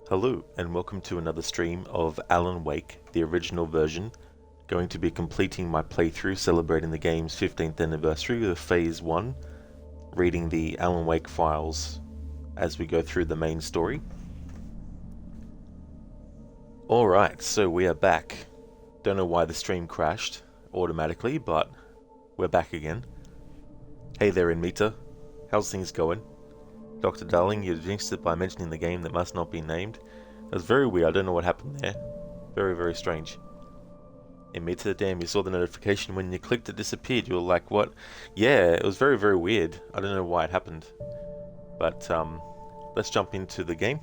Hello, and welcome to another stream of Alan Wake, the original version. Going to be completing my playthrough celebrating the game's 15th anniversary with Phase 1, reading the Alan Wake files as we go through the main story. Alright, so we are back. Don't know why the stream crashed automatically, but we're back again. Hey there, Inmita. How's things going? Dr. Darling, you jinxed it by mentioning the game that must not be named. It was very weird, I don't know what happened there. Very, very strange. Inmita, damn, you saw the notification when you clicked it disappeared. You were like, what? Yeah, it was very, very weird. I don't know why it happened. But, let's jump into the game.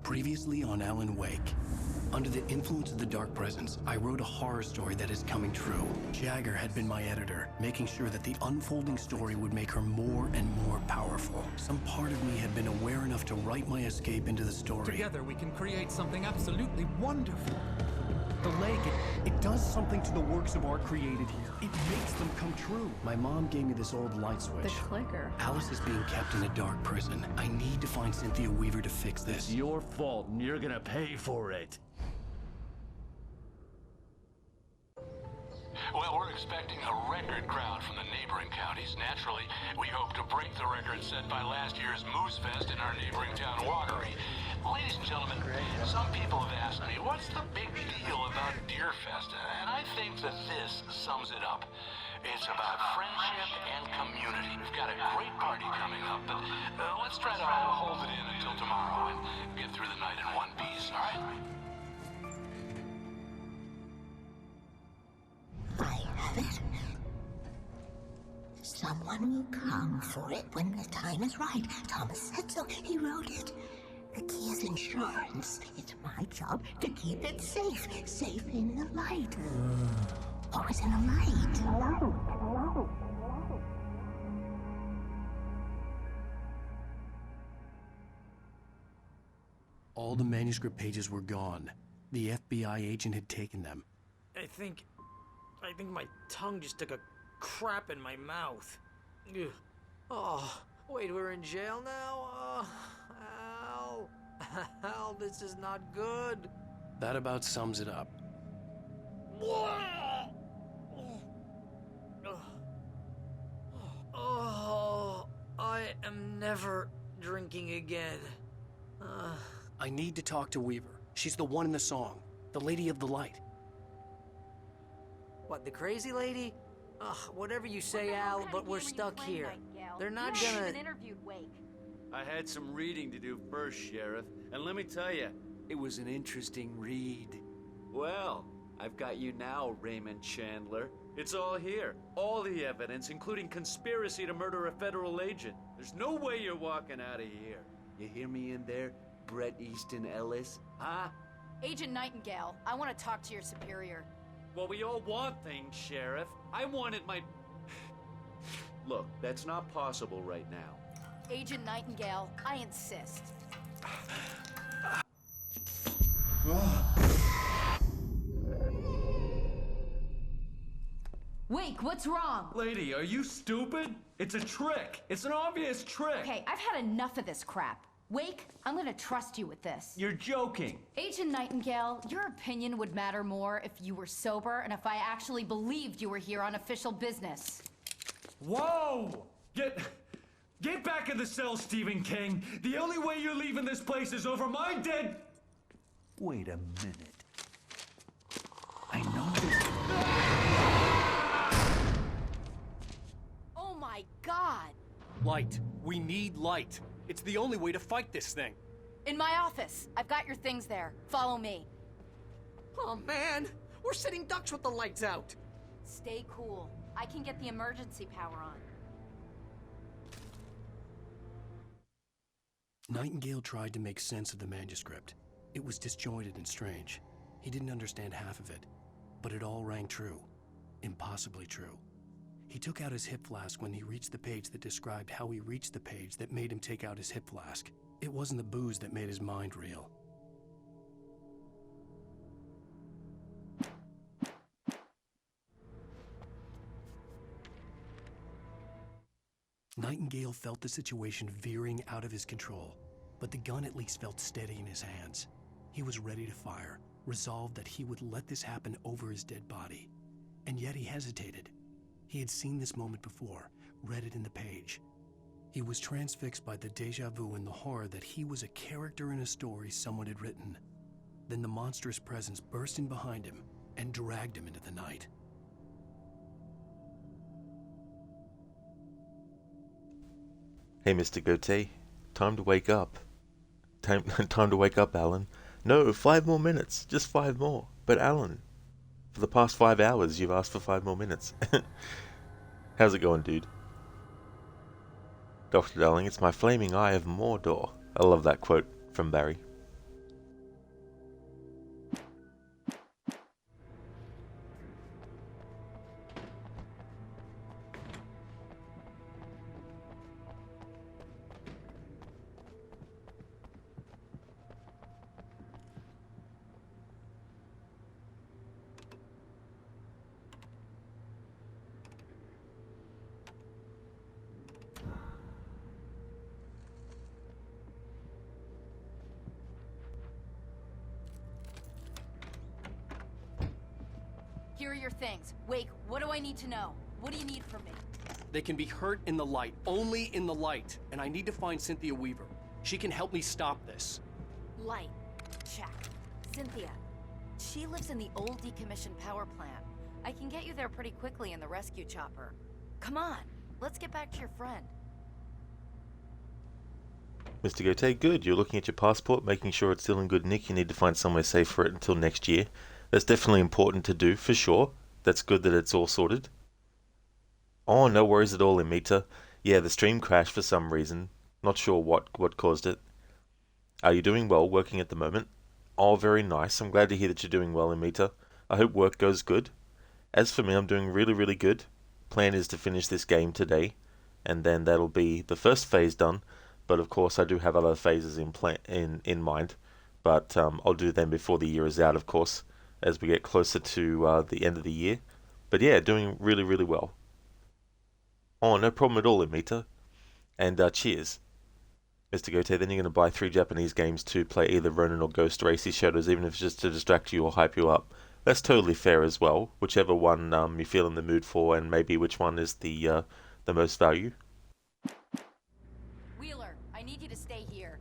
Previously on Alan Wake. Under the influence of the Dark Presence, I wrote a horror story that is coming true. Jagger had been my editor, making sure that the unfolding story would make her more and more powerful. Some part of me had been aware enough to write my escape into the story. Together we can create something absolutely wonderful. The lake, it does something to the works of art created here. It makes them come true. My mom gave me this old light switch. The clicker. Alice is being kept in a dark prison. I need to find Cynthia Weaver to fix this. It's your fault, and you're gonna pay for it. Well, we're expecting a record crowd from the neighboring counties. Naturally, we hope to break the record set by last year's Moose Fest in our neighboring town, Watery. Ladies and gentlemen, some people have asked me, what's the big deal about Deer Fest? And I think that this sums it up. It's about friendship and community. We've got a great party coming up, but let's try to hold it in until tomorrow and get through the night in one piece, all right? I have it. Someone will come for it when the time is right. Thomas said so. He wrote it. The key is insurance. It's my job to keep it safe. Safe in the light. Always in the light. All the manuscript pages were gone. The FBI agent had taken them. I think my tongue just took a crap in my mouth. Ugh. Oh, wait, we're in jail now? Al. Al, this is not good. That about sums it up. Oh, I am never drinking again. I need to talk to Weaver. She's the one in the song. The Lady of the Light. What, the crazy lady? Ugh, whatever you say, Al, but we're stuck here. They're not gonna... interviewed Wake. I had some reading to do first, Sheriff, and let me tell you, it was an interesting read. Well, I've got you now, Raymond Chandler. It's all here. All the evidence, including conspiracy to murder a federal agent. There's no way you're walking out of here. You hear me in there, Bret Easton Ellis? Huh? Agent Nightingale, I want to talk to your superior. Well, we all want things, Sheriff. I wanted my... Look, that's not possible right now. Agent Nightingale, I insist. Wake, what's wrong? Lady, are you stupid? It's a trick. It's an obvious trick. Okay, I've had enough of this crap. Wake, I'm gonna trust you with this. You're joking. Agent Nightingale, your opinion would matter more if you were sober and if I actually believed you were here on official business. Whoa! Get back in the cell, Stephen King. The only way you're leaving this place is over my dead... Wait a minute. I know this... Oh my God! Light. We need light. It's the only way to fight this thing. In my office. I've got your things there. Follow me. Oh, man! We're sitting ducks with the lights out! Stay cool. I can get the emergency power on. Nightingale tried to make sense of the manuscript. It was disjointed and strange. He didn't understand half of it, but it all rang true. Impossibly true. He took out his hip flask when he reached the page that described how he reached the page that made him take out his hip flask. It wasn't the booze that made his mind reel. Nightingale felt the situation veering out of his control. but the gun at least felt steady in his hands. He was ready to fire, resolved that he would let this happen over his dead body. And yet he hesitated. He had seen this moment before, read it in the page. He was transfixed by the déjà vu and the horror that he was a character in a story someone had written. Then the monstrous presence burst in behind him and dragged him into the night. Hey, Mr. Goethe, time to wake up. Time to wake up, Alan. No, 5 more minutes, just 5 more. But Alan, for the past 5 hours, you've asked for 5 more minutes. How's it going, dude? Dr. Darling, it's my flaming eye of Mordor. I love that quote from Barry. Here are your things. Wake, what do I need to know? What do you need from me? They can be hurt in the light, only in the light. And I need to find Cynthia Weaver. She can help me stop this. Light. Check. Cynthia. She lives in the old decommissioned power plant. I can get you there pretty quickly in the rescue chopper. Come on, let's get back to your friend. Mr. Goethe, good. You're looking at your passport, making sure it's still in good nick. You need to find somewhere safe for it until next year. That's definitely important to do, for sure. That's good that it's all sorted. Oh, no worries at all, Imita. Yeah, the stream crashed for some reason. Not sure what caused it. Are you doing well, working at the moment? Oh, very nice. I'm glad to hear that you're doing well, Imita. I hope work goes good. As for me, I'm doing really, really good. Plan is to finish this game today, and then that'll be the first phase done. But of course, I do have other phases in mind. But I'll do them before the year is out, of course, as we get closer to the end of the year. But yeah, doing really, really well. Oh, no problem at all, Imita. And cheers. Mr. Goethe, then you're going to buy 3 Japanese games to play either Ronin or Ghost Racy Shadows, even if it's just to distract you or hype you up. That's totally fair as well, whichever one you feel in the mood for, and maybe which one is the most value. Wheeler, I need you to stay here.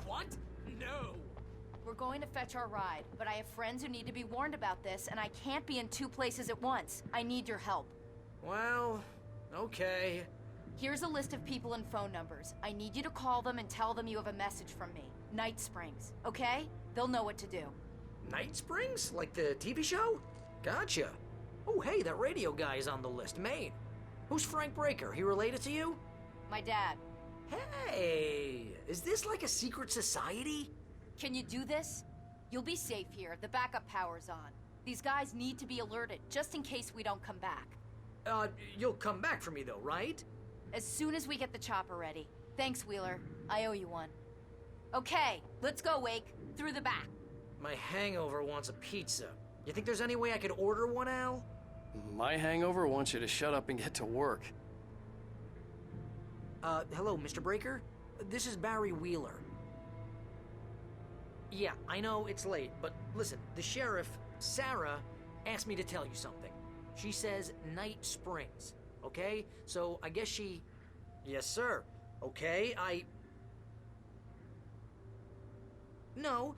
What? No. We're going to fetch our ride, but I have friends who need to be warned about this, and I can't be in 2 places at once. I need your help. Well, okay. Here's a list of people and phone numbers. I need you to call them and tell them you have a message from me. Night Springs, okay? They'll know what to do. Night Springs? Like the TV show? Gotcha. Oh, hey, that radio guy is on the list. Maine. Who's Frank Breaker? He related to you? My dad. Hey, is this like a secret society? Can you do this? You'll be safe here. The backup power's on. These guys need to be alerted, just in case we don't come back. You'll come back for me though, right? As soon as we get the chopper ready. Thanks, Wheeler. I owe you one. Okay, let's go, Wake. Through the back. My hangover wants a pizza. You think there's any way I could order one, Al? My hangover wants you to shut up and get to work. Hello, Mr. Breaker? This is Barry Wheeler. Yeah, I know it's late, but listen, the sheriff, Sarah, asked me to tell you something. She says Night Springs, okay? So I guess she... Yes, sir. Okay, No,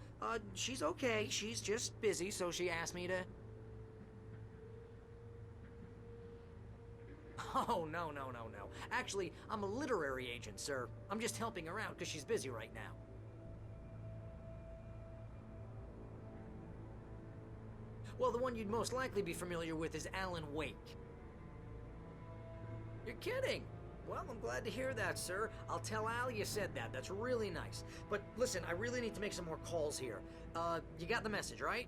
she's okay. She's just busy, so she asked me to... Oh, no. Actually, I'm a literary agent, sir. I'm just helping her out because she's busy right now. Well, the one you'd most likely be familiar with is Alan Wake. You're kidding? Well, I'm glad to hear that, sir. I'll tell Al you said that. That's really nice. But listen, I really need to make some more calls here. You got the message, right?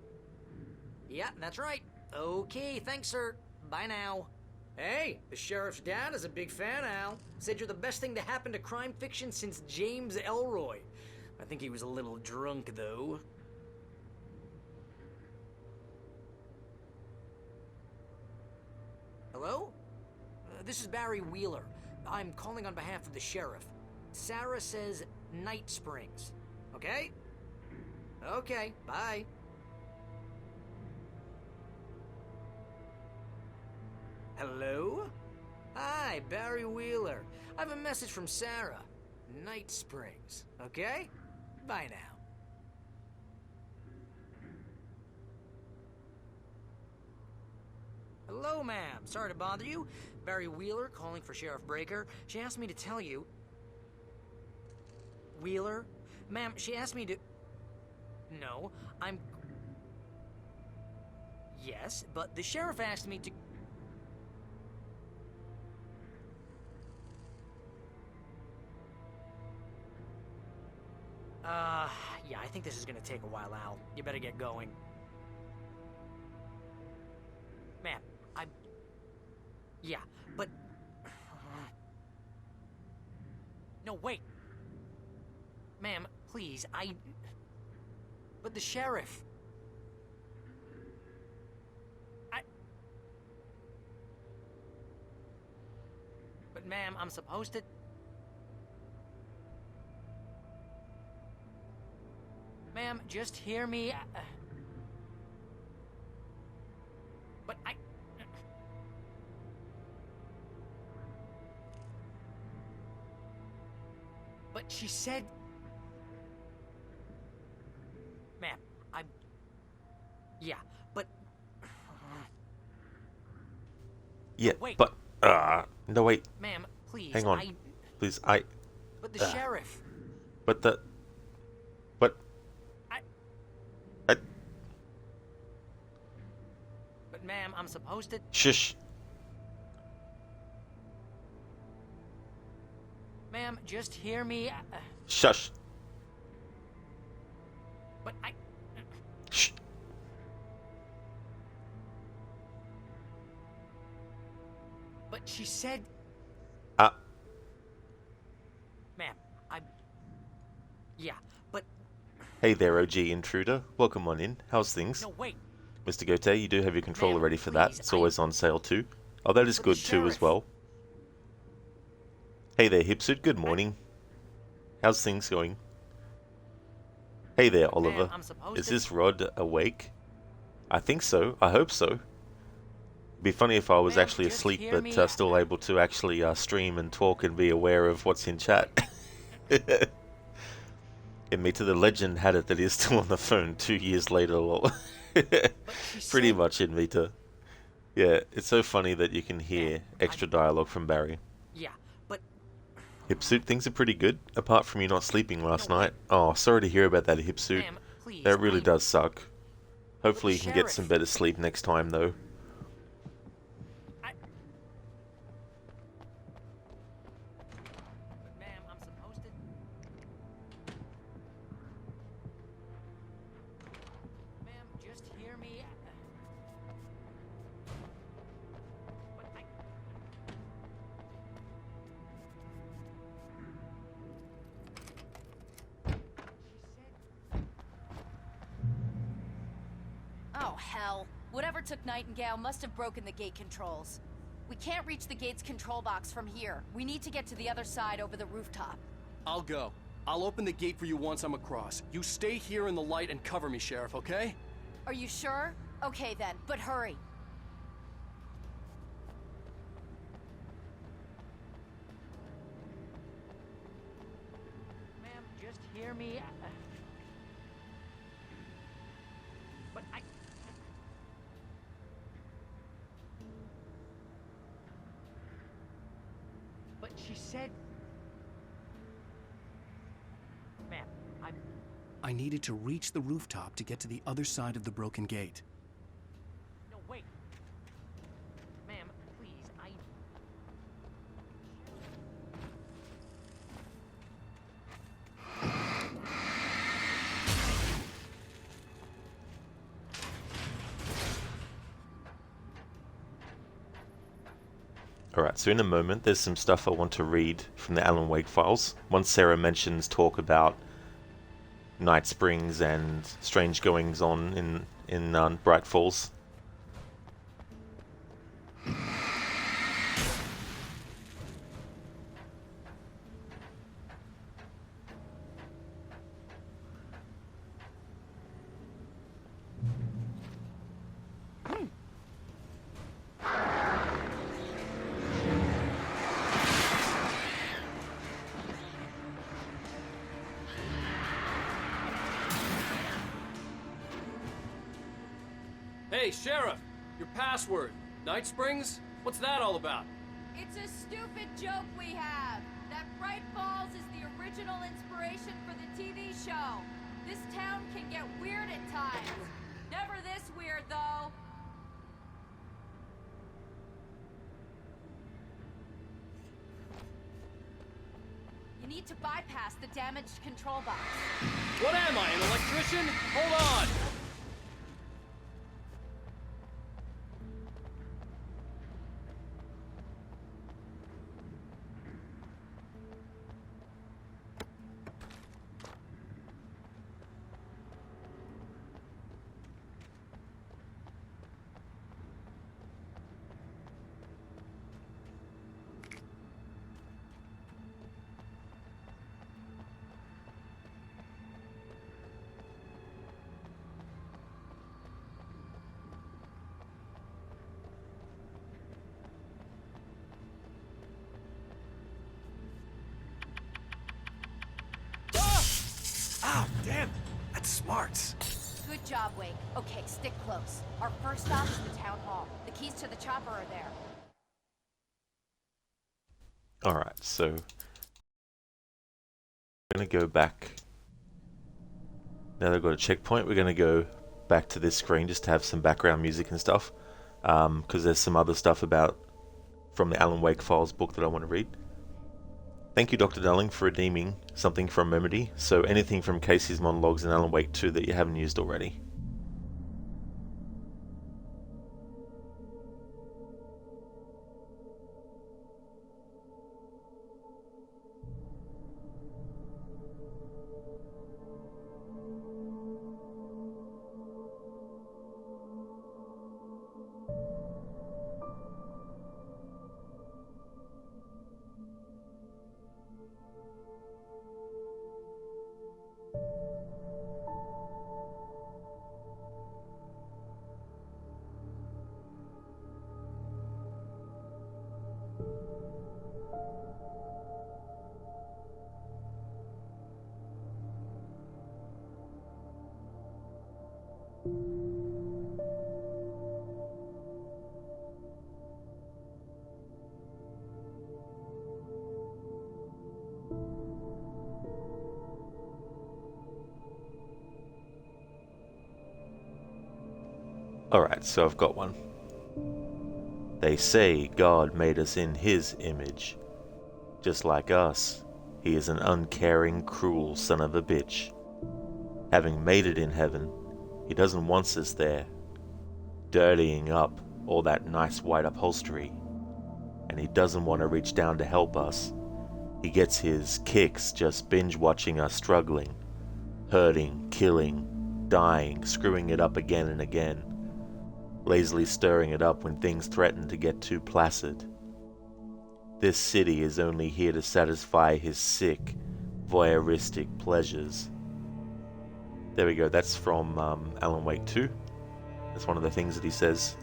Yeah, that's right. Okay, thanks, sir. Bye now. Hey, the sheriff's dad is a big fan, Al. Said you're the best thing to happen to crime fiction since James Elroy. I think he was a little drunk, though. Hello? This is Barry Wheeler. I'm calling on behalf of the sheriff. Sarah says Night Springs. Okay? Okay, bye. Hello? Hi, Barry Wheeler. I have a message from Sarah. Night Springs. Okay? Bye now. Hello, ma'am. Sorry to bother you. Barry Wheeler calling for Sheriff Breaker. She asked me to tell you... Wheeler? Ma'am, she asked me to... No, I'm... Yes, but the sheriff asked me to... Yeah, I think this is gonna take a while, Al. You better get going. Ma'am, I'm... Yeah, but... No, wait! Ma'am, please, But the sheriff... But ma'am, I'm supposed to... Ma'am, just hear me. But But she said... Ma'am, Yeah, but... Yeah, wait. but... no, wait. Ma'am, please, Hang on. Please, But the sheriff... But the... But... But ma'am, I'm supposed to... Shush. Ma'am, just hear me. Shush. But Shh. But she said... Ma'am, Yeah, but... Hey there, OG intruder. Welcome on in. How's things? No, wait. Mr. Gote, you do have your controller Ma'am, ready for that. please, It's always on sale too. Oh, that is But good the too as sheriff- well. Hey there, Hipsuit. Good morning. How's things going? Hey there, Oliver. I'm supposed Is to- this Rod awake? I think so. I hope so. It'd be funny if I was Ma'am, actually just asleep, hear but me. still able to actually stream and talk and be aware of what's in chat. And me to the legend had it that he's still on the phone 2 years later. Lol. Pretty said- much in Vita. Yeah, it's so funny that you can hear extra dialogue from Barry. Yeah, but... Hipsuit, things are pretty good, apart from you not sleeping last night. Oh, sorry to hear about that, Hipsuit. Ma'am, please, That really does suck. Hopefully you the can get some sheriff- better sleep next time, though. But ma'am, I'm supposed to... Ma'am, just hear me. But Oh, hell. Whatever took Nightingale must have broken the gate controls. We can't reach the gate's control box from here. We need to get to the other side over the rooftop. I'll go. I'll open the gate for you once I'm across. You stay here in the light and cover me, Sheriff, okay? Are you sure? Okay then, but hurry. ma'am, just hear me. But But she said... Ma'am, I needed to reach the rooftop to get to the other side of the broken gate. No, wait. Ma'am, please, Alright, so in a moment there's some stuff I want to read from the Alan Wake files. Once Sarah mentions talk about Night Springs and strange goings on in Bright Falls. Hey, Sheriff! Your password. Night Springs? What's that all about? It's a stupid joke we have. That Bright Falls is the original inspiration for the TV show. This town can get weird at times. Never this weird, though. You need to bypass the damaged control box. What am I, an electrician? Hold on! Ow, damn! That's smarts. Good job, Wake. Okay, stick close. Our first stop is the town hall. The keys to the chopper are there. Alright, so we're gonna go back. Now that I've got a checkpoint, we're gonna go back to this screen just to have some background music and stuff. Because there's some other stuff about from the Alan Wake Files book that I want to read. Thank you, Dr. Darling, for redeeming something from memory. So anything from Casey's monologues in Alan Wake 2 that you haven't used already. Alright, so I've got one. They say God made us in His image. Just like us, He is an uncaring, cruel son of a bitch. Having made it in heaven, He doesn't want us there, dirtying up all that nice white upholstery. And He doesn't want to reach down to help us. He gets his kicks just binge watching us struggling, hurting, killing, dying, screwing it up again and again, lazily stirring it up when things threaten to get too placid. This city is only here to satisfy his sick, voyeuristic pleasures. There we go, that's from Alan Wake 2. That's one of the things that he says.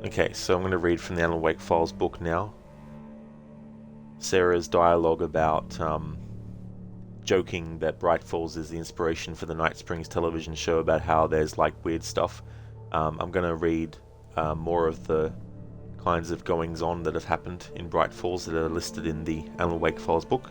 Okay, so I'm going to read from the Alan Wake Files book now. Sarah's dialogue about joking that Bright Falls is the inspiration for the Night Springs television show, about how there's like weird stuff. I'm going to read more of the kinds of goings on that have happened in Bright Falls that are listed in the Alan Wake Files book.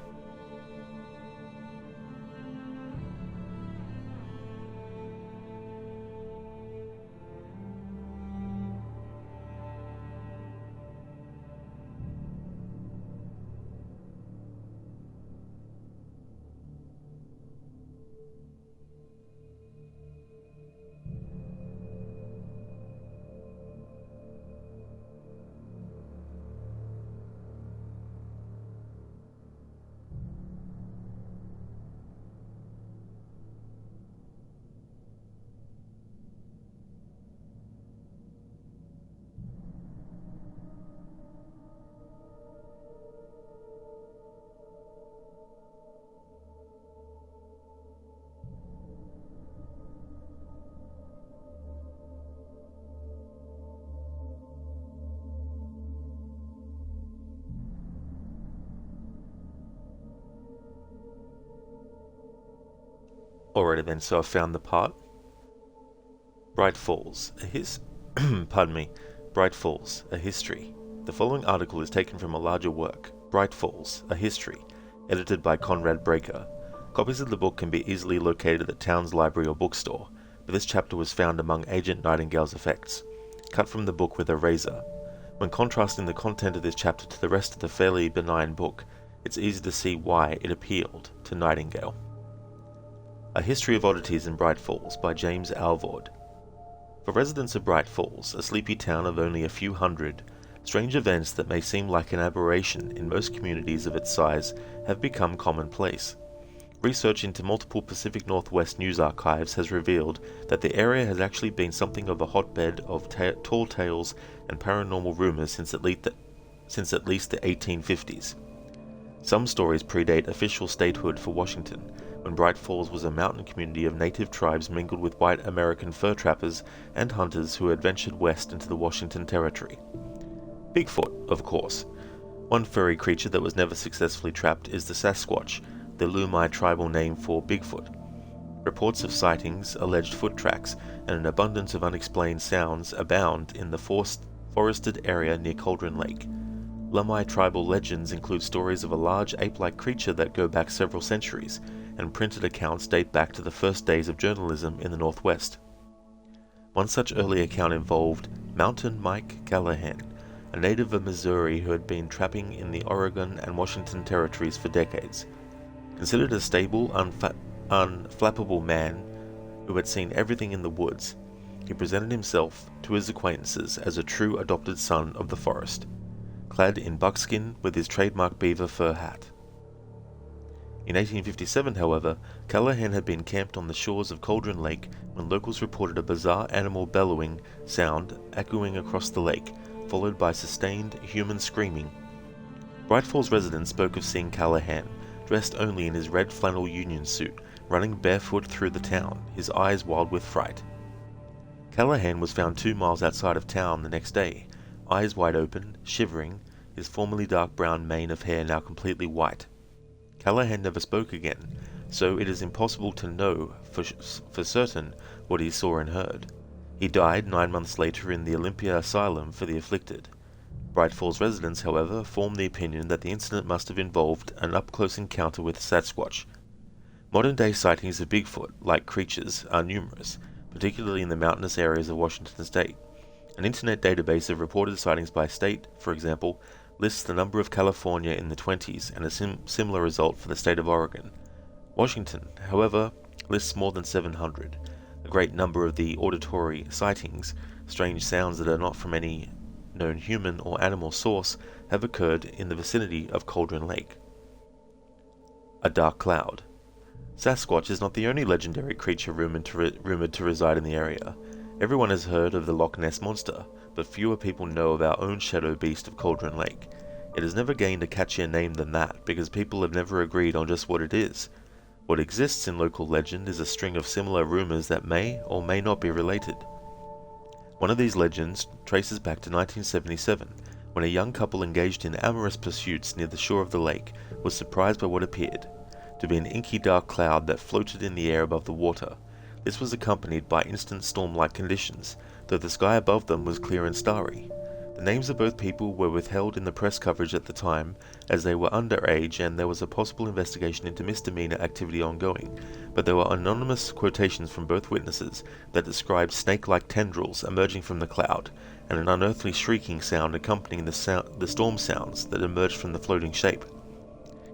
Alrighty then, so I found the part. Bright Falls, pardon me. Bright Falls, a history. The following article is taken from a larger work, Bright Falls, a history, edited by Conrad Breaker. Copies of the book can be easily located at the town's library or bookstore, but this chapter was found among Agent Nightingale's effects, cut from the book with a razor. When contrasting the content of this chapter to the rest of the fairly benign book, it's easy to see why it appealed to Nightingale. A History of Oddities in Bright Falls by James Alvord. For residents of Bright Falls, a sleepy town of only a few hundred, strange events that may seem like an aberration in most communities of its size have become commonplace. Research into multiple Pacific Northwest news archives has revealed that the area has actually been something of a hotbed of tall tales and paranormal rumors since at least the 1850s. Some stories predate official statehood for Washington, when Bright Falls was a mountain community of native tribes mingled with white American fur trappers and hunters who had ventured west into the Washington Territory. Bigfoot, of course. One furry creature that was never successfully trapped is the Sasquatch, the Lummi tribal name for Bigfoot. Reports of sightings, alleged foot tracks, and an abundance of unexplained sounds abound in the forested area near Cauldron Lake. Lummi tribal legends include stories of a large ape-like creature that go back several centuries, and printed accounts date back to the first days of journalism in the Northwest. One such early account involved Mountain Mike Callahan, a native of Missouri who had been trapping in the Oregon and Washington territories for decades. Considered a stable, unflappable man who had seen everything in the woods, he presented himself to his acquaintances as a true adopted son of the forest, clad in buckskin with his trademark beaver fur hat. In 1857, however, Callahan had been camped on the shores of Cauldron Lake when locals reported a bizarre animal bellowing sound echoing across the lake, followed by sustained human screaming. Bright Falls residents spoke of seeing Callahan, dressed only in his red flannel union suit, running barefoot through the town, his eyes wild with fright. Callahan was found 2 miles outside of town the next day, eyes wide open, shivering, his formerly dark brown mane of hair now completely white. Callahan never spoke again, so it is impossible to know for certain what he saw and heard. He died 9 months later in the Olympia Asylum for the Afflicted. Bright Falls residents, however, formed the opinion that the incident must have involved an up-close encounter with Sasquatch. Modern-day sightings of Bigfoot-like creatures are numerous, particularly in the mountainous areas of Washington state. An internet database of reported sightings by state, for example, lists the number of California in the 20s and a similar result for the state of Oregon. Washington, however, lists more than 700. A great number of the auditory sightings, strange sounds that are not from any known human or animal source, have occurred in the vicinity of Cauldron Lake. A dark cloud. Sasquatch is not the only legendary creature rumored to reside in the area. Everyone has heard of the Loch Ness Monster, but fewer people know of our own shadow beast of Cauldron Lake. It has never gained a catchier name than that, because people have never agreed on just what it is. What exists in local legend is a string of similar rumors that may or may not be related. One of these legends traces back to 1977, when a young couple engaged in amorous pursuits near the shore of the lake was surprised by what appeared to be an inky dark cloud that floated in the air above the water. This was accompanied by instant storm-like conditions, though the sky above them was clear and starry. The names of both people were withheld in the press coverage at the time, as they were underage and there was a possible investigation into misdemeanor activity ongoing, but there were anonymous quotations from both witnesses that described snake-like tendrils emerging from the cloud, and an unearthly shrieking sound accompanying the storm sounds that emerged from the floating shape.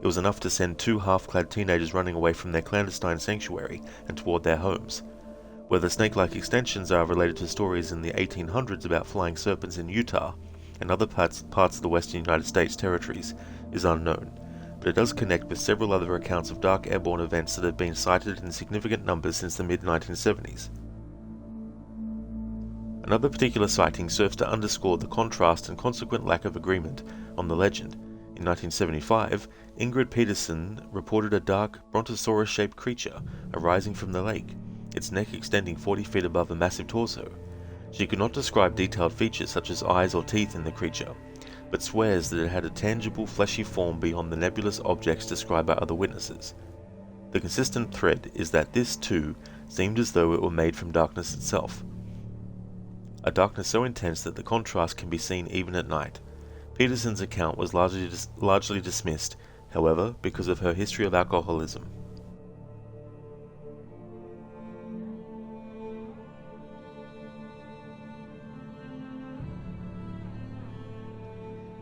It was enough to send 2 half-clad teenagers running away from their clandestine sanctuary and toward their homes. Whether snake-like extensions are related to stories in the 1800s about flying serpents in Utah and other parts of the western United States territories is unknown, but it does connect with several other accounts of dark airborne events that have been cited in significant numbers since the mid-1970s. Another particular sighting serves to underscore the contrast and consequent lack of agreement on the legend. In 1975, Ingrid Peterson reported a dark, brontosaurus-shaped creature arising from the lake, its neck extending 40 feet above a massive torso. She could not describe detailed features such as eyes or teeth in the creature, but swears that it had a tangible, fleshy form beyond the nebulous objects described by other witnesses. The consistent thread is that this, too, seemed as though it were made from darkness itself. A darkness so intense that the contrast can be seen even at night. Peterson's account was largely dismissed, however, because of her history of alcoholism.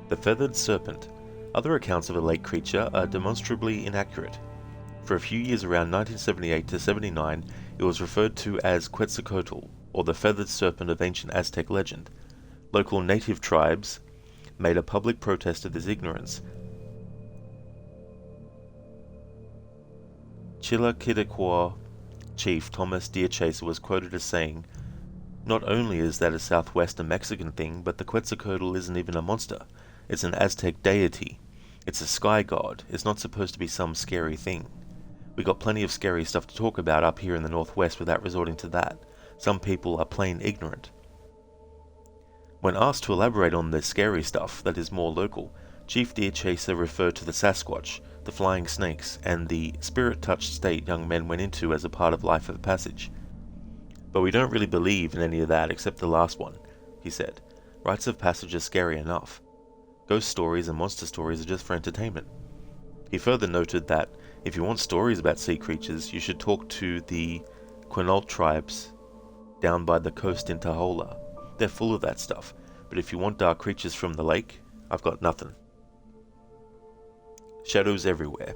The Feathered Serpent. Other accounts of a lake creature are demonstrably inaccurate. For a few years around 1978 to 79, it was referred to as Quetzalcoatl, or the Feathered Serpent of ancient Aztec legend. Local native tribes made a public protest of this ignorance. Chilliquiddiqua chief Thomas Deerchaser was quoted as saying, "Not only is that a southwestern Mexican thing, but the Quetzalcoatl isn't even a monster. It's an Aztec deity. It's a sky god. It's not supposed to be some scary thing. We got plenty of scary stuff to talk about up here in the Northwest without resorting to that. Some people are plain ignorant." When asked to elaborate on the scary stuff that is more local, Chief Deerchaser referred to the Sasquatch, the flying snakes, and the spirit-touched state young men went into as a part of Life of Passage. "But we don't really believe in any of that except the last one," he said. "Rites of Passage are scary enough. Ghost stories and monster stories are just for entertainment." He further noted that if you want stories about sea creatures, you should talk to the Quinault tribes down by the coast in Tahola. They're full of that stuff, but if you want dark creatures from the lake, I've got nothing. Shadows everywhere.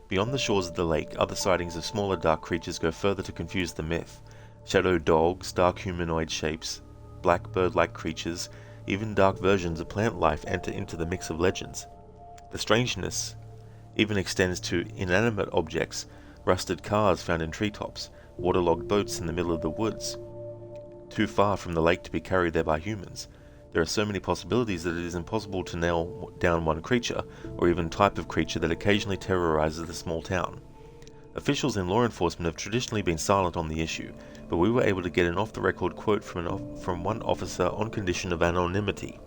Beyond the shores of the lake, other sightings of smaller dark creatures go further to confuse the myth. Shadow dogs, dark humanoid shapes, black bird-like creatures, even dark versions of plant life enter into the mix of legends. The strangeness even extends to inanimate objects, rusted cars found in treetops, waterlogged boats in the middle of the woods, too far from the lake to be carried there by humans. There are so many possibilities that it is impossible to nail down one creature, or even type of creature that occasionally terrorizes the small town. Officials in law enforcement have traditionally been silent on the issue, but we were able to get an off-the-record quote from one officer on condition of anonymity.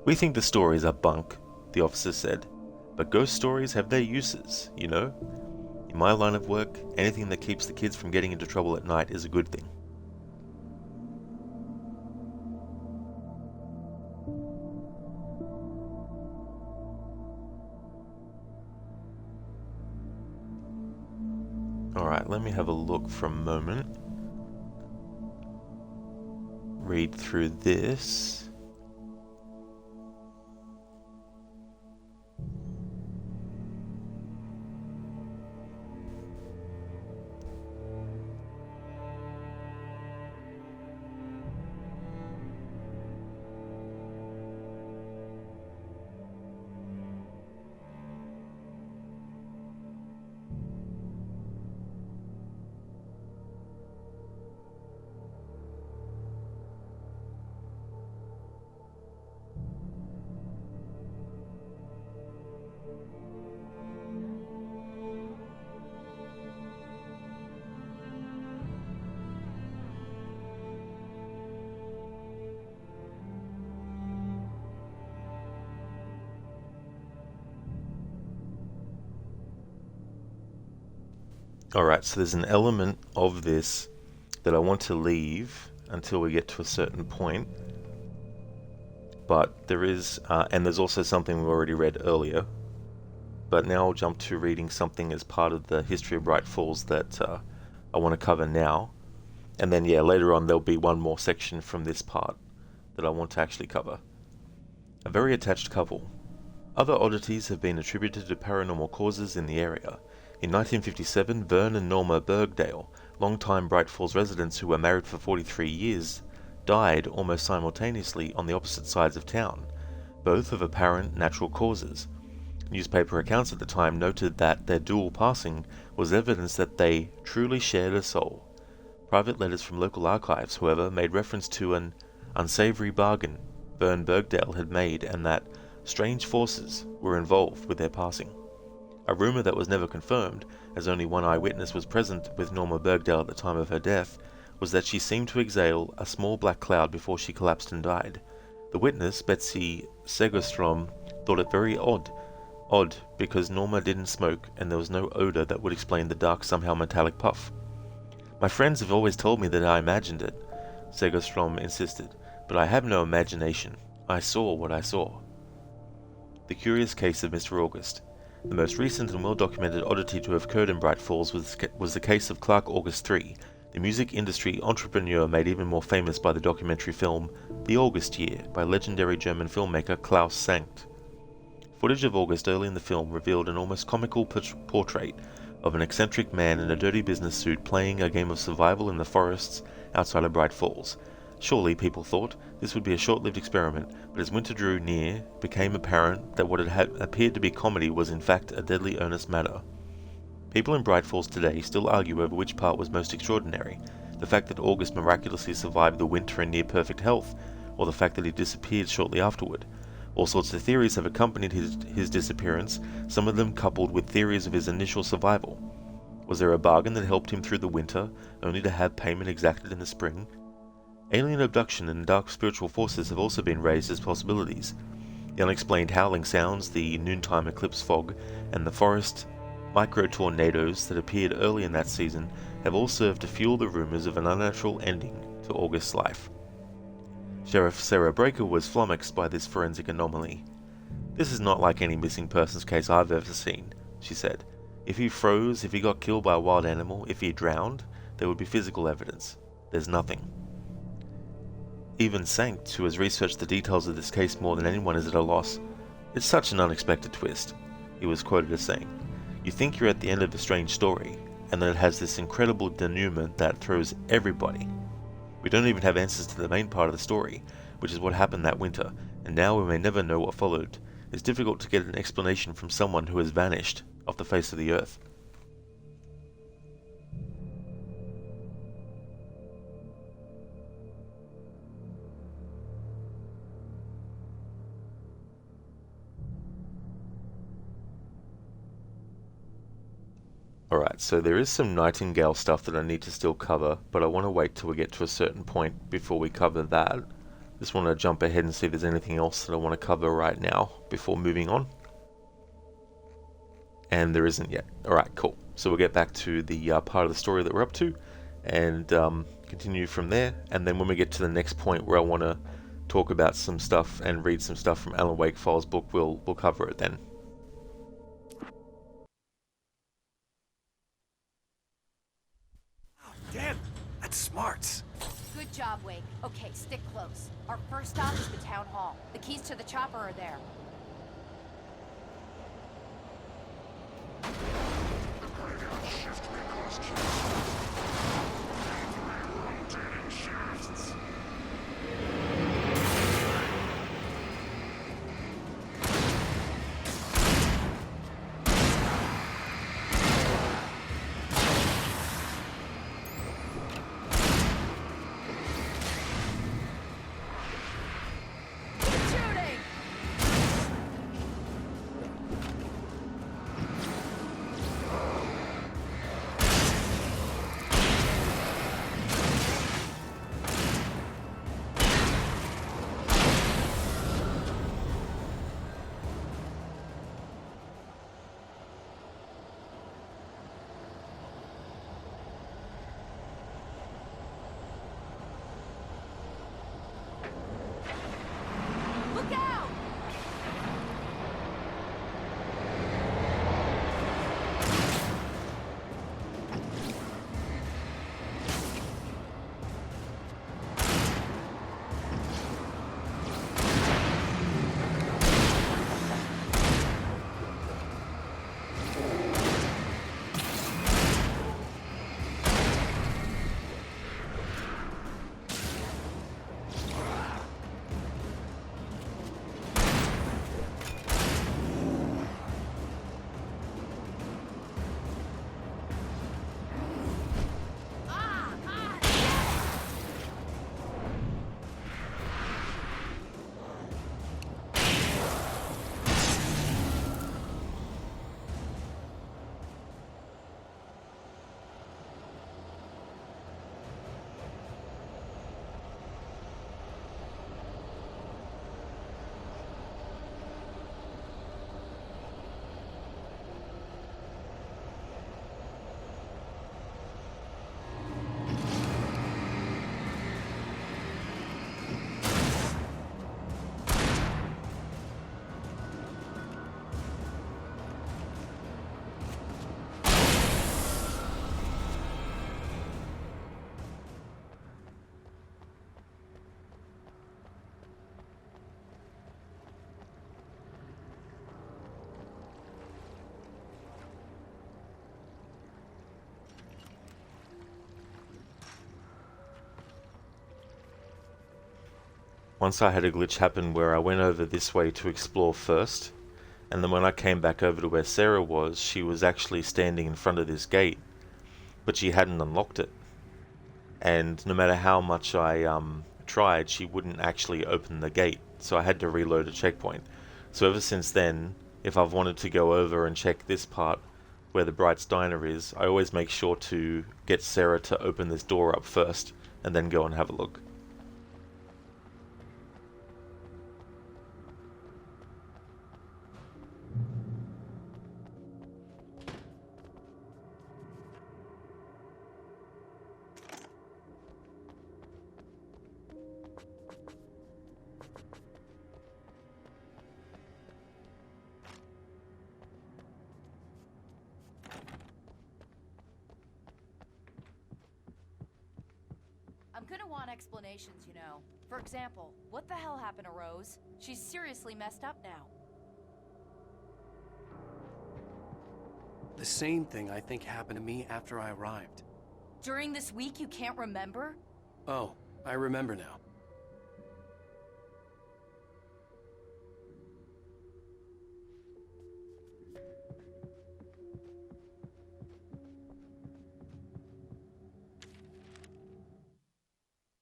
"We think the stories are bunk," the officer said, "but ghost stories have their uses, you know? In my line of work, anything that keeps the kids from getting into trouble at night is a good thing." Alright, let me have a look for a moment. Read through this. Alright, so there's an element of this that I want to leave until we get to a certain point. But there is, and there's also something we already read earlier. But now I'll jump to reading something as part of the history of Bright Falls that I want to cover now. And then, yeah, later on there'll be one more section from this part that I want to actually cover. A very attached couple. Other oddities have been attributed to paranormal causes in the area. In 1957, Vern and Norma Bergdale, longtime Bright Falls residents who were married for 43 years, died almost simultaneously on the opposite sides of town, both of apparent natural causes. Newspaper accounts at the time noted that their dual passing was evidence that they truly shared a soul. Private letters from local archives, however, made reference to an unsavory bargain Vern Bergdale had made and that strange forces were involved with their passing. A rumor that was never confirmed, as only one eyewitness was present with Norma Bergdale at the time of her death, was that she seemed to exhale a small black cloud before she collapsed and died. The witness, Betsy Segerstrom, thought it very odd Odd, because Norma didn't smoke and there was no odor that would explain the dark, somehow metallic puff. My friends have always told me that I imagined it, Segerstrom insisted, but I have no imagination. I saw what I saw. The curious case of Mr. August. The most recent and well-documented oddity to have occurred in Bright Falls was the case of Clark August III, the music industry entrepreneur made even more famous by the documentary film The August Year by legendary German filmmaker Klaus Sankt. Footage of August early in the film revealed an almost comical portrait of an eccentric man in a dirty business suit playing a game of survival in the forests outside of Bright Falls. Surely, people thought, this would be a short-lived experiment, but as winter drew near, it became apparent that what had appeared to be comedy was in fact a deadly earnest matter. People in Bright Falls today still argue over which part was most extraordinary, the fact that August miraculously survived the winter in near-perfect health, or the fact that he disappeared shortly afterward. All sorts of theories have accompanied his disappearance, some of them coupled with theories of his initial survival. Was there a bargain that helped him through the winter, only to have payment exacted in the spring? Alien abduction and dark spiritual forces have also been raised as possibilities. The unexplained howling sounds, the noontime eclipse fog, and the forest micro-tornadoes that appeared early in that season have all served to fuel the rumors of an unnatural ending to August's life. Sheriff Sarah Breaker was flummoxed by this forensic anomaly. "This is not like any missing persons case I've ever seen," she said. "If he froze, if he got killed by a wild animal, if he drowned, there would be physical evidence. There's nothing." Even Sankt, who has researched the details of this case more than anyone, is at a loss. "It's such an unexpected twist," he was quoted as saying. "You think you're at the end of a strange story, and then it has this incredible denouement that throws everybody. We don't even have answers to the main part of the story, which is what happened that winter, and now we may never know what followed. It's difficult to get an explanation from someone who has vanished off the face of the earth." Alright, so there is some Nightingale stuff that I need to still cover, but I want to wait till we get to a certain point before we cover that. Just want to jump ahead and see if there's anything else that I want to cover right now before moving on. And there isn't yet. Alright, cool. So we'll get back to the part of the story that we're up to and continue from there. And then when we get to the next point where I want to talk about some stuff and read some stuff from Alan Wake Files' book, we'll cover it then. Damn, that's smart. Good job, Wake. Okay, stick close. Our first stop is the town hall. The keys to the chopper are there. once I had a glitch happen where I went over this way to explore first, and then when I came back over to where Sarah was, she was actually standing in front of this gate, but she hadn't unlocked it. And no matter how much I tried, she wouldn't actually open the gate, so I had to reload a checkpoint. So ever since then, if I've wanted to go over and check this part where the Bright's Diner is, I always make sure to get Sarah to open this door up first, and then go and have a look. I'm gonna want explanations, you know. For example, what the hell happened to Rose? She's seriously messed up now. The same thing I think happened to me after I arrived. During this week you can't remember? Oh, I remember now.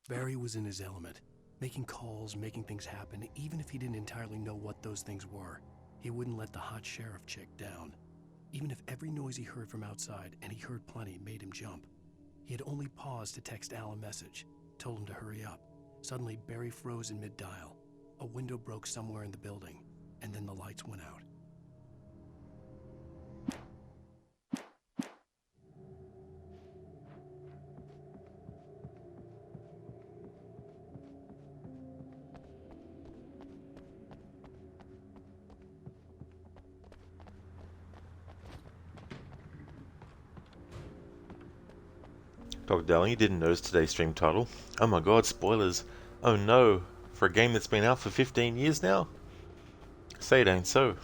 Barry was in his element, making calls, making things happen, even if he didn't entirely know what those things were. He wouldn't let the hot sheriff chick down. Even if every noise he heard from outside, and he heard plenty, made him jump. He had only paused to text Al a message, told him to hurry up. Suddenly, Barry froze in mid-dial. A window broke somewhere in the building, and then the lights went out. Dr. Darling, you didn't notice today's stream title. Oh my god, spoilers. Oh no, for a game that's been out for 15 years now? Say it ain't so.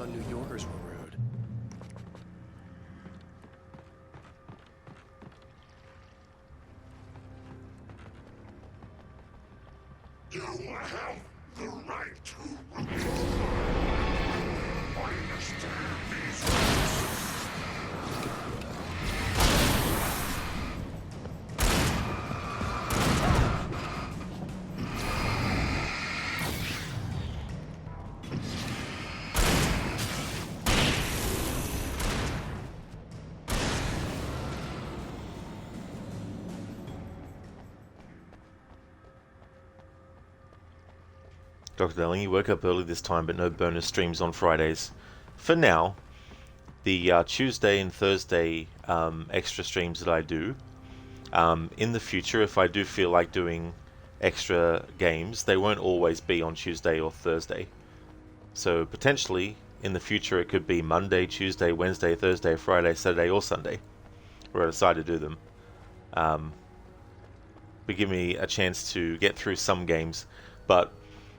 New Yorkers were rude. You have the right to control. I understand these rights. Dr. Darling, you woke up early this time, but no bonus streams on Fridays. For now, the Tuesday and Thursday extra streams that I do, in the future, if I do feel like doing extra games, they won't always be on Tuesday or Thursday. So potentially, in the future, it could be Monday, Tuesday, Wednesday, Thursday, Friday, Saturday, or Sunday, where I decide to do them. But give me a chance to get through some games, but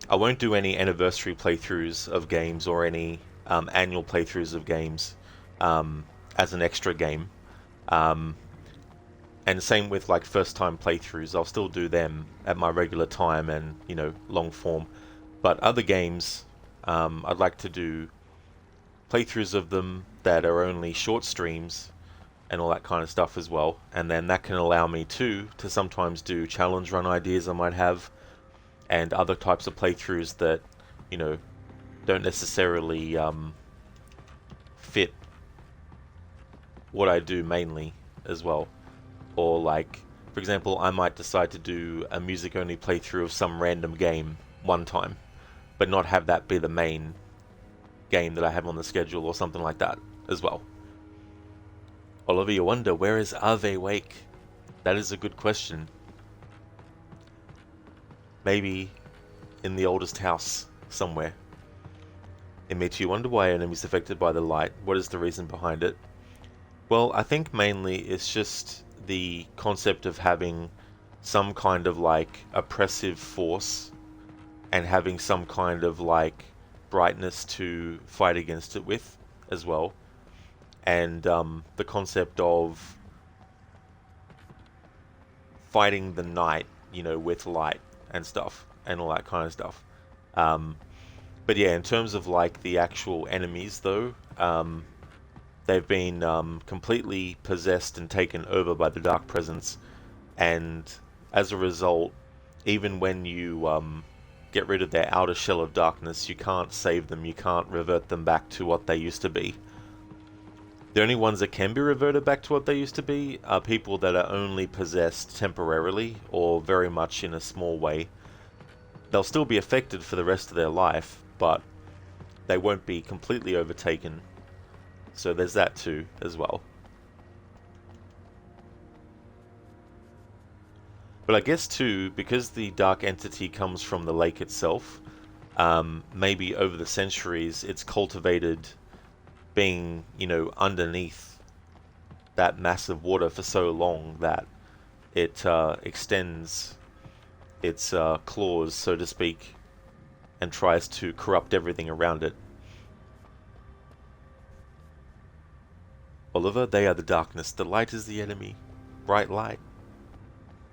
I won't do any anniversary playthroughs of games or any annual playthroughs of games as an extra game. And same with like first time playthroughs, I'll still do them at my regular time and, you know, long form. But other games, I'd like to do playthroughs of them that are only short streams and all that kind of stuff as well. And then that can allow me to sometimes do challenge run ideas I might have, and other types of playthroughs that, you know, don't necessarily fit what I do mainly as well. Or like, for example, I might decide to do a music-only playthrough of some random game one time, but not have that be the main game that I have on the schedule or something like that as well. Oliver, you wonder, where is Ave Wake? That is a good question. Maybe in the oldest house somewhere It makes you wonder why enemies affected by the light. What is the reason behind it? Well, I think mainly it's just the concept of having some kind of like oppressive force and having some kind of like brightness to fight against it with as well. And the concept of fighting the night, you know, with light and stuff and all that kind of stuff. But yeah, in terms of like the actual enemies though, they've been completely possessed and taken over by the Dark Presence, and as a result, even when you get rid of their outer shell of darkness, you can't save them, you can't revert them back to what they used to be. The only ones that can be reverted back to what they used to be are people that are only possessed temporarily or very much in a small way. They'll still be affected for the rest of their life, but they won't be completely overtaken. So there's that too, as well. But I guess too, because the dark entity comes from the lake itself, maybe over the centuries it's cultivated being, you know, underneath that massive water for so long that it extends its claws, so to speak, and tries to corrupt everything around it. Oliver, they are the darkness. The light is the enemy. Bright light.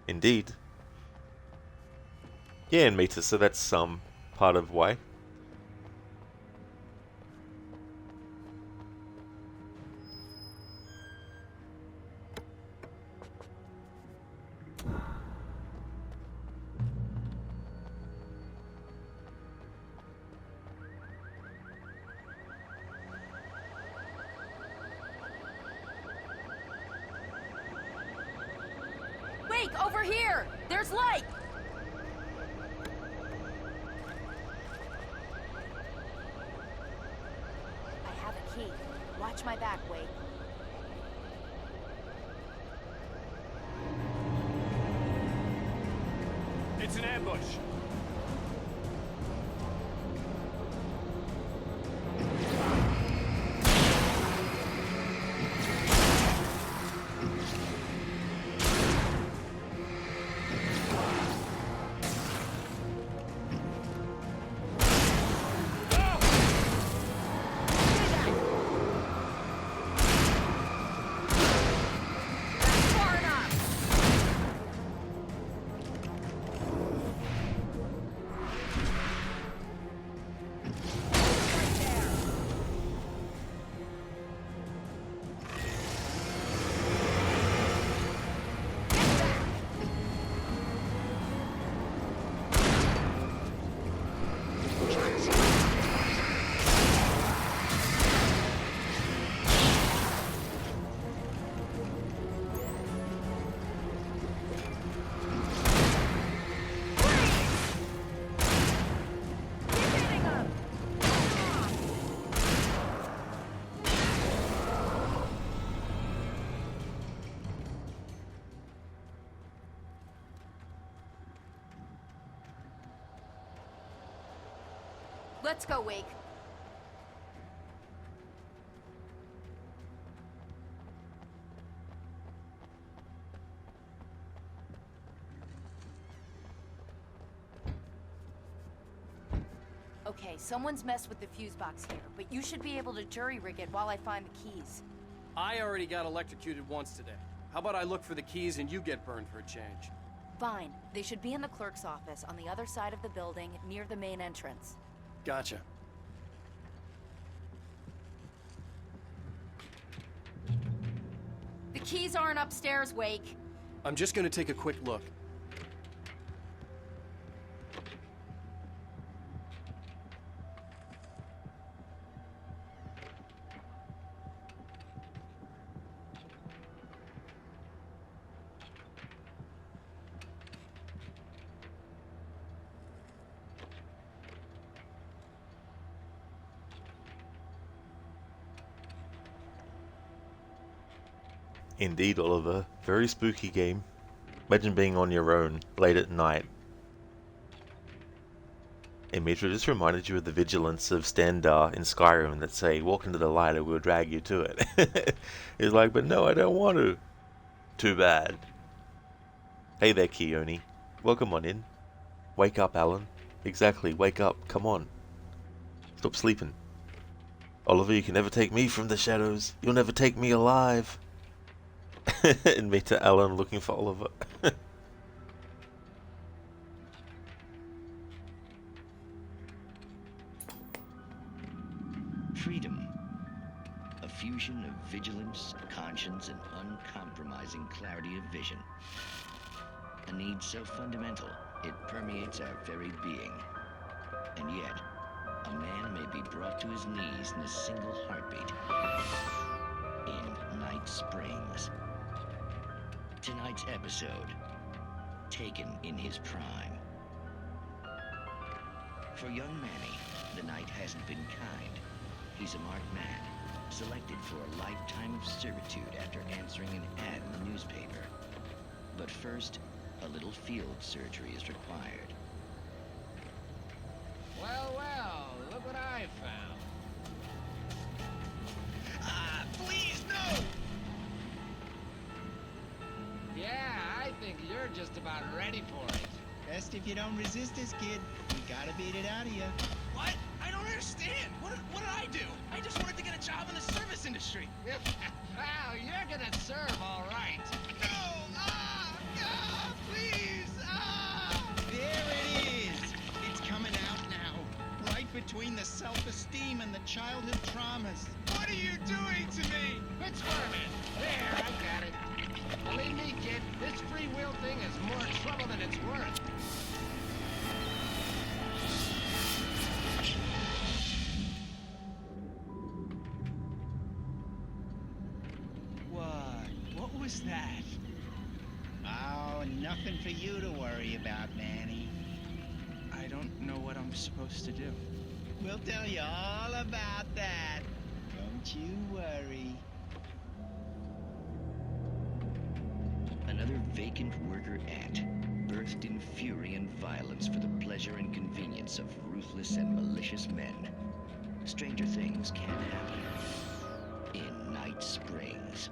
Indeed. Yeah, and Mita, so that's part of why. Wake, over here! There's light! I have a key. Watch my back, Wake. It's an ambush. Let's go, Wake. Okay, someone's messed with the fuse box here, but you should be able to jury-rig it while I find the keys. I already got electrocuted once today. How about I look for the keys and you get burned for a change? Fine. They should be in the clerk's office on the other side of the building, near the main entrance. Gotcha. The keys aren't upstairs, Wake. I'm just gonna take a quick look. Indeed, Oliver. Very spooky game. Imagine being on your own, late at night. Hey Mitra, just reminded you of the vigilance of Standar in Skyrim that say, walk into the light and we'll drag you to it. He's like, but no, I don't want to. Too bad. Hey there, Keone. Welcome on in. Wake up, Alan. Exactly, wake up. Come on. Stop sleeping. Oliver, you can never take me from the shadows. You'll never take me alive. And Mitra, Alan looking for Oliver. Freedom. A fusion of vigilance, conscience, and uncompromising clarity of vision. A need so fundamental, it permeates our very being. And yet, a man may be brought to his knees in a single heartbeat. In Night Springs. Tonight's episode, Taken in His Prime. For young Manny, the night hasn't been kind. He's a marked man, selected for a lifetime of servitude after answering an ad in the newspaper. But first, a little field surgery is required. Well, well, look what I found. Please, no! Yeah, I think you're just about ready for it. Best if you don't resist this, kid. We gotta beat it out of you. What? I don't understand. What did I do? I just wanted to get a job in the service industry. Well, you're gonna serve all right. No! Please! There it is! It's coming out now. Right between the self-esteem and the childhood traumas. What are you doing to me? Quit squirming. There, I got it. Believe me, kid, this free will thing is more trouble than it's worth. What was that? Oh, nothing for you to worry about, Manny. I don't know what I'm supposed to do. We'll tell you all about that. Don't you worry. Another vacant worker ant, birthed in fury and violence for the pleasure and convenience of ruthless and malicious men. Stranger things can happen in Night Springs.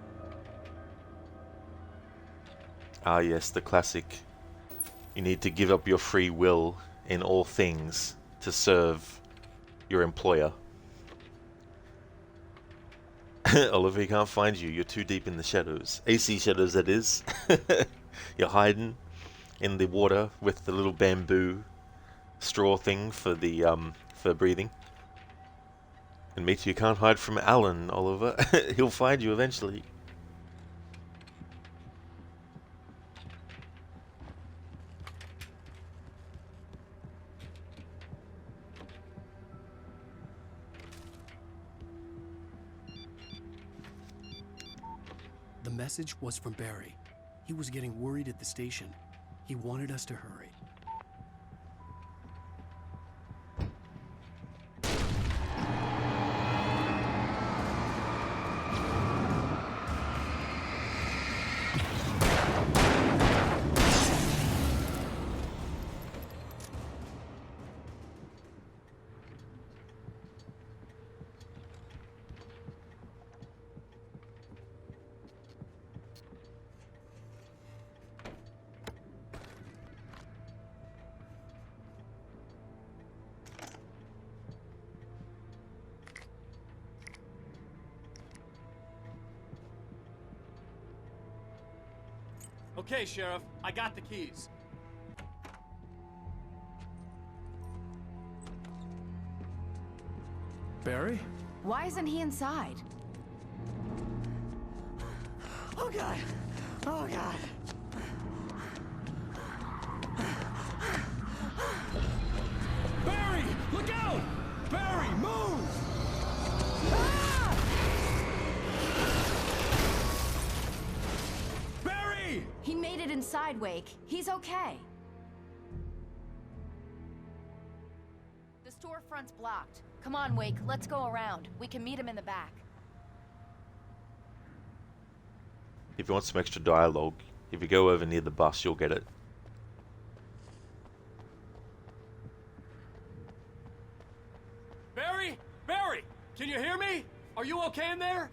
Ah yes, the classic. You need to give up your free will in all things to serve your employer. Oliver, he can't find you. You're too deep in the shadows. AC shadows, that is. You're hiding in the water with the little bamboo straw thing for the for breathing. And me too, you can't hide from Alan, Oliver. He'll find you eventually. The message was from Barry. He was getting worried at the station. He wanted us to hurry. Okay, Sheriff, I got the keys. Barry? Why isn't he inside? Oh, God. Oh, God. Barry! Look out! Barry, move! Barry! He made it inside, Wake. He's okay. The storefront's blocked. Come on, Wake. Let's go around. We can meet him in the back. If you want some extra dialogue, if you go over near the bus, you'll get it. okay in there?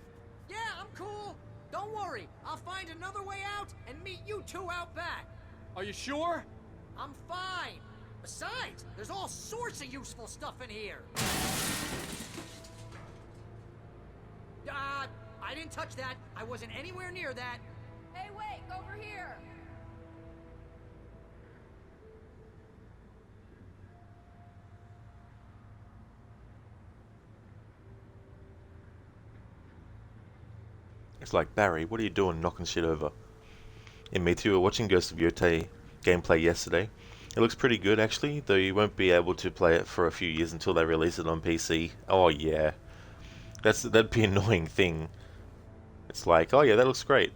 Yeah, I'm cool. Don't worry, I'll find another way out and meet you two out back. Are you sure? I'm fine. Besides, there's all sorts of useful stuff in here. I didn't touch that. I wasn't anywhere near that. Hey, Wake, over here! It's like, Barry, what are you doing knocking shit over? And me too, we were watching Ghost of Yotei gameplay yesterday. It looks pretty good actually, though you won't be able to play it for a few years until they release it on PC. Oh yeah. That'd be an annoying thing. It's like, oh yeah, that looks great.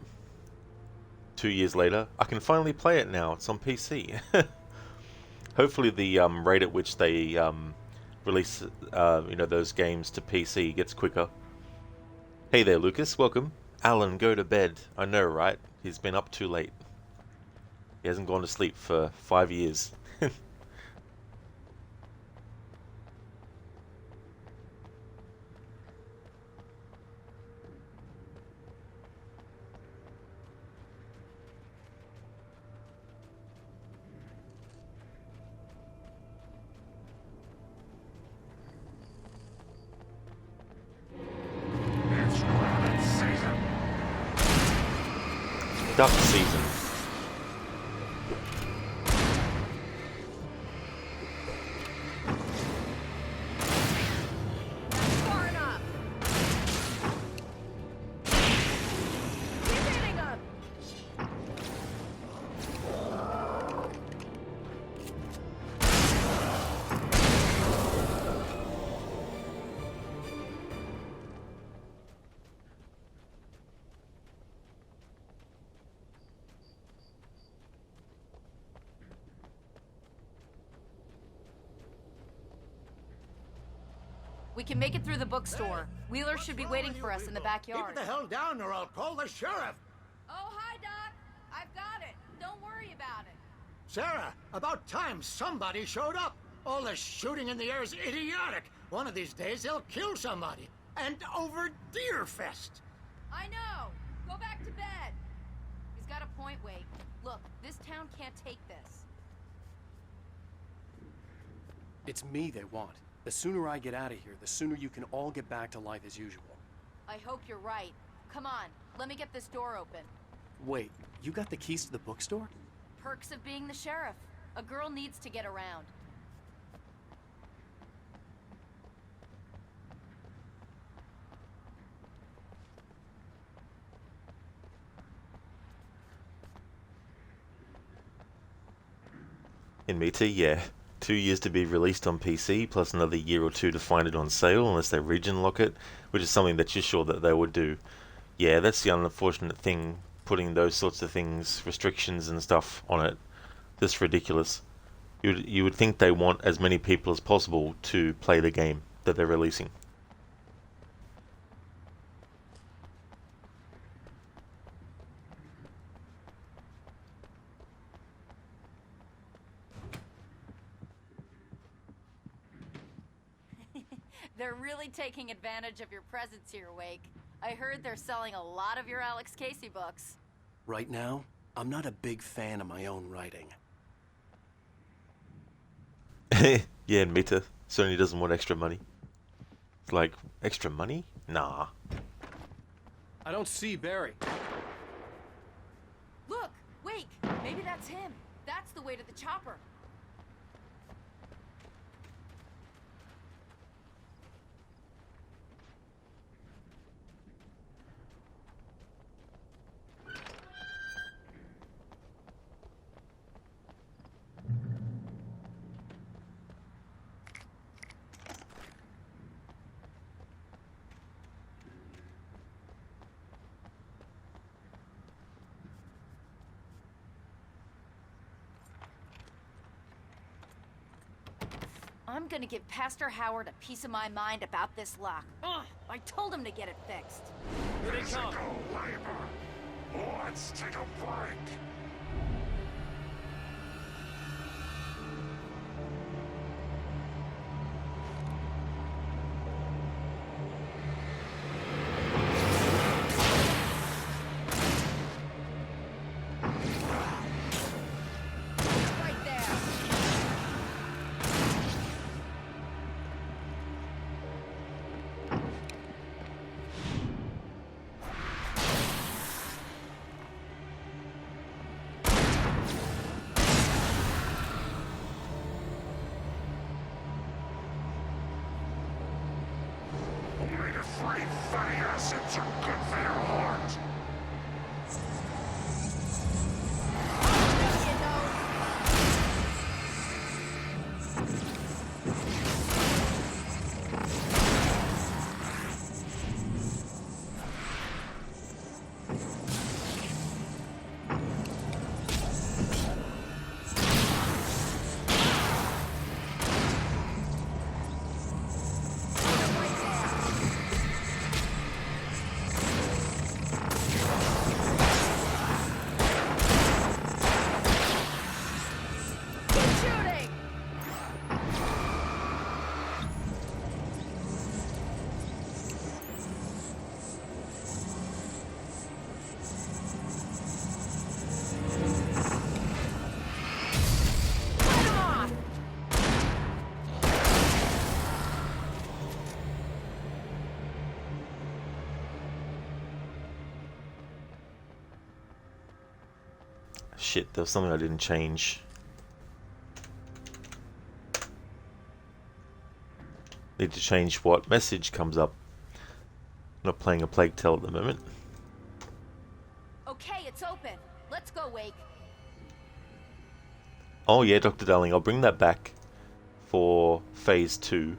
2 years later, I can finally play it now, it's on PC. Hopefully the rate at which they release those games to PC gets quicker. Hey there, Lucas, welcome. Alan, go to bed. I know, right? He's been up too late. He hasn't gone to sleep for 5 years. It's rabbit season. Duck season. Far enough! Keep hitting him! We can make it through the bookstore. Wheeler should be waiting for us in the backyard. Keep the hell down or I'll call the sheriff. Oh, hi, Doc. I've got it. Don't worry about it. Sarah, about time somebody showed up. All the shooting in the air is idiotic. One of these days they'll kill somebody. And over Deerfest. I know. Go back to bed. He's got a point, Wake. Look, this town can't take this. It's me they want. The sooner I get out of here, the sooner you can all get back to life as usual. I hope you're right. Come on, let me get this door open. Wait, you got the keys to the bookstore? Perks of being the sheriff. A girl needs to get around. In Meta, yeah. 2 years to be released on PC, plus another year or two to find it on sale, unless they region lock it, which is something that you're sure that they would do. Yeah, that's the unfortunate thing, putting those sorts of things, restrictions and stuff on it. That's ridiculous. You would think they want as many people as possible to play the game that they're releasing. They're really taking advantage of your presence here, Wake. I heard they're selling a lot of your Alex Casey books. Right now, I'm not a big fan of my own writing. Yeah, Meta. Sony doesn't want extra money. It's like, extra money? Nah. I don't see Barry. Look! Wake! Maybe that's him. That's the way to the chopper. I'm gonna give Pastor Howard a piece of my mind about this lock. Ugh, I told him to get it fixed. Here they come. Physical labor. Let's take a break. shit, there was something I didn't change. Need to change what message comes up. Not playing a Plague Tale at the moment. Okay, it's open. Let's go, Wake. Oh yeah, Dr. Darling, I'll bring that back for Phase 2.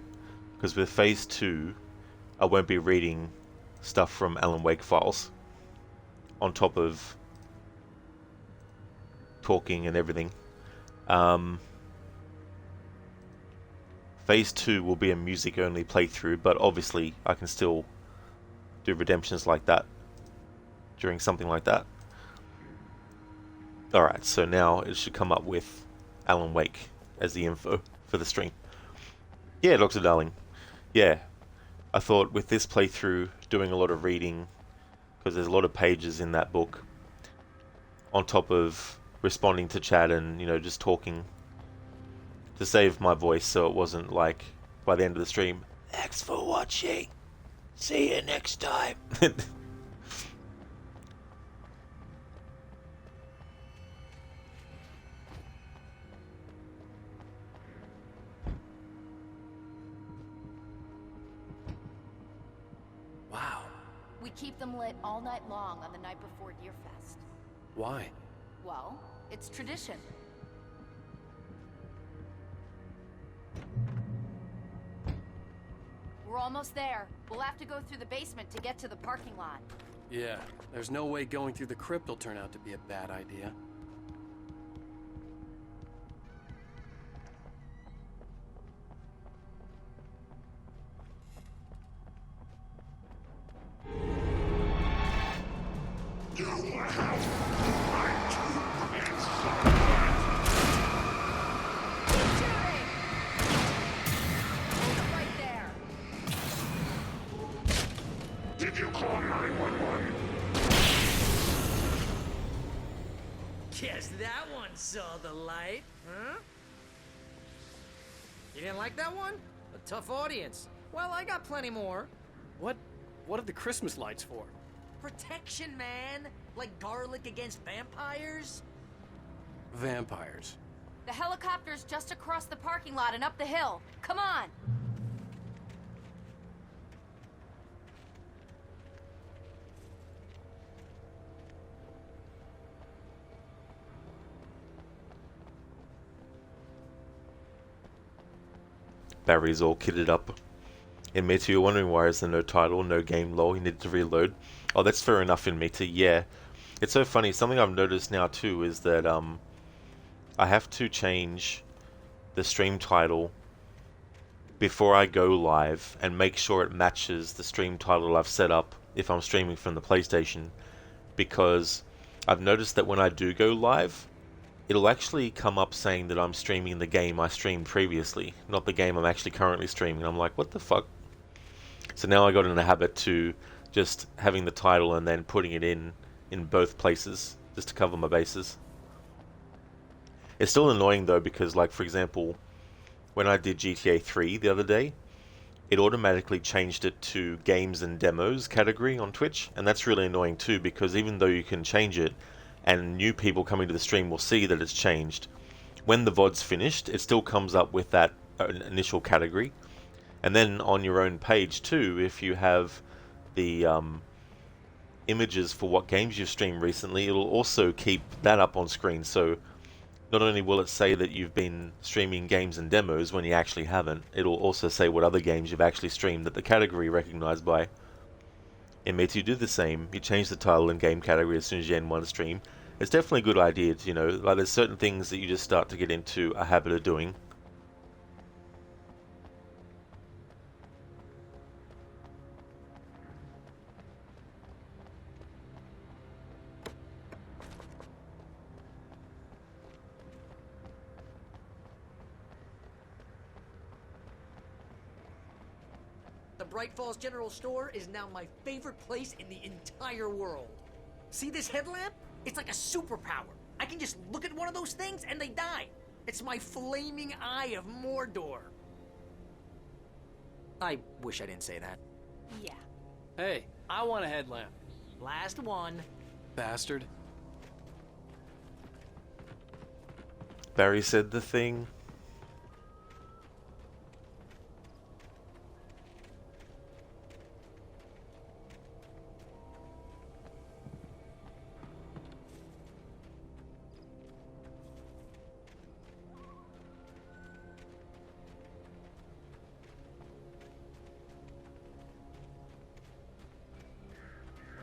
Because with Phase 2, I won't be reading stuff from Alan Wake files. On top of talking and everything. Phase 2 will be a music-only playthrough, but obviously I can still do redemptions like that during something like that. Alright, so now it should come up with Alan Wake as the info for the stream. Yeah, Dr. Darling. Yeah, I thought with this playthrough, doing a lot of reading, because there's a lot of pages in that book, on top of responding to chat and, you know, just talking, to save my voice so it wasn't like, by the end of the stream, thanks for watching, see you next time. Wow. We keep them lit all night long on the night before Deerfest. Why? Well, it's tradition. We're almost there. We'll have to go through the basement to get to the parking lot. Yeah, there's no way going through the crypt will turn out to be a bad idea. Did you call 911? Guess that one saw the light, huh? You didn't like that one? A tough audience. Well, I got plenty more. What are the Christmas lights for? Protection, man. Like garlic against vampires. Vampires. The helicopter's just across the parking lot and up the hill. Come on! Barry's all kitted up. In Meta, you're wondering why is there no title, no game lore, you need to reload. Oh, that's fair enough in Meta, yeah. It's so funny, something I've noticed now too is that I have to change the stream title before I go live and make sure it matches the stream title I've set up if I'm streaming from the PlayStation, because I've noticed that when I do go live, it'll actually come up saying that I'm streaming the game I streamed previously, not the game I'm actually currently streaming. I'm like, what the fuck? So now I got in the habit to just having the title and then putting it in both places, just to cover my bases. It's still annoying though, because like, for example, when I did GTA 3 the other day, it automatically changed it to games and demos category on Twitch, and that's really annoying too, because even though you can change it, and new people coming to the stream will see that it's changed, when the VOD's finished, it still comes up with that initial category. And then on your own page too, if you have the images for what games you've streamed recently, it'll also keep that up on screen. So not only will it say that you've been streaming games and demos when you actually haven't, it'll also say what other games you've actually streamed that the category recognized by. In Meta, you do the same. You change the title and game category as soon as you end one stream. It's definitely a good idea to, you know, like there's certain things that you just start to get into a habit of doing. The Bright Falls General Store is now my favorite place in the entire world. See this headlamp? It's like a superpower. I can just look at one of those things and they die. It's my flaming eye of Mordor. I wish I didn't say that. Yeah. Hey, I want a headlamp. Last one. Bastard. Barry said the thing.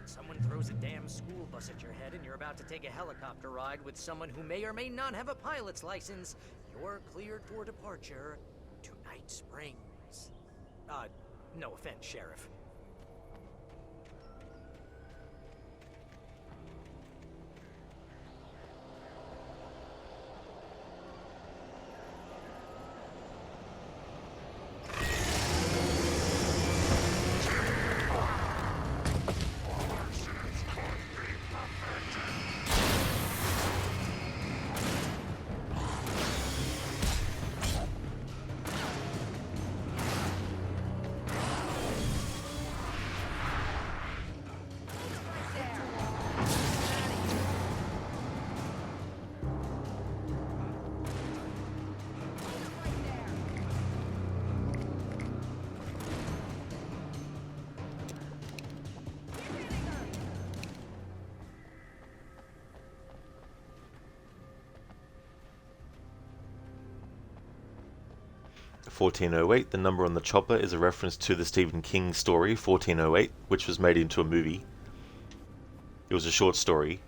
Someone throws a damn school bus at your head and you're about to take a helicopter ride with someone who may or may not have a pilot's license, you're cleared for departure to Night Springs. No offense, Sheriff. "1408, the number on the chopper is a reference to the Stephen King story 1408, which was made into a movie. It was a short story.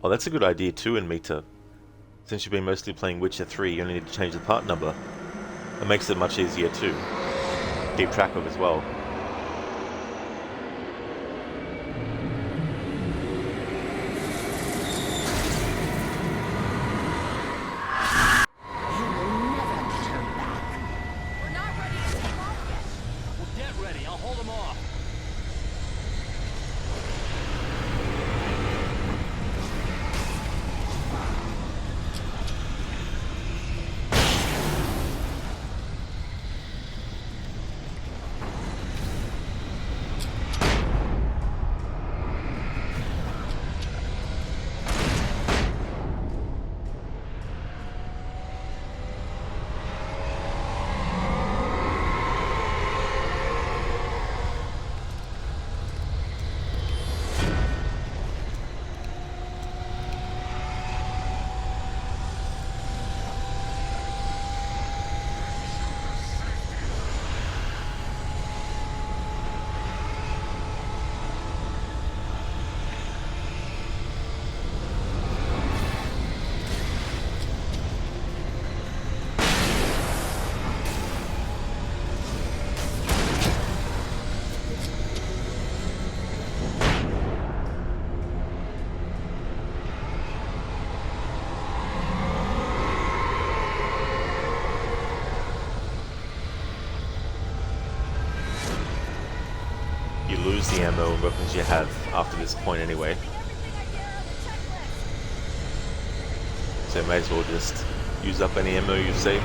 Oh, that's a good idea too, Anmita. Since you've been mostly playing Witcher 3, you only need to change the part number. It makes it much easier to keep track of as well. Lose the ammo and weapons you have after this point anyway. So you may as well just use up any ammo you've saved.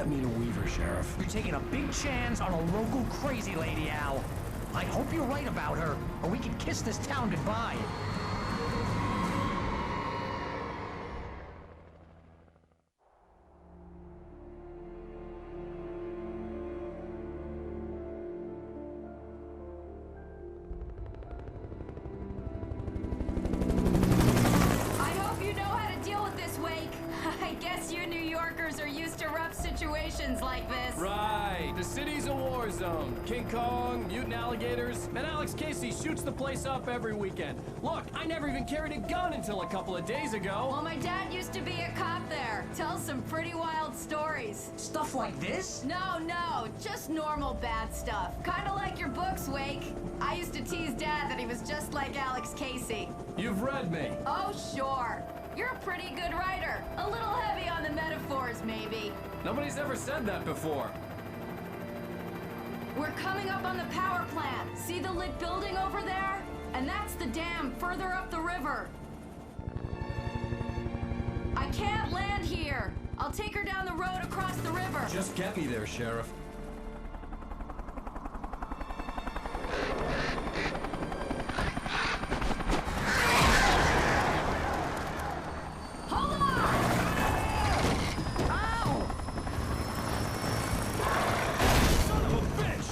Need a Weaver, Sheriff. You're taking a big chance on a local crazy lady, Al. I hope you're right about her, or we can kiss this town goodbye. I hope you know how to deal with this, Wake. I guess you New Yorkers are used to rough situations like this. Right. The city's a war zone. King Kong, mutant alligators, and Alex Casey shoots the place up every weekend. Look, I never even carried a gun until a couple of days ago. Well, my dad used to be a cop there. Tells some pretty wild stories. Stuff like this? No, just normal bad stuff. Kinda like your books, Wake. I used to tease Dad that he was just like Alex Casey. You've read me. Oh, sure. You're a pretty good writer. A little heavy on the metaphors, maybe. Nobody's ever said that before. We're coming up on the power plant. See the lit building over there? And that's the dam further up the river. I can't land here. I'll take her down the road across the river. Just get me there, Sheriff. Hold on! Ow! Son of a bitch!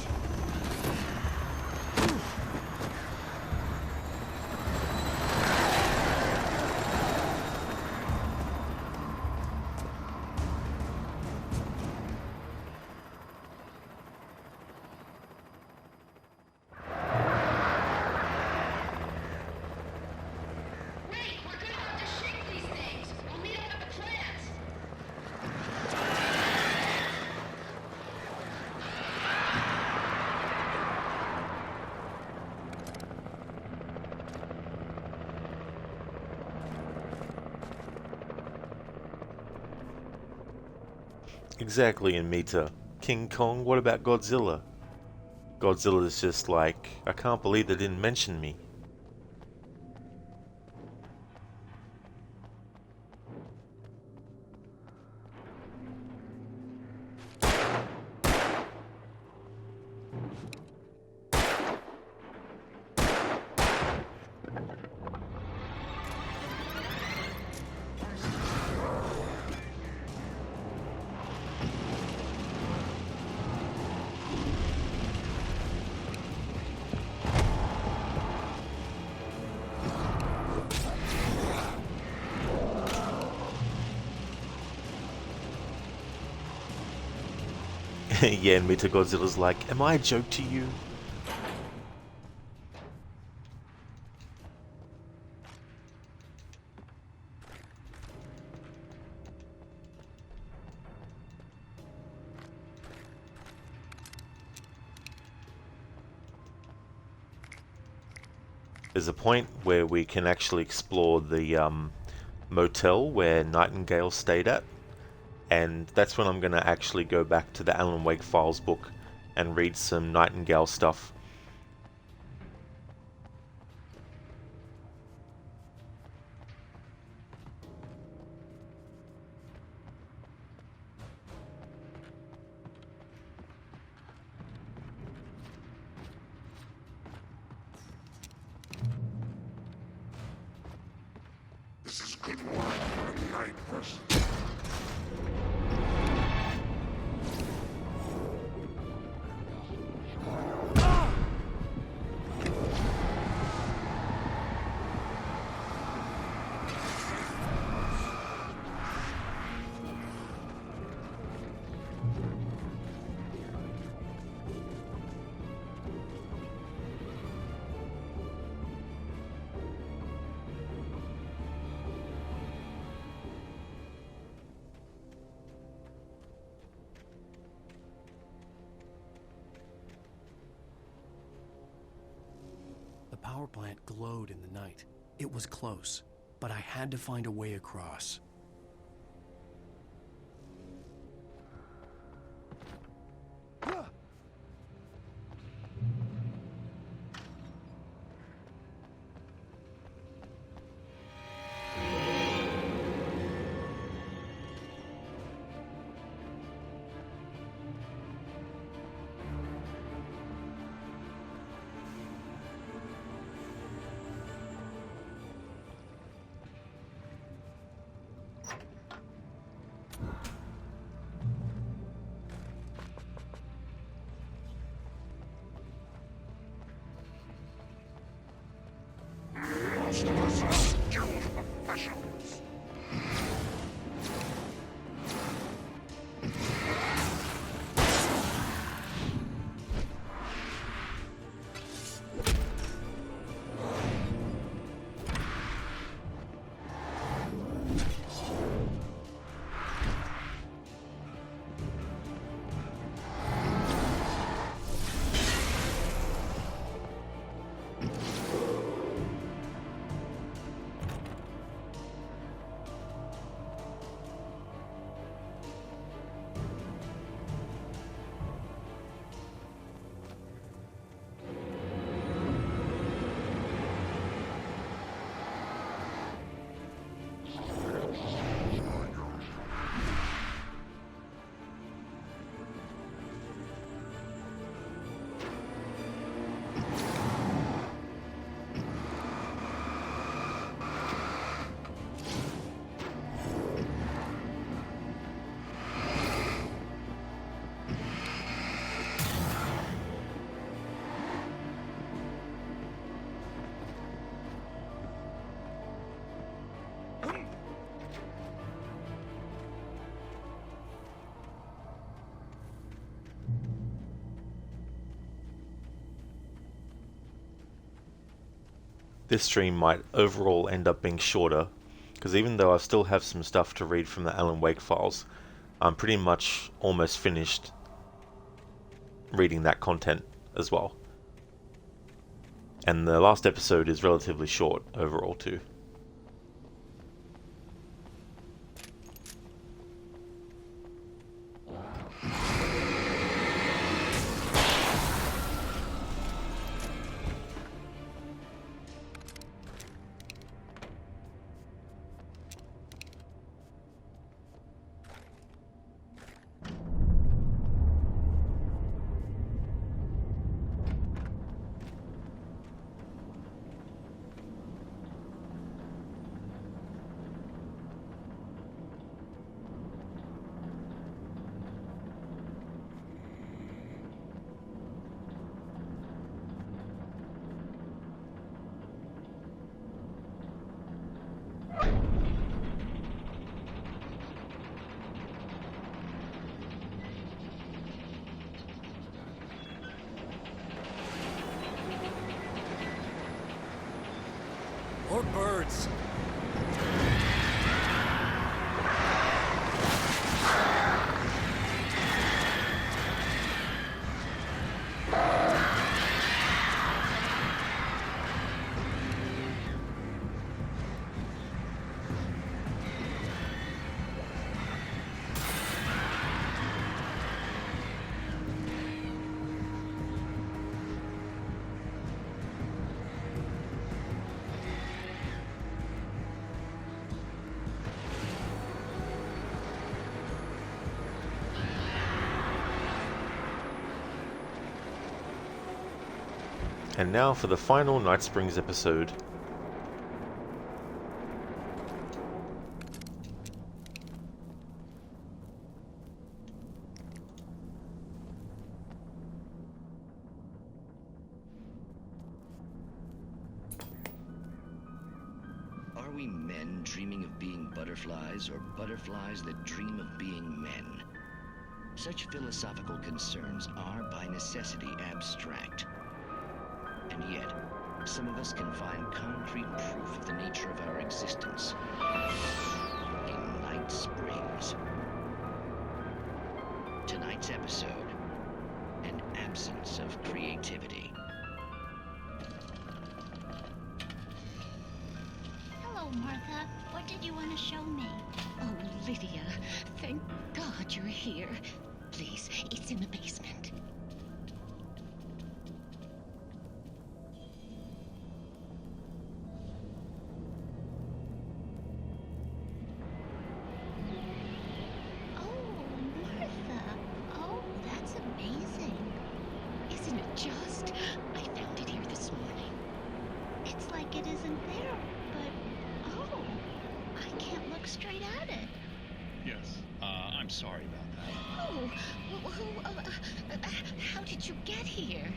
Wait, we're gonna have to shake these things. We'll meet up at the plant. Exactly, and Mita. King Kong, what about Godzilla? Godzilla's just like, I can't believe they didn't mention me. Yeah, and Mita Godzilla's like, am I a joke to you? There's a point where we can actually explore the motel where Nightingale stayed at. And that's when I'm going to actually go back to the Alan Wake Files book and read some Nightingale stuff. This is good work for a night person. The power plant glowed in the night. It was close, but I had to find a way across. Ghostbusters Guild officials. This stream might overall end up being shorter, because even though I still have some stuff to read from the Alan Wake files, I'm pretty much almost finished reading that content as well. And the last episode is relatively short overall too. More birds. And now for the final Night Springs episode. Are we men dreaming of being butterflies, or butterflies that dream of being men? Such philosophical concerns are by necessity abstract. And yet, some of us can find concrete proof of the nature of our existence in Night Springs. Tonight's episode, an absence of creativity. Hello, Martha. What did you want to show me? Oh, Lydia, thank God you're here. Please, it's in the basement. I'm sorry about that. Oh, how did you get here?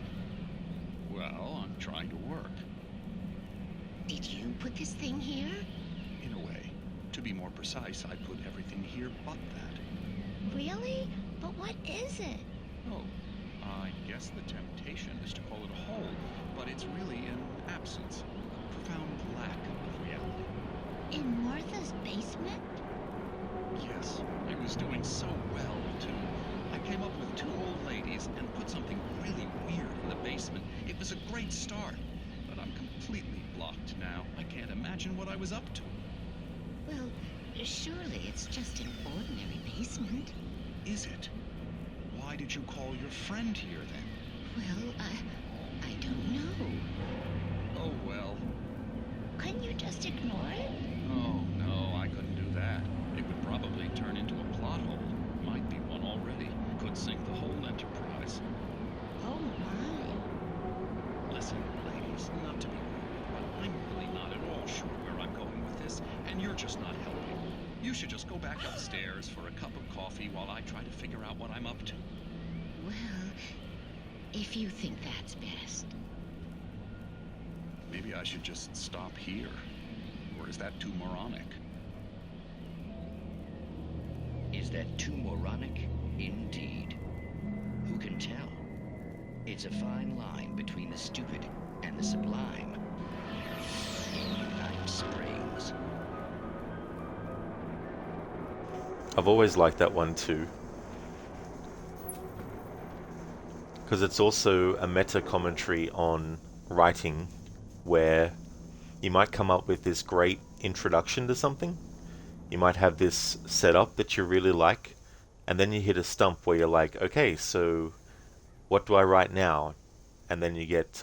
Well, I'm trying to work. Did you put this thing here? In a way. To be more precise, I put everything here but that. Really? But what is it? Oh, I guess the temptation is to call it a hole, but it's really an absence, a profound lack of reality. In Martha's basement? Yes, I was doing so well, too. I came up with 2 old ladies and put something really weird in the basement. It was a great start, but I'm completely blocked now. I can't imagine what I was up to. Well, surely it's just an ordinary basement. Is it? Why did you call your friend here, then? Well, I don't know. Oh, well. Couldn't you just ignore it? Oh, no, I couldn't do that. It would probably turn into a plot hole. Might be one already. Could sink the whole enterprise. Oh, my. Listen, ladies, not to be rude, but I'm really not at all sure where I'm going with this, and you're just not helping. You should just go back upstairs for a cup of coffee while I try to figure out what I'm up to. Well, if you think that's best. Maybe I should just stop here. Or is that too moronic? Is that too moronic? Indeed. Who can tell? It's a fine line between the stupid and the sublime. In Night Springs. I've always liked that one too. Because it's also a meta commentary on writing, where you might come up with this great introduction to something. You might have this setup that you really like, and then you hit a stump where you're like, okay, so what do I write now? And then you get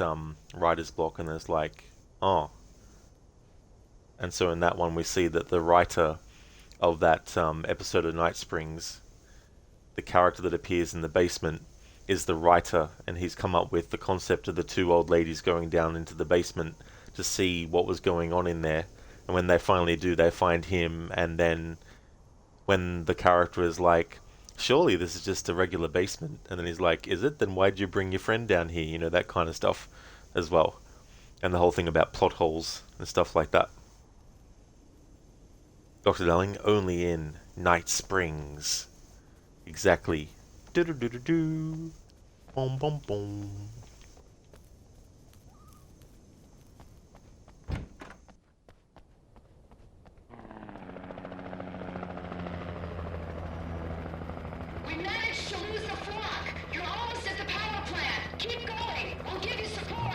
writer's block, and it's like, oh. And so in that one we see that the writer of that episode of Night Springs, the character that appears in the basement, is the writer, and he's come up with the concept of the 2 old ladies going down into the basement to see what was going on in there. And when they finally do, they find him, and then when the character is like, surely this is just a regular basement, and then he's like, is it? Then why'd you bring your friend down here? You know, that kind of stuff as well. And the whole thing about plot holes and stuff like that. Dr. Darling, only in Night Springs. Exactly. Do-do-do-do-do. Boom, boom, boom. We managed to lose the flock. You're almost at the power plant. Keep going. We'll give you support.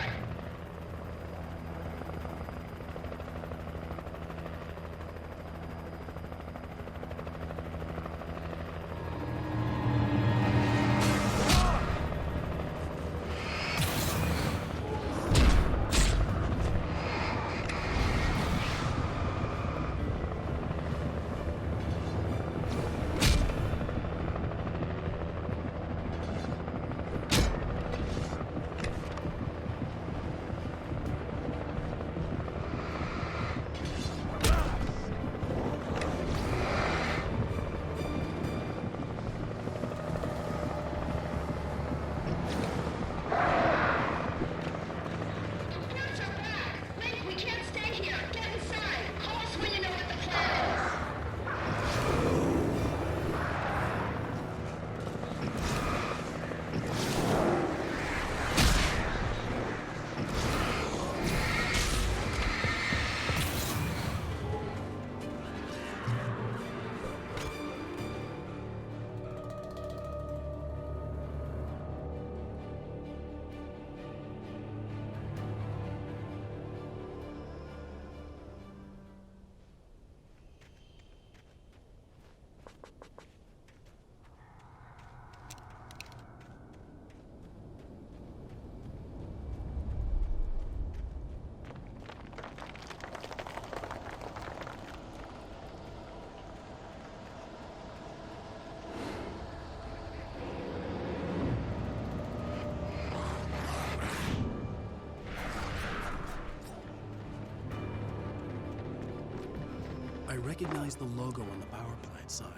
I recognized the logo on the power plant sign.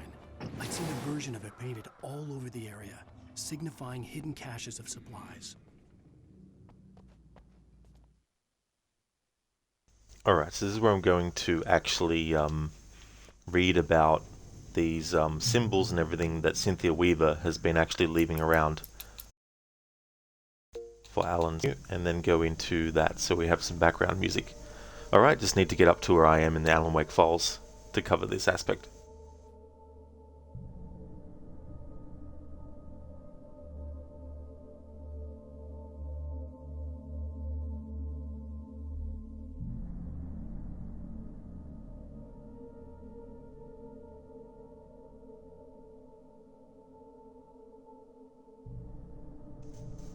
I'd seen a version of it painted all over the area, signifying hidden caches of supplies. Alright, so this is where I'm going to actually read about these symbols and everything that Cynthia Weaver has been actually leaving around for Alan, and then go into that so we have some background music. Alright, just need to get up to where I am in the Alan Wake Files to cover this aspect.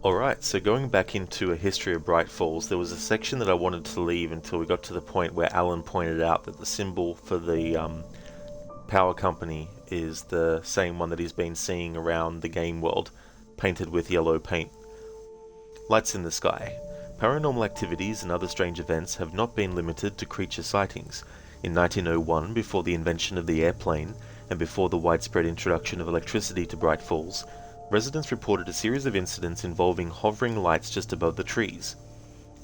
Alright, so going back into a history of Bright Falls, there was a section that I wanted to leave until we got to the point where Alan pointed out that the symbol for the power company is the same one that he's been seeing around the game world, painted with yellow paint. Lights in the sky. Paranormal activities and other strange events have not been limited to creature sightings. In 1901, before the invention of the airplane, and before the widespread introduction of electricity to Bright Falls, residents reported a series of incidents involving hovering lights just above the trees.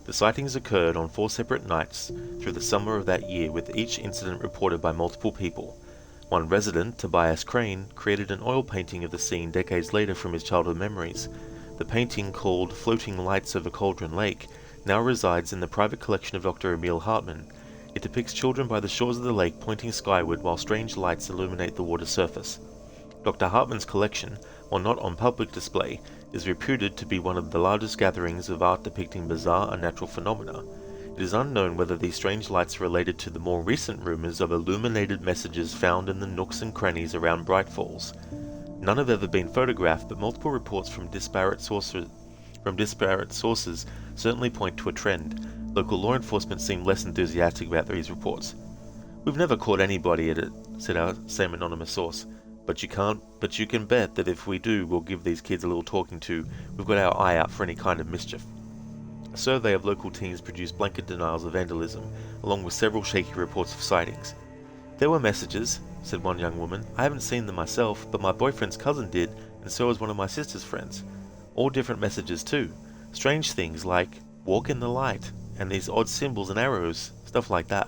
The sightings occurred on 4 separate nights through the summer of that year, with each incident reported by multiple people. One resident, Tobias Crane, created an oil painting of the scene decades later from his childhood memories. The painting, called Floating Lights Over Cauldron Lake, now resides in the private collection of Dr. Emil Hartmann. It depicts children by the shores of the lake pointing skyward while strange lights illuminate the water surface. Dr. Hartmann's collection, while not on public display, is reputed to be one of the largest gatherings of art depicting bizarre unnatural phenomena. It is unknown whether these strange lights are related to the more recent rumours of illuminated messages found in the nooks and crannies around Bright Falls. None have ever been photographed, but multiple reports from disparate sources certainly point to a trend. Local law enforcement seem less enthusiastic about these reports. "We've never caught anybody at it," said our same anonymous source. But you can bet that if we do, we'll give these kids a little talking to. We've got our eye out for any kind of mischief. A survey of local teens produced blanket denials of vandalism, along with several shaky reports of sightings. "There were messages," said one young woman. "I haven't seen them myself, but my boyfriend's cousin did, and so has one of my sister's friends. All different messages too. Strange things like, 'Walk in the light,' and these odd symbols and arrows, stuff like that."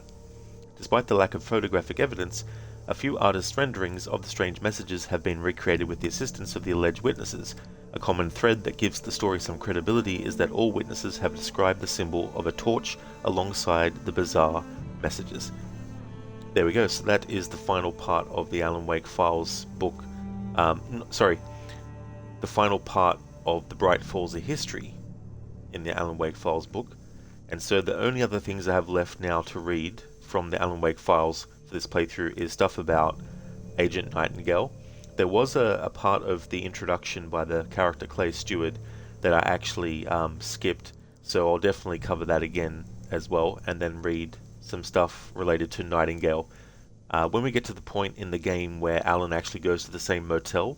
Despite the lack of photographic evidence, a few artists' renderings of the strange messages have been recreated with the assistance of the alleged witnesses. A common thread that gives the story some credibility is that all witnesses have described the symbol of a torch alongside the bizarre messages. There we go, so that is the final part of the Alan Wake Files book. The final part of the Bright Falls of history in the Alan Wake Files book. And so the only other things I have left now to read from the Alan Wake Files for this playthrough is stuff about Agent Nightingale. There was a part of the introduction by the character Clay Stewart that I actually skipped, so I'll definitely cover that again as well, and then read some stuff related to Nightingale. When we get to the point in the game where Alan actually goes to the same motel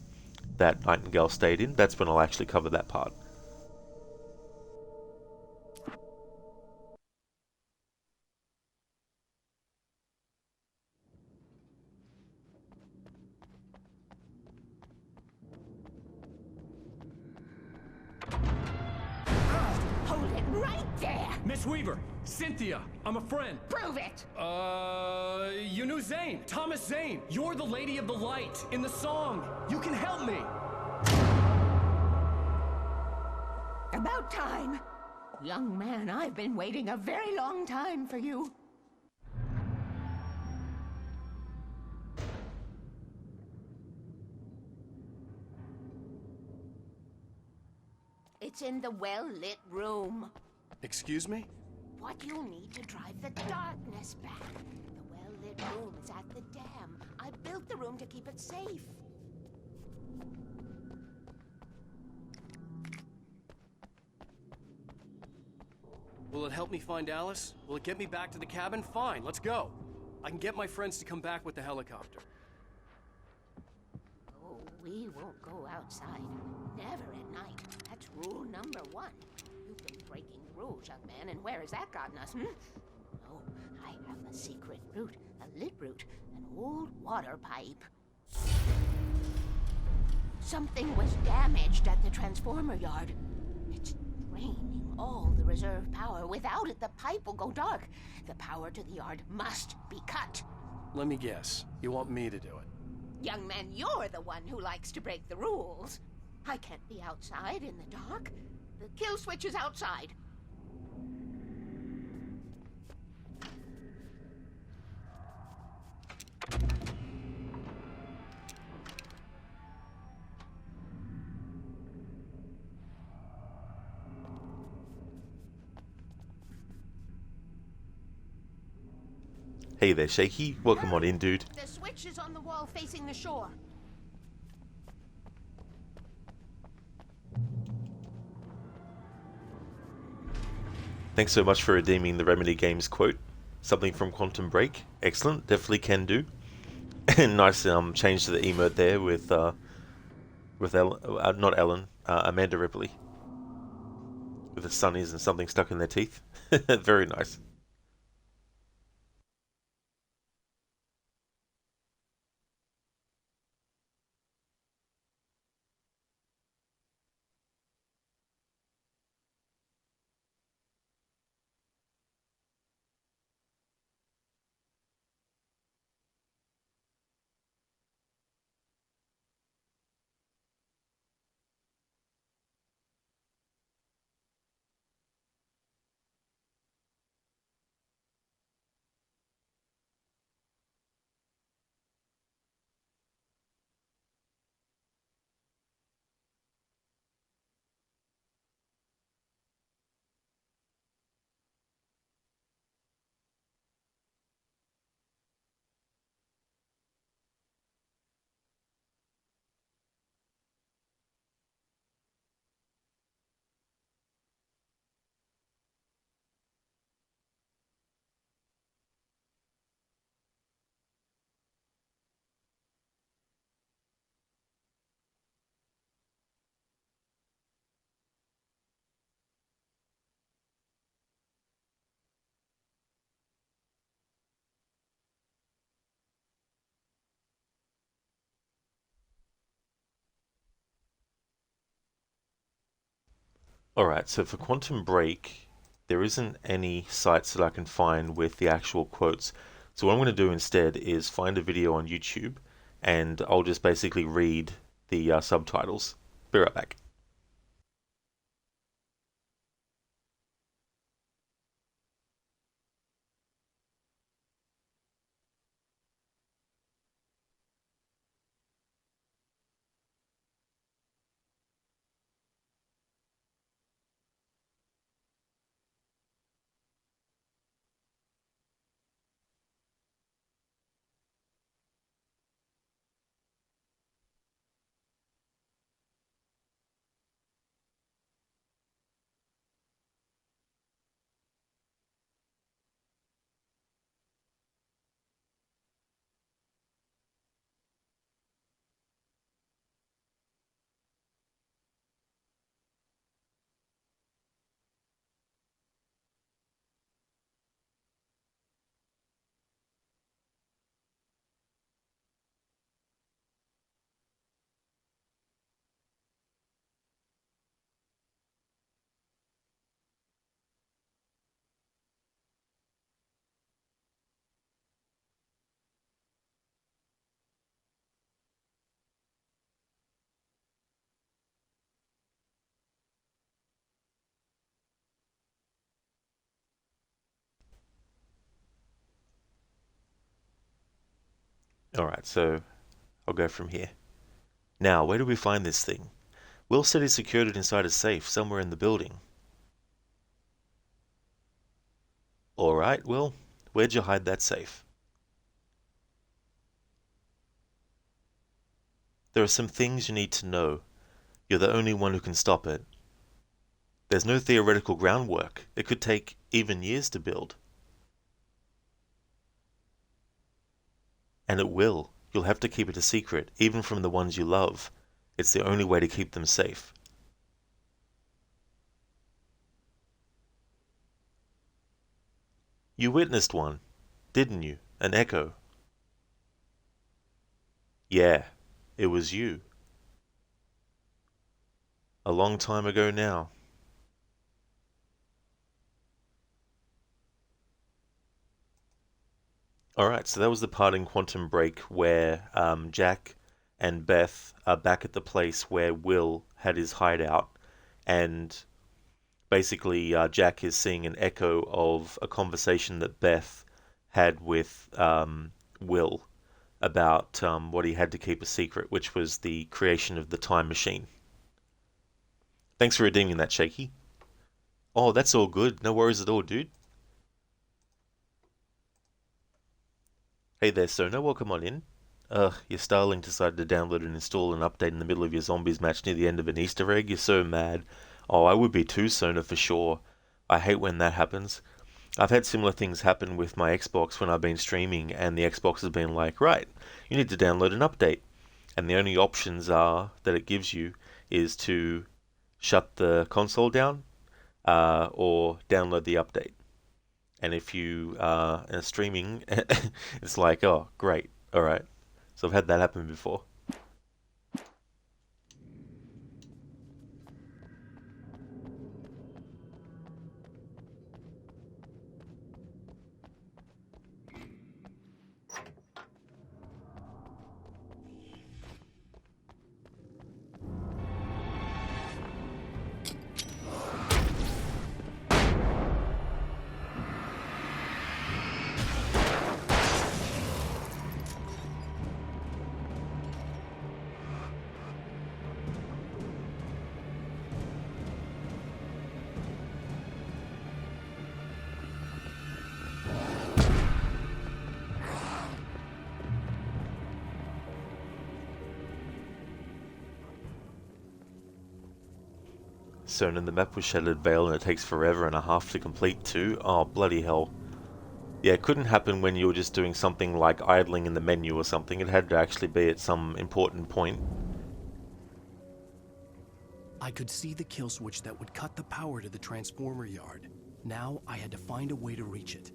that Nightingale stayed in, that's when I'll actually cover that part. Hold it right there! Miss Weaver! Cynthia! I'm a friend! Prove it! You knew Zane! Thomas Zane! You're the Lady of the Light in the song! You can help me! About time! Young man, I've been waiting a very long time for you. It's in the well-lit room. Excuse me? What you'll need to drive the darkness back. The well-lit room is at the dam. I built the room to keep it safe. Will it help me find Alice? Will it get me back to the cabin? Fine, let's go. I can get my friends to come back with the helicopter. Oh, we won't go outside. Never at night. That's rule number 1. You've been breaking rules, young man, and where has that gotten us, Oh, I have a secret route, a lit route, an old water pipe. Something was damaged at the transformer yard. It's draining all the preserve power. Without it, the pipe will go dark. The power to the yard must be cut. Let me guess. You want me to do it? Young man, you're the one who likes to break the rules. I can't be outside in the dark. The kill switch is outside. Hey there, Shaky. Welcome on in, dude. The switch is on the wall facing the shore. Thanks so much for redeeming the Remedy Games quote. Something from Quantum Break. Excellent. Definitely can do. Nice change to the emote there with Ellen, not Ellen, Amanda Ripley. With the sunnies and something stuck in their teeth. Very nice. Alright, so for Quantum Break, there isn't any sites that I can find with the actual quotes. So what I'm going to do instead is find a video on YouTube, and I'll just basically read the subtitles. Be right back. Alright, so I'll go from here. Now, where do we find this thing? Will said he secured it inside a safe somewhere in the building. Alright, well, where'd you hide that safe? There are some things you need to know. You're the only one who can stop it. There's no theoretical groundwork. It could take even years to build. And it will. You'll have to keep it a secret, even from the ones you love. It's the only way to keep them safe. You witnessed one, didn't you? An echo. Yeah, it was you. A long time ago now. Alright, so that was the part in Quantum Break where Jack and Beth are back at the place where Will had his hideout, and basically Jack is seeing an echo of a conversation that Beth had with Will about what he had to keep a secret, which was the creation of the time machine. Thanks for redeeming that, Shaky. Oh, that's all good. No worries at all, dude. Hey there, Sona. Welcome on in. Your Starling decided to download and install an update in the middle of your zombies match near the end of an Easter egg. You're so mad. Oh, I would be too, Sona, for sure. I hate when that happens. I've had similar things happen with my Xbox when I've been streaming, and the Xbox has been like, right, you need to download an update. And the only options are that it gives you is to shut the console down or download the update. And if you are streaming, it's like, oh, great, alright. So I've had that happen before. Sonan, the map was Shattered Vale and it takes forever and a half to complete too. Oh, bloody hell. Yeah, it couldn't happen when you were just doing something like idling in the menu or something. It had to actually be at some important point. I could see the kill switch that would cut the power to the transformer yard. Now I had to find a way to reach it.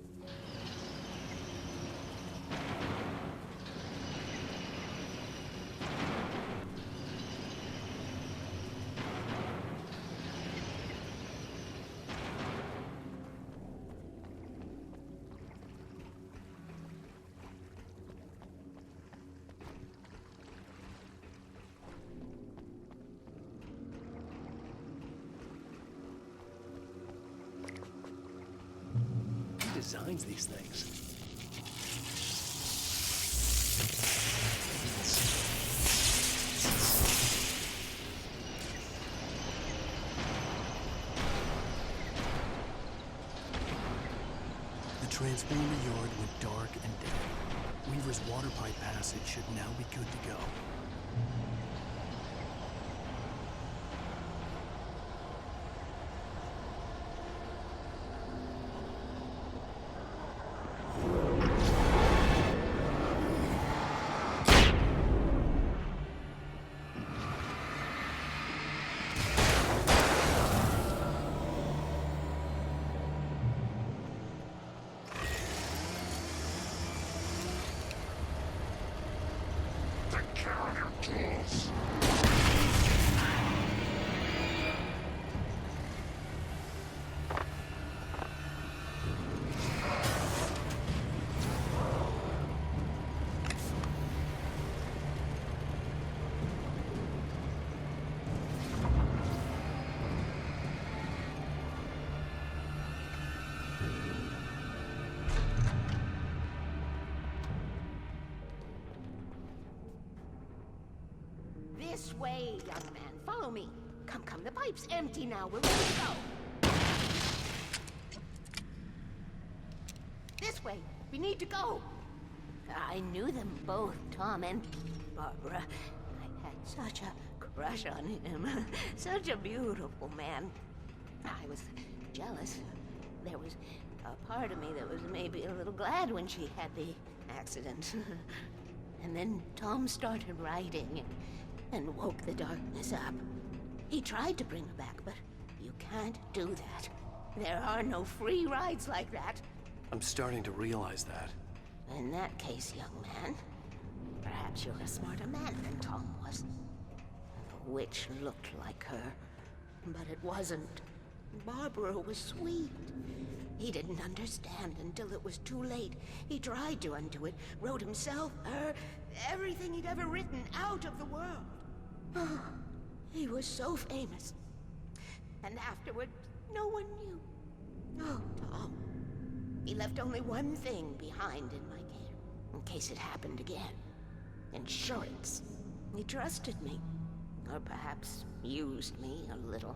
Designs these things. The transformer yard went dark and dead. Weaver's water pipe passage should now be good to go. This way, young man. Follow me. Come, come. The pipe's empty now. We're ready to go. This way. We need to go. I knew them both, Tom and Barbara. I had such a crush on him. Such a beautiful man. I was jealous. There was a part of me that was maybe a little glad when she had the accident. And then Tom started writing and woke the darkness up. He tried to bring her back, but you can't do that. There are no free rides like that. I'm starting to realize that. In that case, young man, perhaps you're a smarter man than Tom was. The witch looked like her, but it wasn't. Barbara was sweet. He didn't understand until it was too late. He tried to undo it, wrote himself, her, everything he'd ever written out of the world. Oh, he was so famous. And afterward, no one knew. Oh, Tom. He left only one thing behind in my care, in case it happened again. Insurance. He trusted me. Or perhaps used me a little.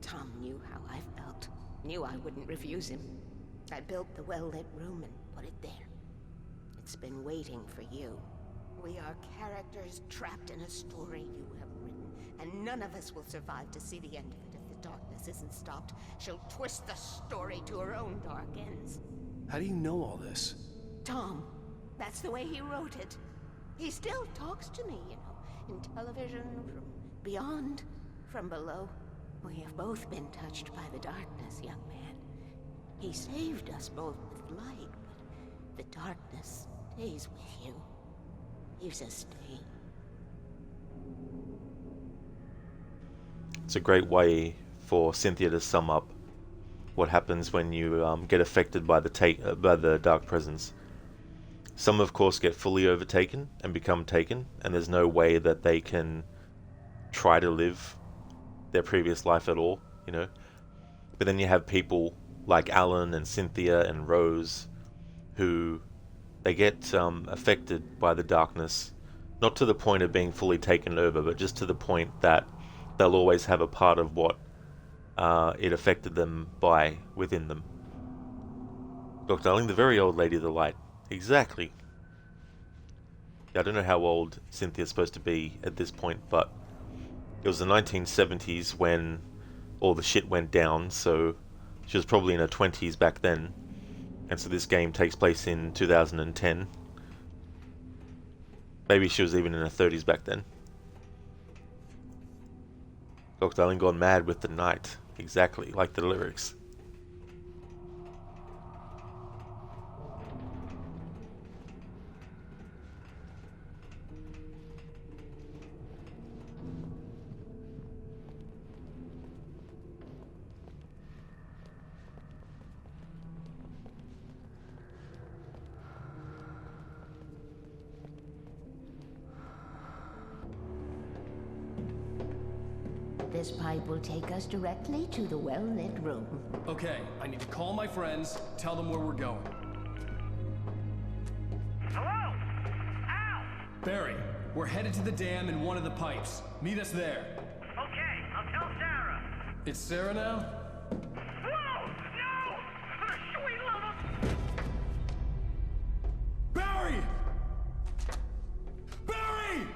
Tom knew how I felt. Knew I wouldn't refuse him. I built the well-lit room and put it there. It's been waiting for you. We are characters trapped in a story you have written, and none of us will survive to see the end of it if the darkness isn't stopped. She'll twist the story to her own dark ends. How do you know all this? Tom, that's the way he wrote it. He still talks to me, you know, in television, from beyond, from below. We have both been touched by the darkness, young man. He saved us both with light, but the darkness stays with you. Leaves a stain. It's a great way for Cynthia to sum up what happens when you get affected by the dark presence. Some, of course, get fully overtaken and become taken, and there's no way that they can try to live their previous life at all, you know. But then you have people like Alan and Cynthia and Rose who they get affected by the darkness, not to the point of being fully taken over, but just to the point that they'll always have a part of what it affected them by within them. Look, darling, the very old lady of the light. Exactly. I don't know how old Cynthia's supposed to be at this point, but it was the 1970s when all the shit went down, so she was probably in her 20s back then. And so this game takes place in 2010. Maybe she was even in her 30s back then. Look, darling, gone mad with the night. Exactly, like the lyrics. This pipe will take us directly to the well-lit room. Okay, I need to call my friends, tell them where we're going. Hello? Al! Barry, we're headed to the dam in one of the pipes. Meet us there. Okay, I'll tell Sarah. It's Sarah now? Whoa! No! For the sweet love of... Barry! Barry!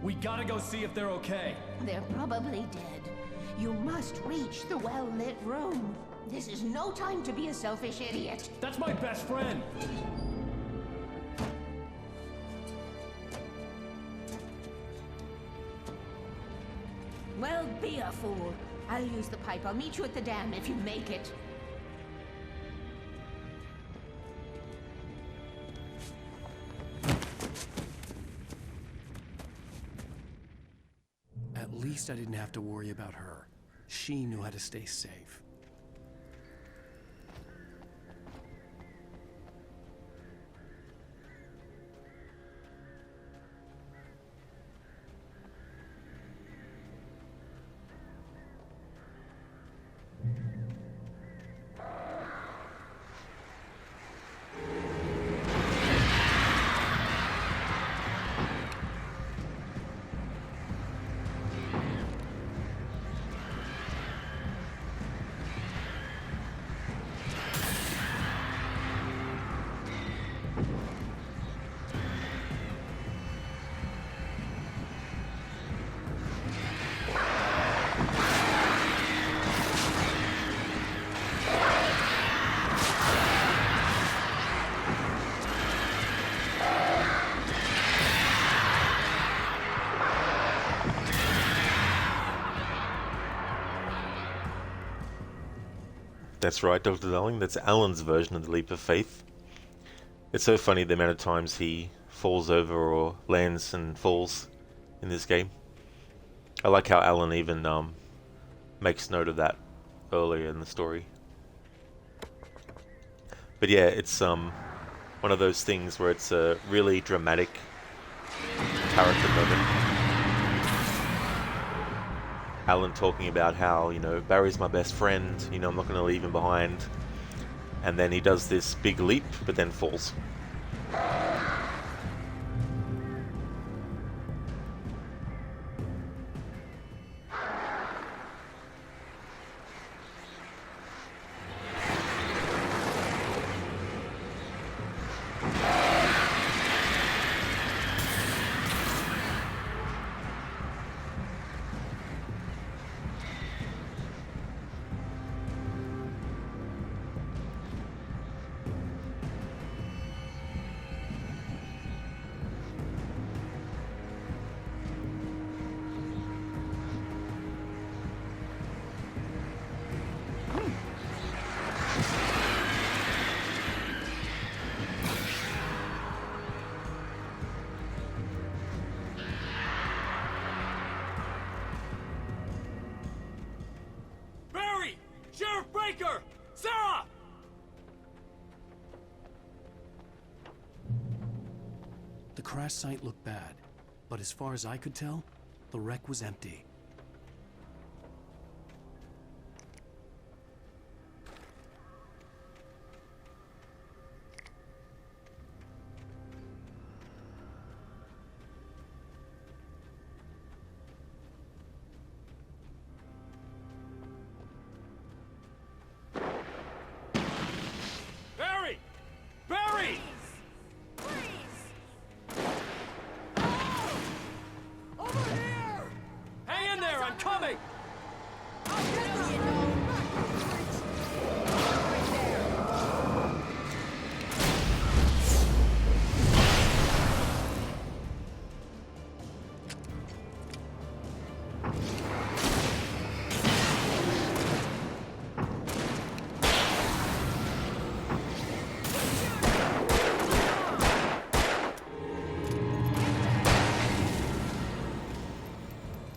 We gotta go see if they're okay. They're probably dead. You must reach the well-lit room. This is no time to be a selfish idiot. That's my best friend. Well, be a fool. I'll use the pipe. I'll meet you at the dam if you make it. At least I didn't have to worry about her. She knew how to stay safe. That's right, Dr. Darling, that's Alan's version of the leap of faith. It's so funny the amount of times he falls over or lands and falls in this game. I like how Alan even makes note of that earlier in the story. But yeah, it's one of those things where it's a really dramatic character moment. Alan talking about how, you know, Barry's my best friend, you know, I'm not going to leave him behind. And then he does this big leap, but then falls. Sheriff Baker! Sarah! The crash site looked bad, but as far as I could tell, the wreck was empty. Barry! Barry! Hang in there, I'm coming!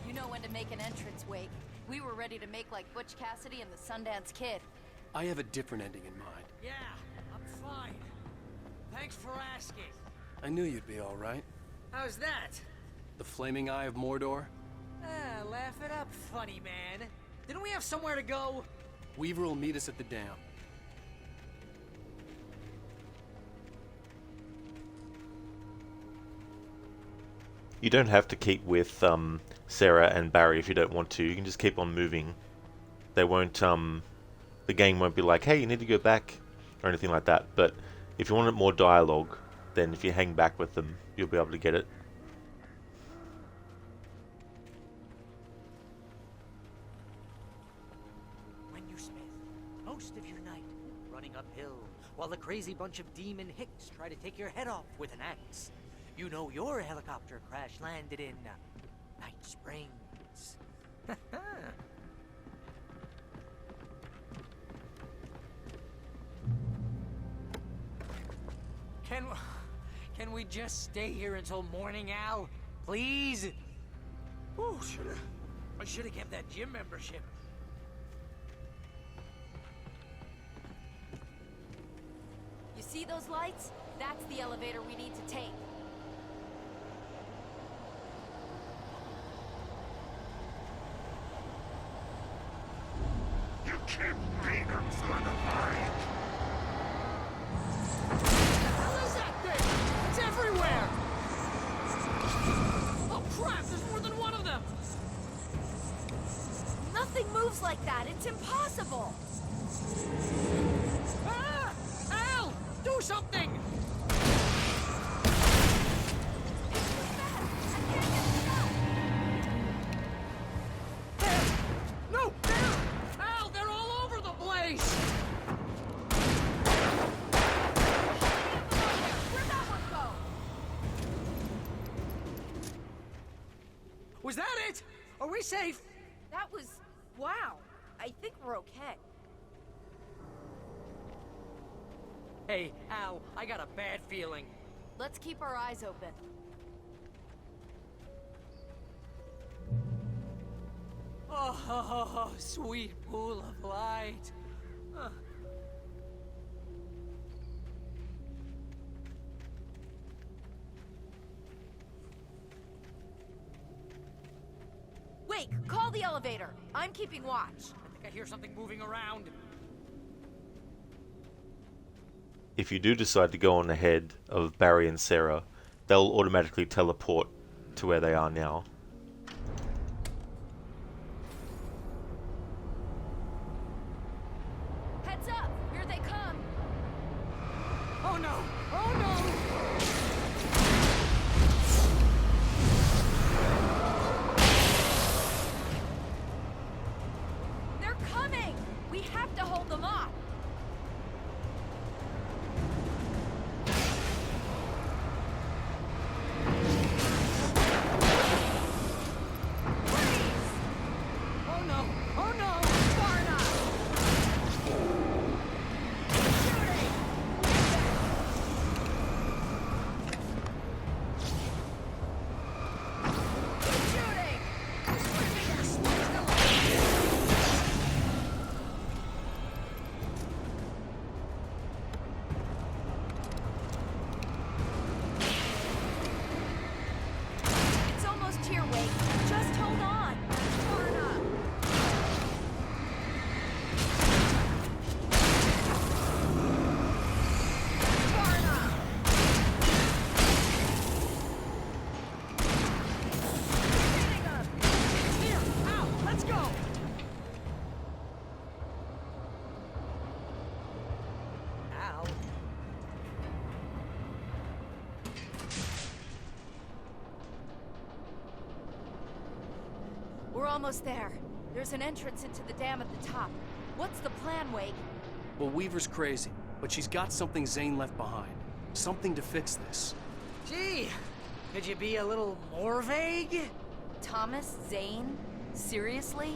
You know when to make an entrance, Wake. We were ready to make like Butch Cassidy and the Sundance Kid. I have a different ending in mind. Yeah, I'm fine. Thanks for asking. I knew you'd be all right. How's that? The Flaming Eye of Mordor? Ah, laugh it up, funny man. Didn't we have somewhere to go? Weaver will meet us at the dam. You don't have to keep with Sarah and Barry if you don't want to. You can just keep on moving. They won't, the game won't be like, hey, you need to go back, or anything like that. But if you wanted more dialogue, then if you hang back with them, you'll be able to get it. When you spend most of your night running uphill while the crazy bunch of demon hicks try to take your head off with an axe, you know your helicopter crash landed in Night Springs. Can we just stay here until morning, Al? Please? Ooh, I should have kept that gym membership. You see those lights? That's the elevator we need to take. You keep being inside the fight. What is that thing? It's everywhere! Oh crap, there's more than one of them! Nothing moves like that. It's impossible. Ah! Al! Do something! No! There! Al, they're all over the place! Where'd that one go? Was that it? Are we safe? That was... wow. I think we're okay. Hey, Al, I got a bad feeling. Let's keep our eyes open. Oh, sweet pool of light. Wake, call the elevator. I'm keeping watch. I think I hear something moving around. If you do decide to go on ahead of Barry and Sarah, they'll automatically teleport to where they are now. Heads up! Here they come! Oh no! Oh no! They're coming! We have to hold them off! Oh no! Oh no! Far enough! It's almost here, Wake. Just hold on. Far enough. Far enough. Hitting them. Here! Out! Let's go! Ow. We're almost there. There's an entrance into the dam at the top. What's the plan, Wake? Well, Weaver's crazy, but she's got something Zane left behind. Something to fix this. Gee, could you be a little more vague? Thomas Zane? Seriously?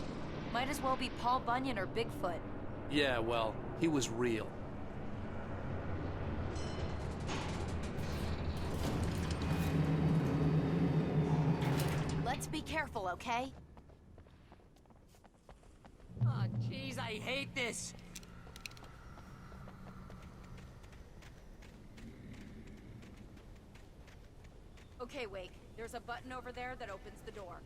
Might as well be Paul Bunyan or Bigfoot. Yeah, well, he was real. Let's be careful, okay? Oh, jeez, I hate this. Okay, Wake. There's a button over there that opens the door.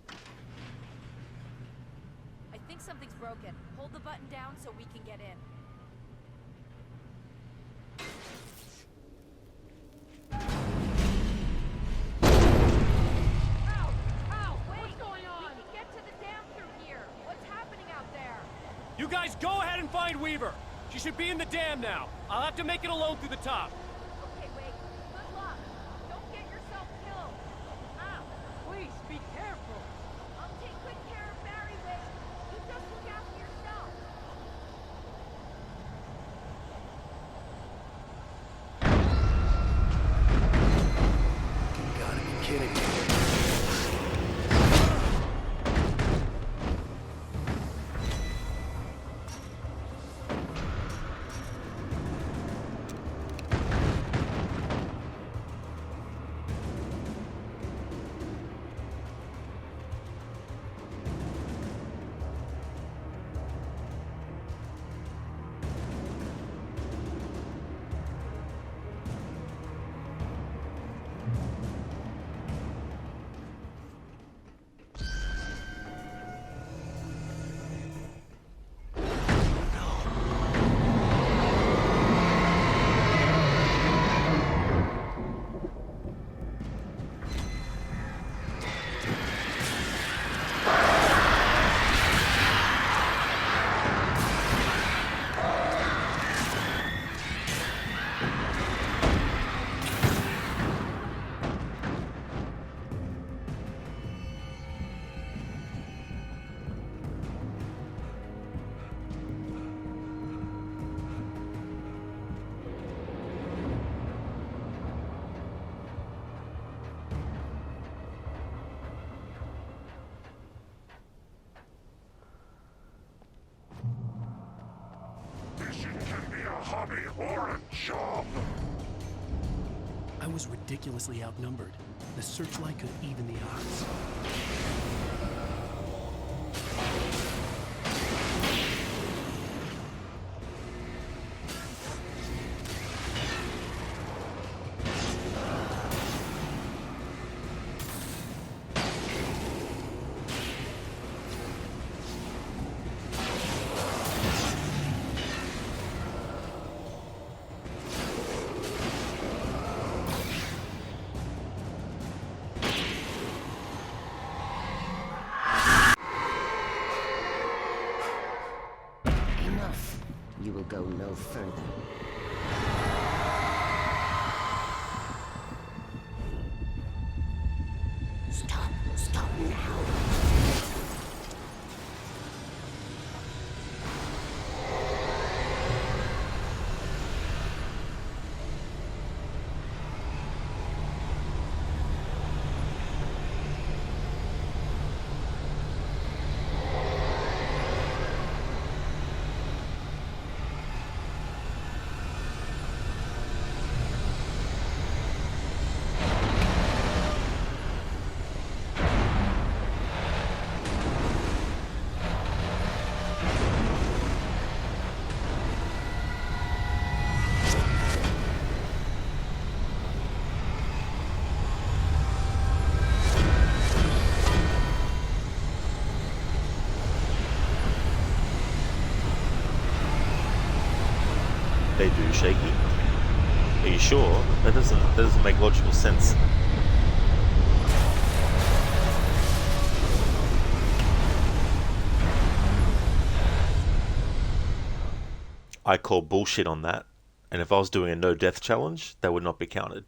I think something's broken. Hold the button down so we can get in. Ow! Ow! Wait! What's going on? We can get to the dam through here. What's happening out there? You guys go ahead and find Weaver. She should be in the dam now. I'll have to make it alone through the top. Okay, Wake. Good luck. Don't get yourself killed. Ow! Please, be careful. I'll take good care of Barry, Wake. You just look after yourself. You gotta be kidding me. Mission can be a hobby or a job. I was ridiculously outnumbered. The searchlight could even the odds. enough. You will go no further. Stop now. They do, Shaky. Are you sure? That doesn't make logical sense. I call bullshit on that, and if I was doing a no death challenge, that would not be counted.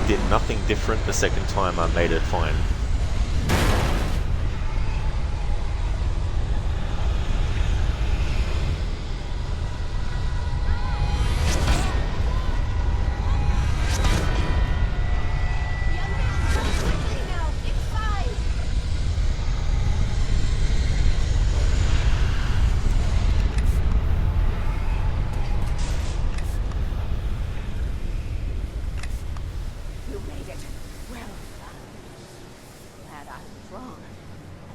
Did nothing different the second time I made it fine. You made it. Well done. Glad I was wrong.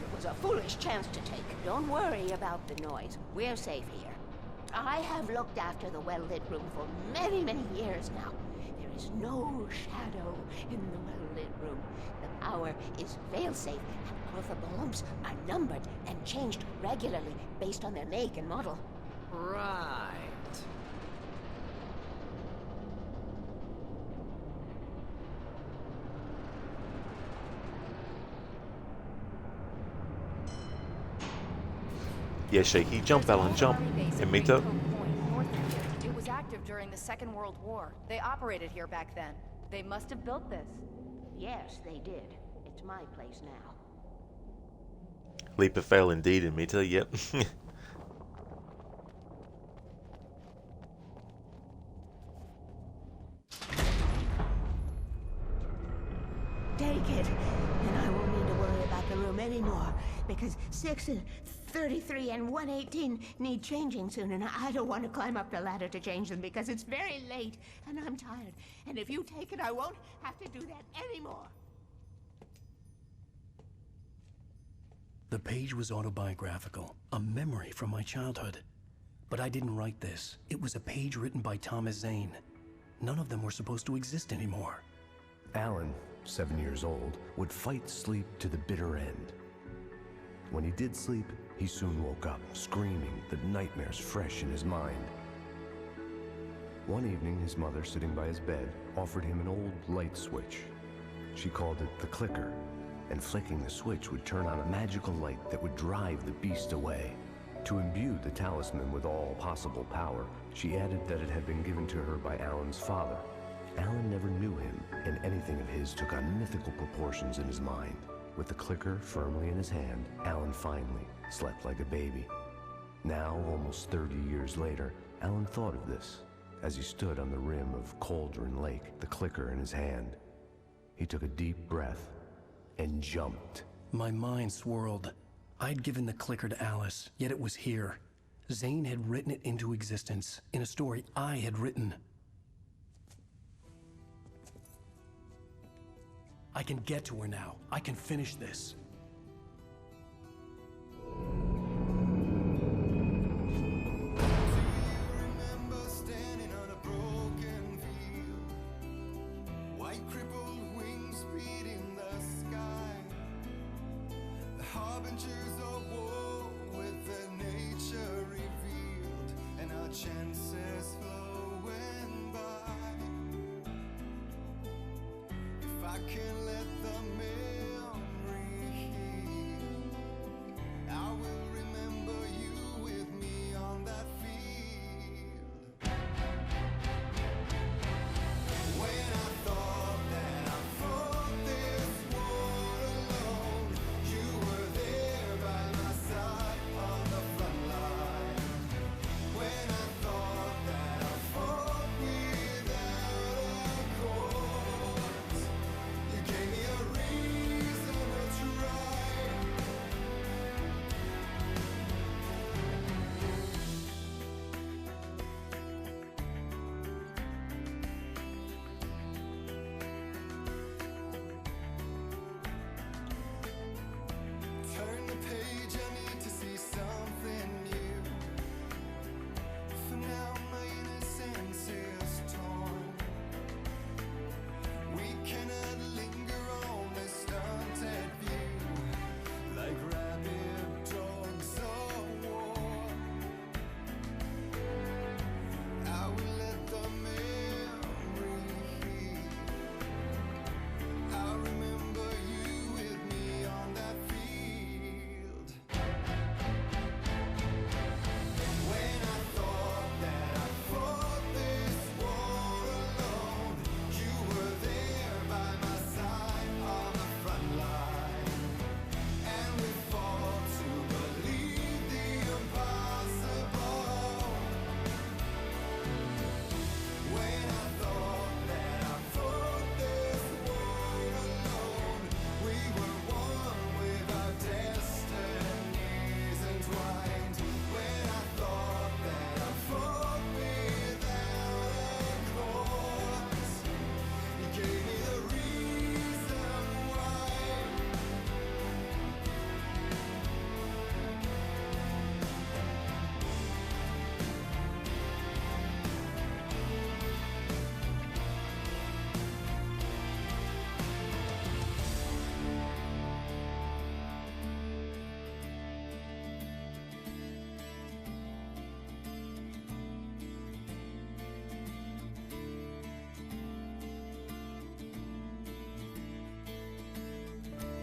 It was a foolish chance to take. Don't worry about the noise. We're safe here. I have looked after the well-lit room for many, many years now. There is no shadow in the well-lit room. The power is fail-safe, and all the bulbs are numbered and changed regularly based on their make and model. Right. Yeah, Shaky, jump, Alan, jump. Emito. It was active during the Second World War. They operated here back then. They must have built this. Yes, they did. It's my place now. Leap of fail indeed, Emito, yep. Take it, and I won't need to worry about the room anymore, because 6 and 33 and 118 need changing soon, and I don't want to climb up the ladder to change them because it's very late, and I'm tired. And if you take it, I won't have to do that anymore. The page was autobiographical, a memory from my childhood. But I didn't write this. It was a page written by Thomas Zane. None of them were supposed to exist anymore. Alan, 7 years old, would fight sleep to the bitter end. When he did sleep, he soon woke up, screaming, the nightmares fresh in his mind. One evening, his mother, sitting by his bed, offered him an old light switch. She called it the clicker, and flicking the switch would turn on a magical light that would drive the beast away. To imbue the talisman with all possible power, she added that it had been given to her by Alan's father. Alan never knew him, and anything of his took on mythical proportions in his mind. With the clicker firmly in his hand, Alan finally slept like a baby. Now, almost 30 years later, Alan thought of this as he stood on the rim of Cauldron Lake, the clicker in his hand. He took a deep breath and jumped. My mind swirled. I'd given the clicker to Alice, yet it was here. Zane had written it into existence in a story I had written. I can get to her now. I can finish this. harbingers of war with their nature revealed and our chances flowing by. If I can let the memory heal, I will remember you with me on that field. When I thought that I fought this war alone, you were there by my side on the front line. When I thought that I fought without a cause, you gave me a reason to try. Turn the page, I need to see something new. For now my innocence is torn. We cannot linger on this stunted view, like rabid dogs of war. I will let the memory heal. I remember you with me on that field. When I thought that I fought this war alone, you were there by my side on the front line. And we fought to believe the impossible. When I thought that I fought this war alone, we were one with our destinies entwined. When I thought that I fought without a cause, you gave me the reason why.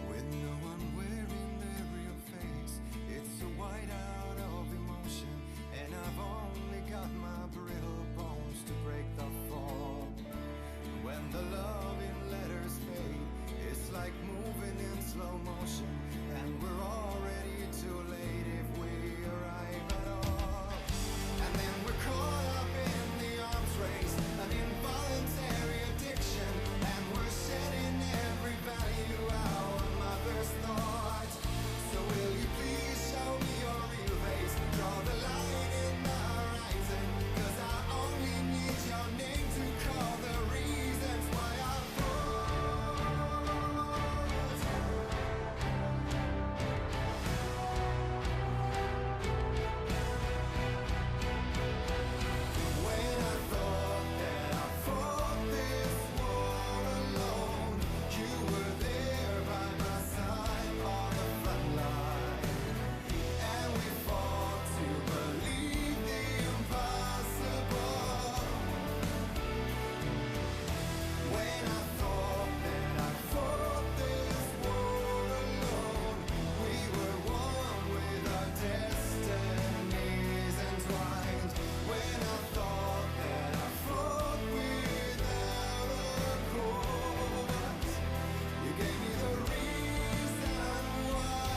With no one wearing their real face, it's a whiteout of emotion, and I've only got my brittle bones to break the fall. When the love in letters fade, it's like moving in slow motion, and we're already too late if we arrive at all. And then we're caught up in the arms race, an involuntary addiction, and we're shedding every value our mothers thought. So will you please show me your real face? Draw the line in the horizon, 'cause I only need your name to call the reasons why I When I thought that I fought this war alone, you were there by my side on the front line. And we fought to believe the impossible. When I thought that I fought this war alone, we were one with our destinies entwined. When I thought that I fought without a cause, you gave me the reason why.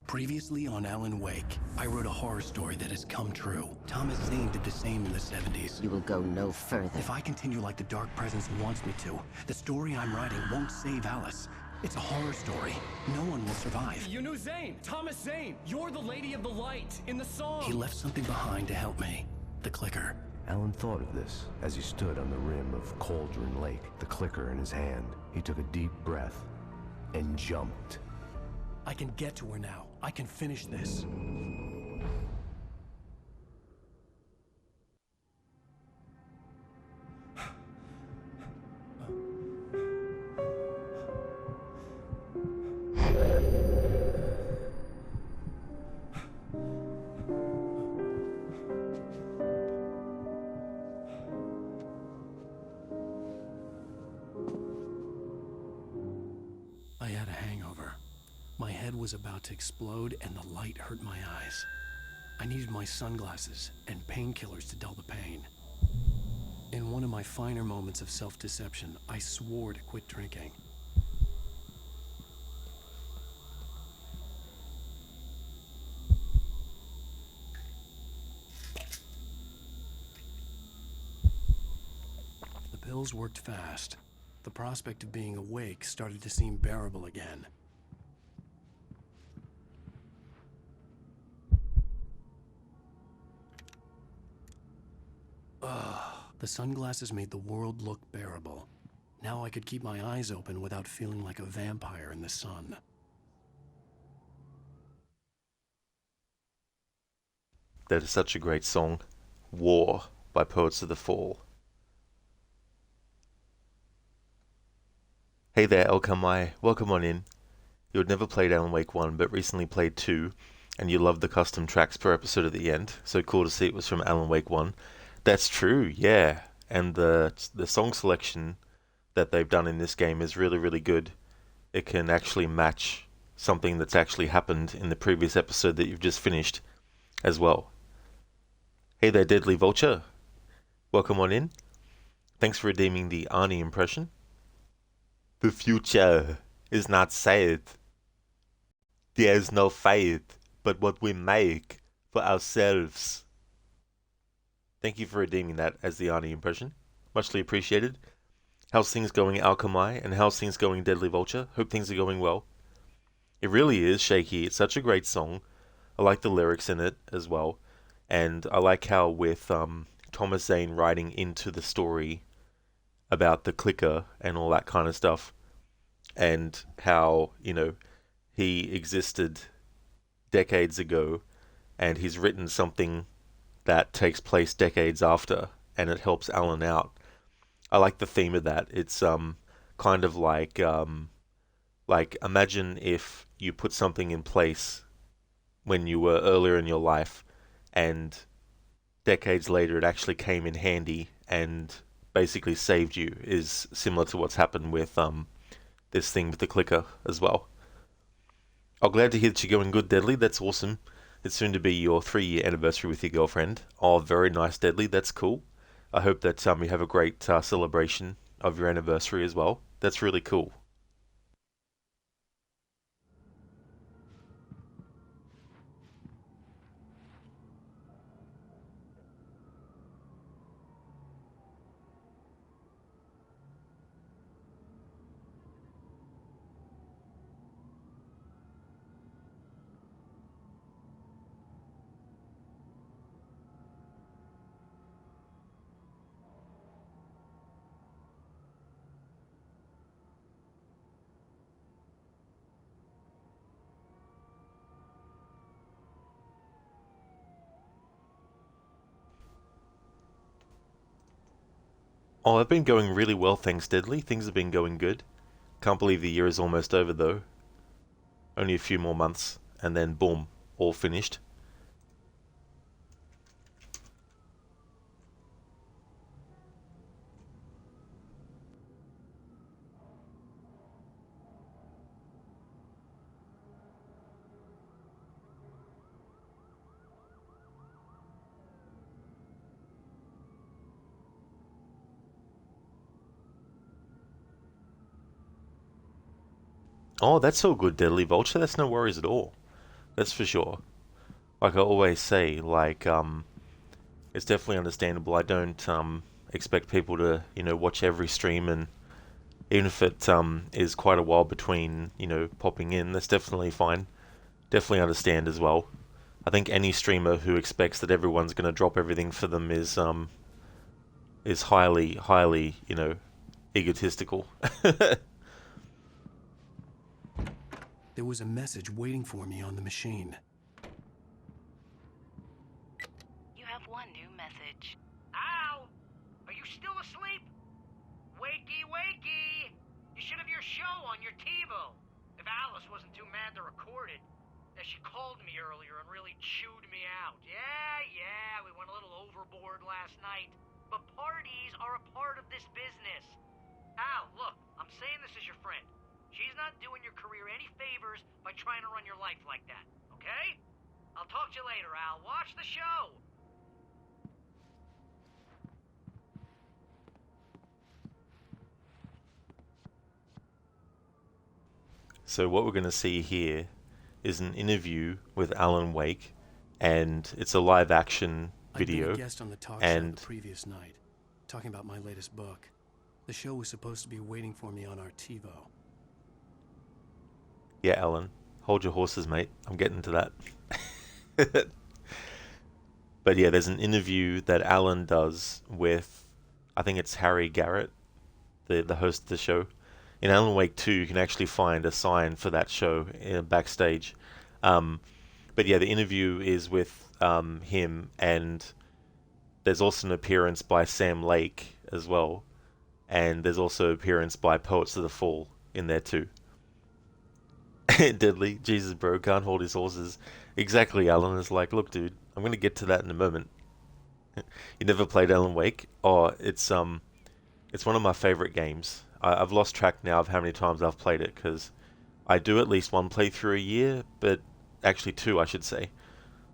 Previously on Alan Wake, I wrote a horror story that has come true. Thomas Zane did the same in the 70s. You will go no further. If I continue like the Dark Presence wants me to, the story I'm writing won't save Alice. It's a horror story. No one will survive. You knew Zane! Thomas Zane! You're the Lady of the Light in the song! He left something behind to help me. The clicker. Alan thought of this as he stood on the rim of Cauldron Lake, the clicker in his hand. He took a deep breath and jumped. I can get to her now. I can finish this. I had a hangover. My head was about to explode and the light hurt my eyes. I needed my sunglasses and painkillers to dull the pain. In one of my finer moments of self-deception, I swore to quit drinking. The pills worked fast. The prospect of being awake started to seem bearable again. The sunglasses made the world look bearable. Now I could keep my eyes open without feeling like a vampire in the sun. That is such a great song. War by Poets of the Fall. Hey there, Elkamai. Welcome on in. You had never played Alan Wake 1, but recently played 2, and you loved the custom tracks per episode at the end. So cool to see it was from Alan Wake 1. That's true, yeah. And the song selection that they've done in this game is really, really good. It can actually match something that's actually happened in the previous episode that you've just finished as well. Hey there, Deadly Vulture. Welcome on in. Thanks for redeeming the Arnie impression. The future is not safe. There is no fate but what we make for ourselves. Thank you for redeeming that as the Arnie impression. Muchly appreciated. How's things going, Alchemy? And how's things going, Deadly Vulture? Hope things are going well. It really is, Shaky. It's such a great song. I like the lyrics in it as well. And I like how with Thomas Zane writing into the story about the clicker and all that kind of stuff. And how, you know, he existed decades ago and he's written something that takes place decades after, and it helps Alan out. I like the theme of that. It's kind of like imagine if you put something in place when you were earlier in your life, and decades later it actually came in handy and basically saved you. Is similar to what's happened with this thing with the clicker as well. I'm glad to hear that you're going good, Deadly. That's awesome. It's soon to be your 3-year anniversary with your girlfriend. Oh, very nice, Deadly. That's cool. I hope that you have a great celebration of your anniversary as well. That's really cool. Oh, I've been going really well, thanks, Deadly. Things have been going good. Can't believe the year is almost over, though. Only a few more months, and then boom, all finished. Oh, that's all good, Deadly Vulture. That's no worries at all. That's for sure. Like I always say, like, it's definitely understandable. I don't expect people to, you know, watch every stream and Even if it is quite a while between, you know, popping in, that's definitely fine. Definitely understand as well. I think any streamer who expects that everyone's going to drop everything for them is highly, you know, egotistical. There was a message waiting for me on the machine. You have one new message. Al! Are you still asleep? Wakey, wakey! You should have your show on your TiVo. If Alice wasn't too mad to record it. She called me earlier and really chewed me out. Yeah, we went a little overboard last night. But parties are a part of this business. Al, look, I'm saying this as your friend. She's not doing your career any favors by trying to run your life like that, okay? I'll talk to you later, Al. Watch the show! So what we're going to see here is an interview with Alan Wake, and it's a live action video. I'd been a guest on the talk show the previous night, talking about my latest book. The show was supposed to be waiting for me on our TiVo. Yeah, Alan, hold your horses, mate. I'm getting to that. But yeah, there's an interview that Alan does with, I think it's Harry Garrett, the host of the show. In Alan Wake 2, you can actually find a sign for that show backstage. But yeah, the interview is with him, and there's also an appearance by Sam Lake as well. And there's also an appearance by Poets of the Fall in there too. Deadly, Jesus bro, can't hold his horses. Exactly, Alan is like, look dude, I'm going to get to that in a moment. You never played Alan Wake? Oh, it's one of my favorite games. I've lost track now of how many times I've played it, because I do at least one playthrough a year, but actually two, I should say.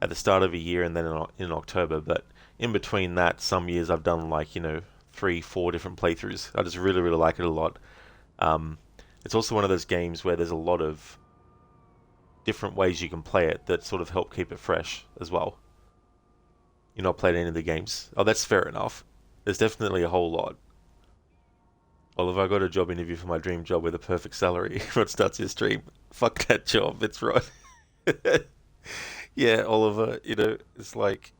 At the start of a year and then in October, but in between that, some years I've done like, 3-4 different playthroughs. I just really, really like it a lot. It's also one of those games where there's a lot of different ways you can play it that sort of help keep it fresh as well. You're not playing any of the games. Oh, that's fair enough. There's definitely a whole lot. Oliver, I got a job interview for my dream job with a perfect salary. What starts your stream? Fuck that job, it's right. Yeah, Oliver, it's like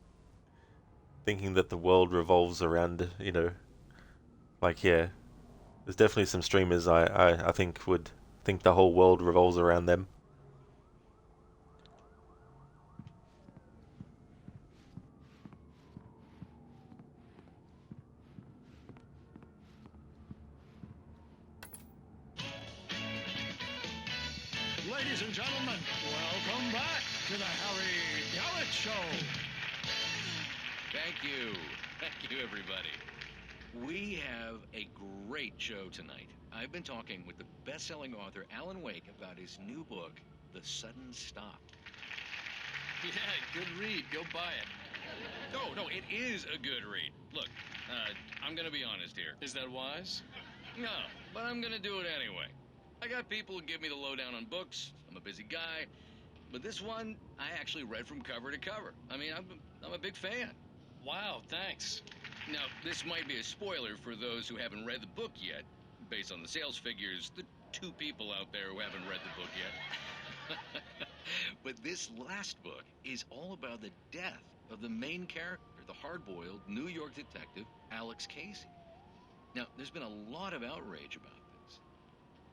thinking that the world revolves around, like, yeah. There's definitely some streamers I think would think the whole world revolves around them. Ladies and gentlemen, welcome back to the Harry Garrett Show. Thank you. Thank you, everybody. We have a great show tonight. I've been talking with the best-selling author Alan Wake about his new book, The Sudden Stop. Yeah, good read. Go buy it. No, it is a good read. Look, I'm gonna be honest here. Is that wise? No, but I'm gonna do it anyway. I got people who give me the lowdown on books. I'm a busy guy. But this one, I actually read from cover to cover. I mean, I'm a big fan. Wow, thanks. Now, this might be a spoiler for those who haven't read the book yet. Based on the sales figures, the 2 people out there who haven't read the book yet. But this last book is all about the death of the main character, the hard-boiled New York detective, Alex Casey. Now, there's been a lot of outrage about this.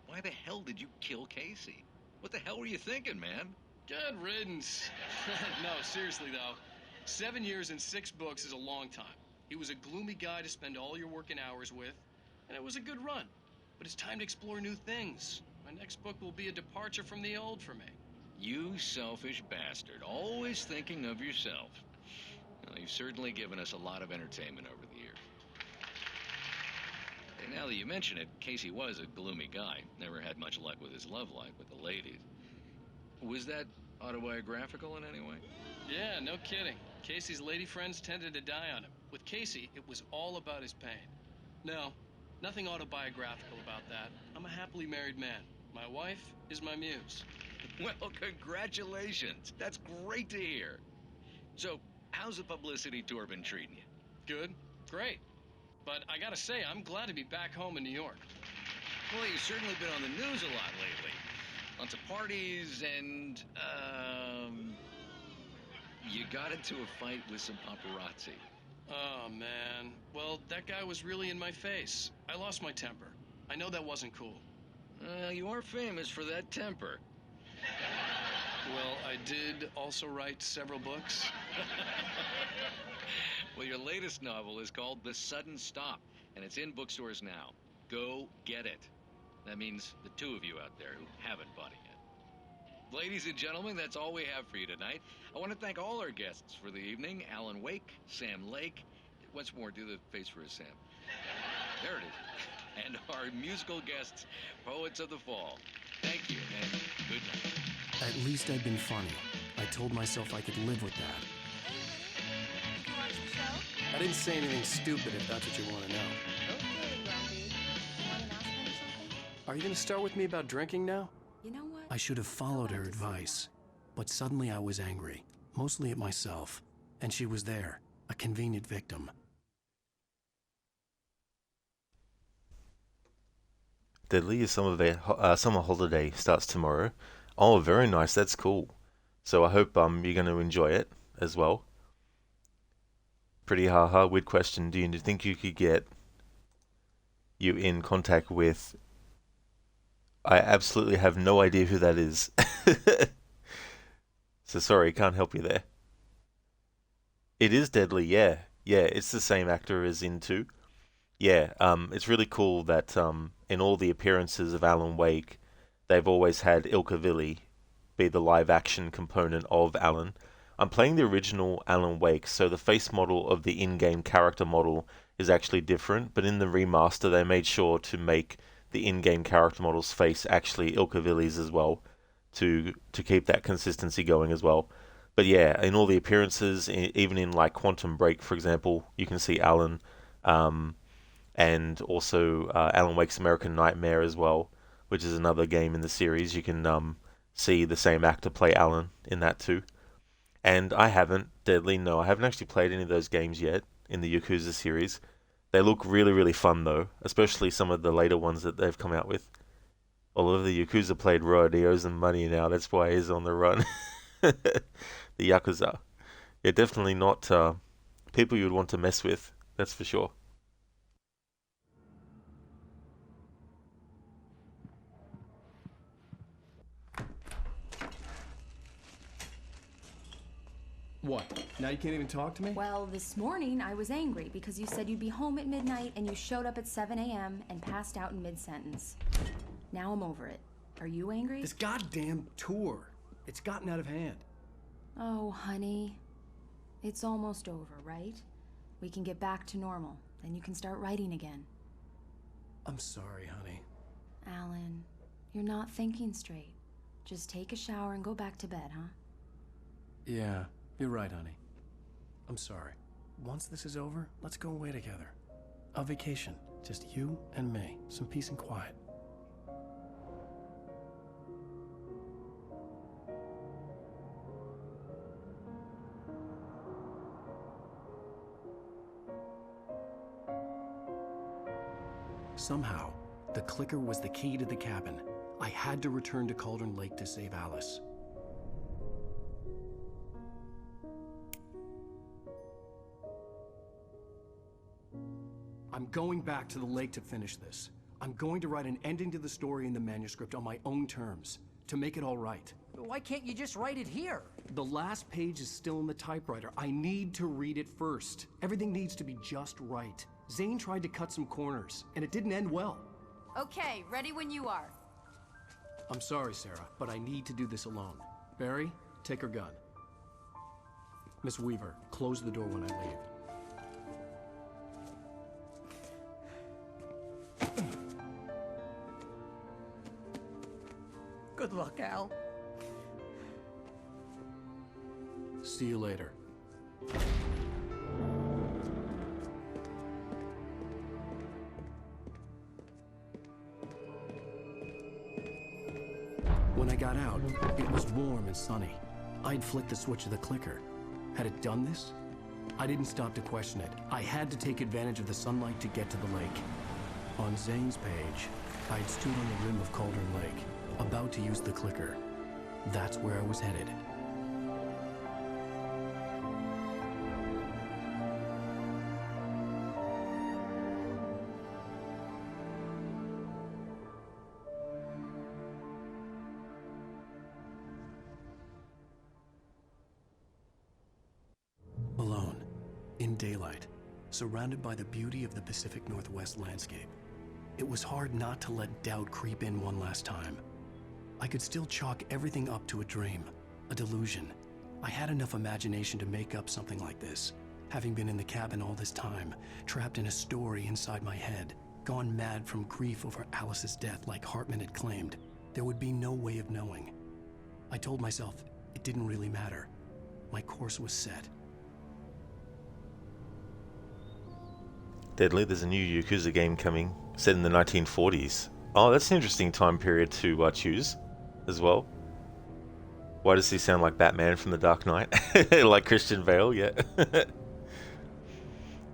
Why the hell did you kill Casey? What the hell were you thinking, man? Good riddance. No, seriously, though. 7 years and 6 books is a long time. He was a gloomy guy to spend all your working hours with, and it was a good run. But it's time to explore new things. My next book will be a departure from the old for me. You selfish bastard, always thinking of yourself. Well, you've certainly given us a lot of entertainment over the years. And now that you mention it, Casey was a gloomy guy. Never had much luck with his love life with the ladies. Was that autobiographical in any way? Yeah, no kidding. Casey's lady friends tended to die on him. With Casey, it was all about his pain. No, nothing autobiographical about that. I'm a happily married man. My wife is my muse. Well, congratulations. That's great to hear. So, how's the publicity tour been treating you? Good. Great. But I gotta say, I'm glad to be back home in New York. Well, you've certainly been on the news a lot lately. Lots of parties and, you got into a fight with some paparazzi. Oh, man. Well, that guy was really in my face. I lost my temper. I know that wasn't cool. You are famous for that temper. Well, I did also write several books. Well, your latest novel is called The Sudden Stop, and it's in bookstores now. Go get it. That means the two of you out there who haven't bought it yet. Ladies and gentlemen, that's all we have for you tonight. I want to thank all our guests for the evening. Alan Wake, Sam Lake. Once more, do the face for a Sam. There it is. And our musical guests, Poets of the Fall. Thank you, and good night. At least I'd been funny. I told myself I could live with that. I didn't say anything stupid if that's what you want to know. Are you going to start with me about drinking now? You know what? I should have followed her advice. But suddenly I was angry, mostly at myself. And she was there, a convenient victim. Deadly summer holiday starts tomorrow. Oh, very nice. That's cool. So I hope you're going to enjoy it as well. Pretty weird question. Do you think you could get you in contact with... I absolutely have no idea who that is. So sorry, can't help you there. It is Deadly, yeah. Yeah, it's the same actor as in 2. Yeah, it's really cool that in all the appearances of Alan Wake, they've always had Ilka Villi be the live-action component of Alan. I'm playing the original Alan Wake, so the face model of the in-game character model is actually different, but in the remaster they made sure to make the in-game character model's face actually Ilka Villi's as well, to keep that consistency going as well. But yeah, in all the appearances, even in like Quantum Break, for example, you can see Alan, and also Alan Wake's American Nightmare as well, which is another game in the series. You can see the same actor play Alan in that too. And I haven't actually played any of those games yet in the Yakuza series. They look really, really fun though, especially some of the later ones that they've come out with. All of the Yakuza played Rod, he owes them money now, that's why he's on the run. The Yakuza. Yeah, definitely not people you would want to mess with, that's for sure. What? Now you can't even talk to me? Well, this morning I was angry because you said you'd be home at midnight and you showed up at 7 a.m. and passed out in mid-sentence. Now I'm over it. Are you angry? This goddamn tour. It's gotten out of hand. Oh, honey. It's almost over, right? We can get back to normal. Then you can start writing again. I'm sorry, honey. Alan, you're not thinking straight. Just take a shower and go back to bed, huh? Yeah, you're right, honey. I'm sorry. Once this is over, let's go away together. A vacation. Just you and me. Some peace and quiet. Somehow, the clicker was the key to the cabin. I had to return to Cauldron Lake to save Alice. I'm going back to the lake to finish this. I'm going to write an ending to the story in the manuscript on my own terms, to make it all right. Why can't you just write it here? The last page is still in the typewriter. I need to read it first. Everything needs to be just right. Zane tried to cut some corners, and it didn't end well. Okay, ready when you are. I'm sorry, Sarah, but I need to do this alone. Barry, take her gun. Miss Weaver, close the door when I leave. Good luck, Al. See you later. When I got out, it was warm and sunny. I'd flicked the switch of the clicker. Had it done this? I didn't stop to question it. I had to take advantage of the sunlight to get to the lake. On Zane's page, I'd stood on the rim of Cauldron Lake, about to use the clicker. That's where I was headed. Alone, in daylight, surrounded by the beauty of the Pacific Northwest landscape, it was hard not to let doubt creep in one last time. I could still chalk everything up to a dream, a delusion. I had enough imagination to make up something like this, having been in the cabin all this time, trapped in a story inside my head, gone mad from grief over Alice's death like Hartman had claimed. There would be no way of knowing. I told myself it didn't really matter. My course was set. Deadly, there's a new Yakuza game coming, set in the 1940s. Oh, that's an interesting time period to choose, as well. Why does he sound like Batman from The Dark Knight? Like Christian Bale, yeah.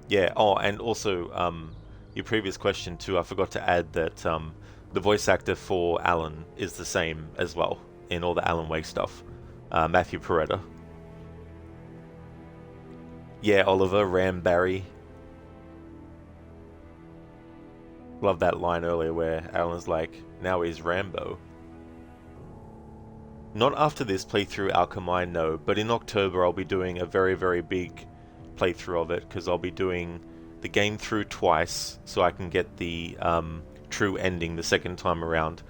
Yeah, oh, and also, your previous question too, I forgot to add that the voice actor for Alan is the same as well, in all the Alan Wake stuff. Matthew Peretta. Yeah, Oliver, Ram Barry. Love that line earlier where Alan's like, now he's Rambo. Not after this playthrough Alchemy, no, but in October I'll be doing a very, very big playthrough of it, because I'll be doing the game through twice so I can get the true ending the second time around.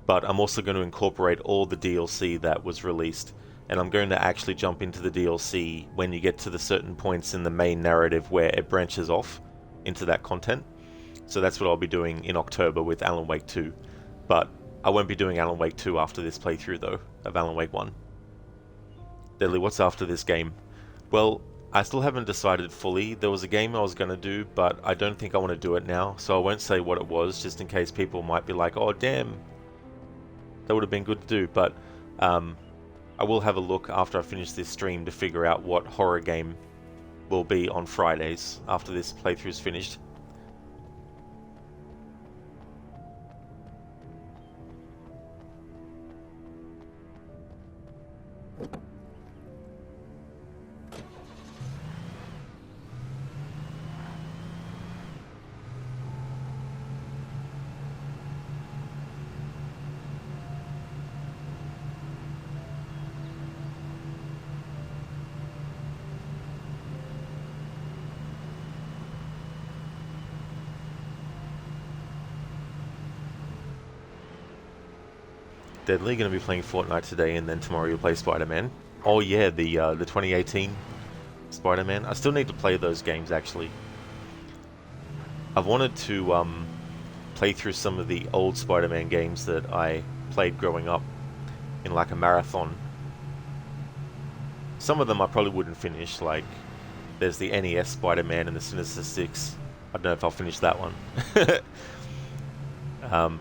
But I'm also going to incorporate all the DLC that was released, and I'm going to actually jump into the DLC when you get to the certain points in the main narrative where it branches off into that content. So that's what I'll be doing in October with Alan Wake 2. But I won't be doing Alan Wake 2 after this playthrough though, of Alan Wake 1. Deadly, what's after this game? Well, I still haven't decided fully. There was a game I was going to do, but I don't think I want to do it now, so I won't say what it was, just in case people might be like, oh damn, that would have been good to do. But I will have a look after I finish this stream to figure out what horror game will be on Fridays after this playthrough is finished. Deadly, going to be playing Fortnite today, and then tomorrow you'll play Spider-Man. Oh yeah, the 2018 Spider-Man. I still need to play those games actually. I've wanted to play through some of the old Spider-Man games that I played growing up in like a marathon. Some of them I probably wouldn't finish, like there's the NES Spider-Man and the Sinister Six. I don't know if I'll finish that one.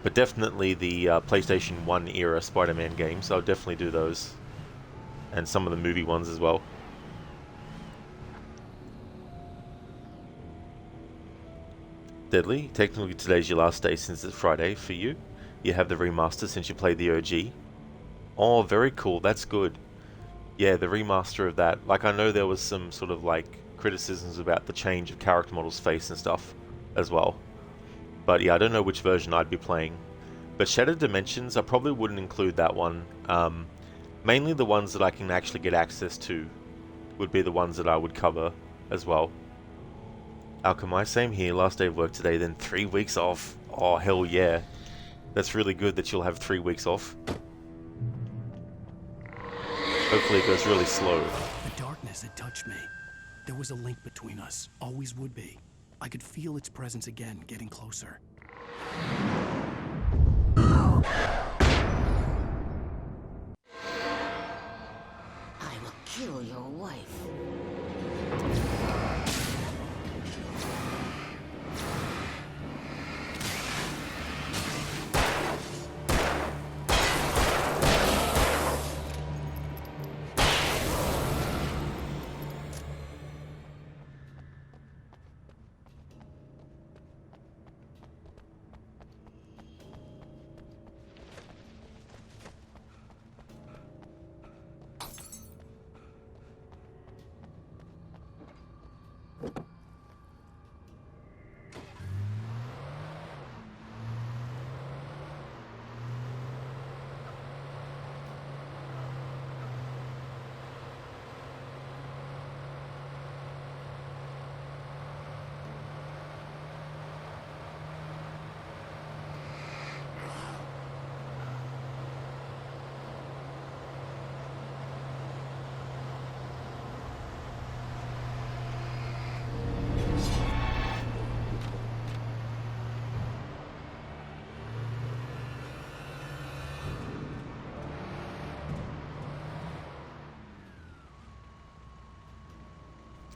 But definitely the PlayStation 1 era Spider-Man games, I'll definitely do those. And some of the movie ones as well. Deadly, technically today's your last day since it's Friday for you. You have the remaster since you played the OG. Oh, very cool, that's good. Yeah, the remaster of that. Like, I know there was some sort of like criticisms about the change of character model's face and stuff as well. But yeah, I don't know which version I'd be playing. But Shattered Dimensions, I probably wouldn't include that one. Mainly the ones that I can actually get access to would be the ones that I would cover as well. Alchemy, same here, last day of work today, then 3 weeks off. Oh, hell yeah. That's really good that you'll have 3 weeks off. Hopefully it goes really slow. The darkness had touched me. There was a link between us, always would be. I could feel its presence again, getting closer. I will kill your wife.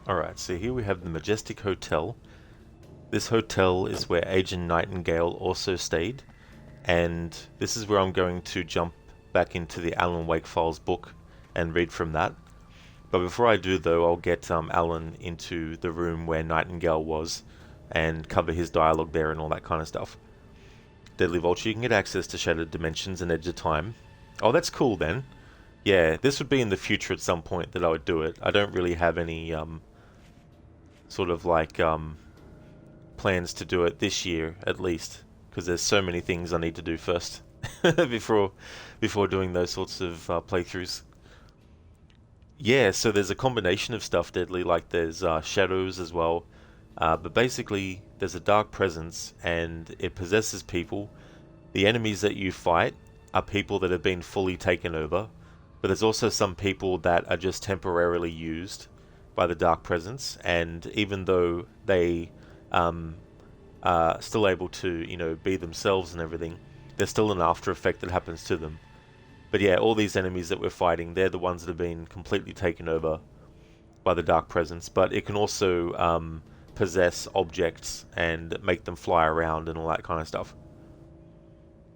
Alright, so here we have the Majestic Hotel. This hotel is where Agent Nightingale also stayed, and this is where I'm going to jump back into the Alan Wake Files book and read from that. But before I do though, I'll get Alan into the room where Nightingale was and cover his dialogue there and all that kind of stuff. Deadly Vulture, you can get access to Shattered Dimensions and Edge of Time. Oh, that's cool then. Yeah, this would be in the future at some point that I would do it. I don't really have any sort of like plans to do it this year at least, because there's so many things I need to do first before doing those sorts of playthroughs. Yeah, so there's a combination of stuff, Deadly, like there's shadows as well, but basically there's a dark presence and it possesses people. The enemies that you fight are people that have been fully taken over, but there's also some people that are just temporarily used by the dark presence, and even though they are still able to, you know, be themselves and everything, there's still an after effect that happens to them. But yeah, all these enemies that we're fighting, they're the ones that have been completely taken over by the dark presence, but it can also possess objects and make them fly around and all that kind of stuff.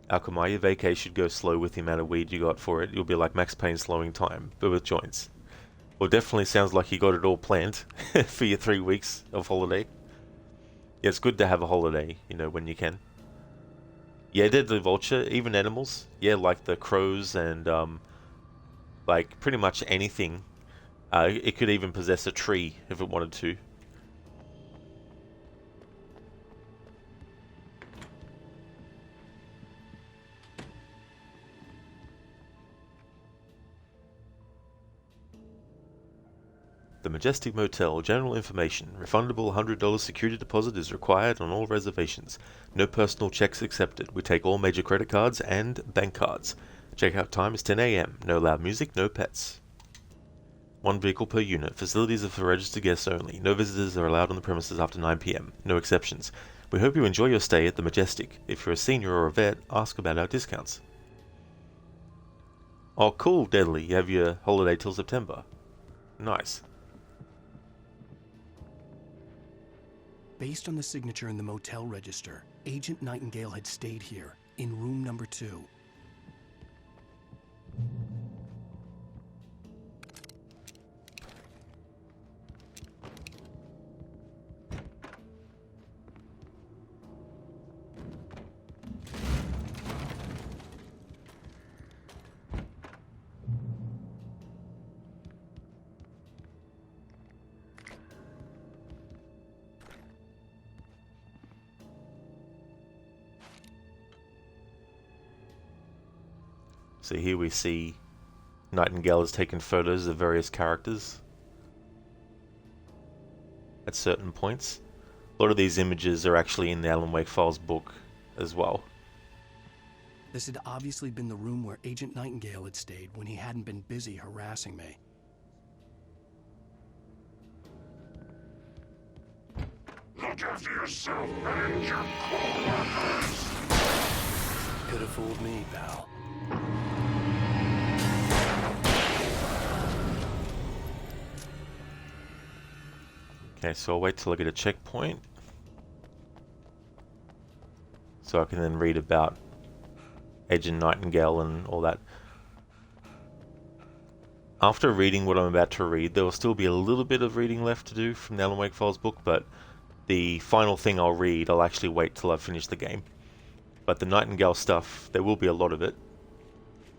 Alchemaya Vacay should go slow with the amount of weed you got for it. You'll be like Max Payne slowing time, but with joints. Well, definitely sounds like you got it all planned for your 3 weeks of holiday. Yeah, it's good to have a holiday, you know, when you can. Yeah, Deadly Vulture, even animals. Yeah, like the crows and, like, pretty much anything. It could even possess a tree if it wanted to. The Majestic Motel. General information. Refundable $100 security deposit is required on all reservations. No personal checks accepted. We take all major credit cards and bank cards. Checkout time is 10 AM. No loud music, no pets. 1 vehicle per unit. Facilities are for registered guests only. No visitors are allowed on the premises after 9 PM. No exceptions. We hope you enjoy your stay at the Majestic. If you're a senior or a vet, ask about our discounts. Oh, cool, Deadly. You have your holiday till September. Nice. Based on the signature in the motel register, Agent Nightingale had stayed here, in room number 2. So here we see Nightingale has taken photos of various characters at certain points. A lot of these images are actually in the Alan Wake Files book as well. This had obviously been the room where Agent Nightingale had stayed when he hadn't been busy harassing me. Look after yourself and your co-workers! Could have fooled me, pal. Okay, so I'll wait till I get a checkpoint, so I can then read about Agent Nightingale and all that. After reading what I'm about to read, there will still be a little bit of reading left to do from the Alan Wake Files book, but the final thing I'll read, I'll actually wait till I've finished the game. But the Nightingale stuff, there will be a lot of it,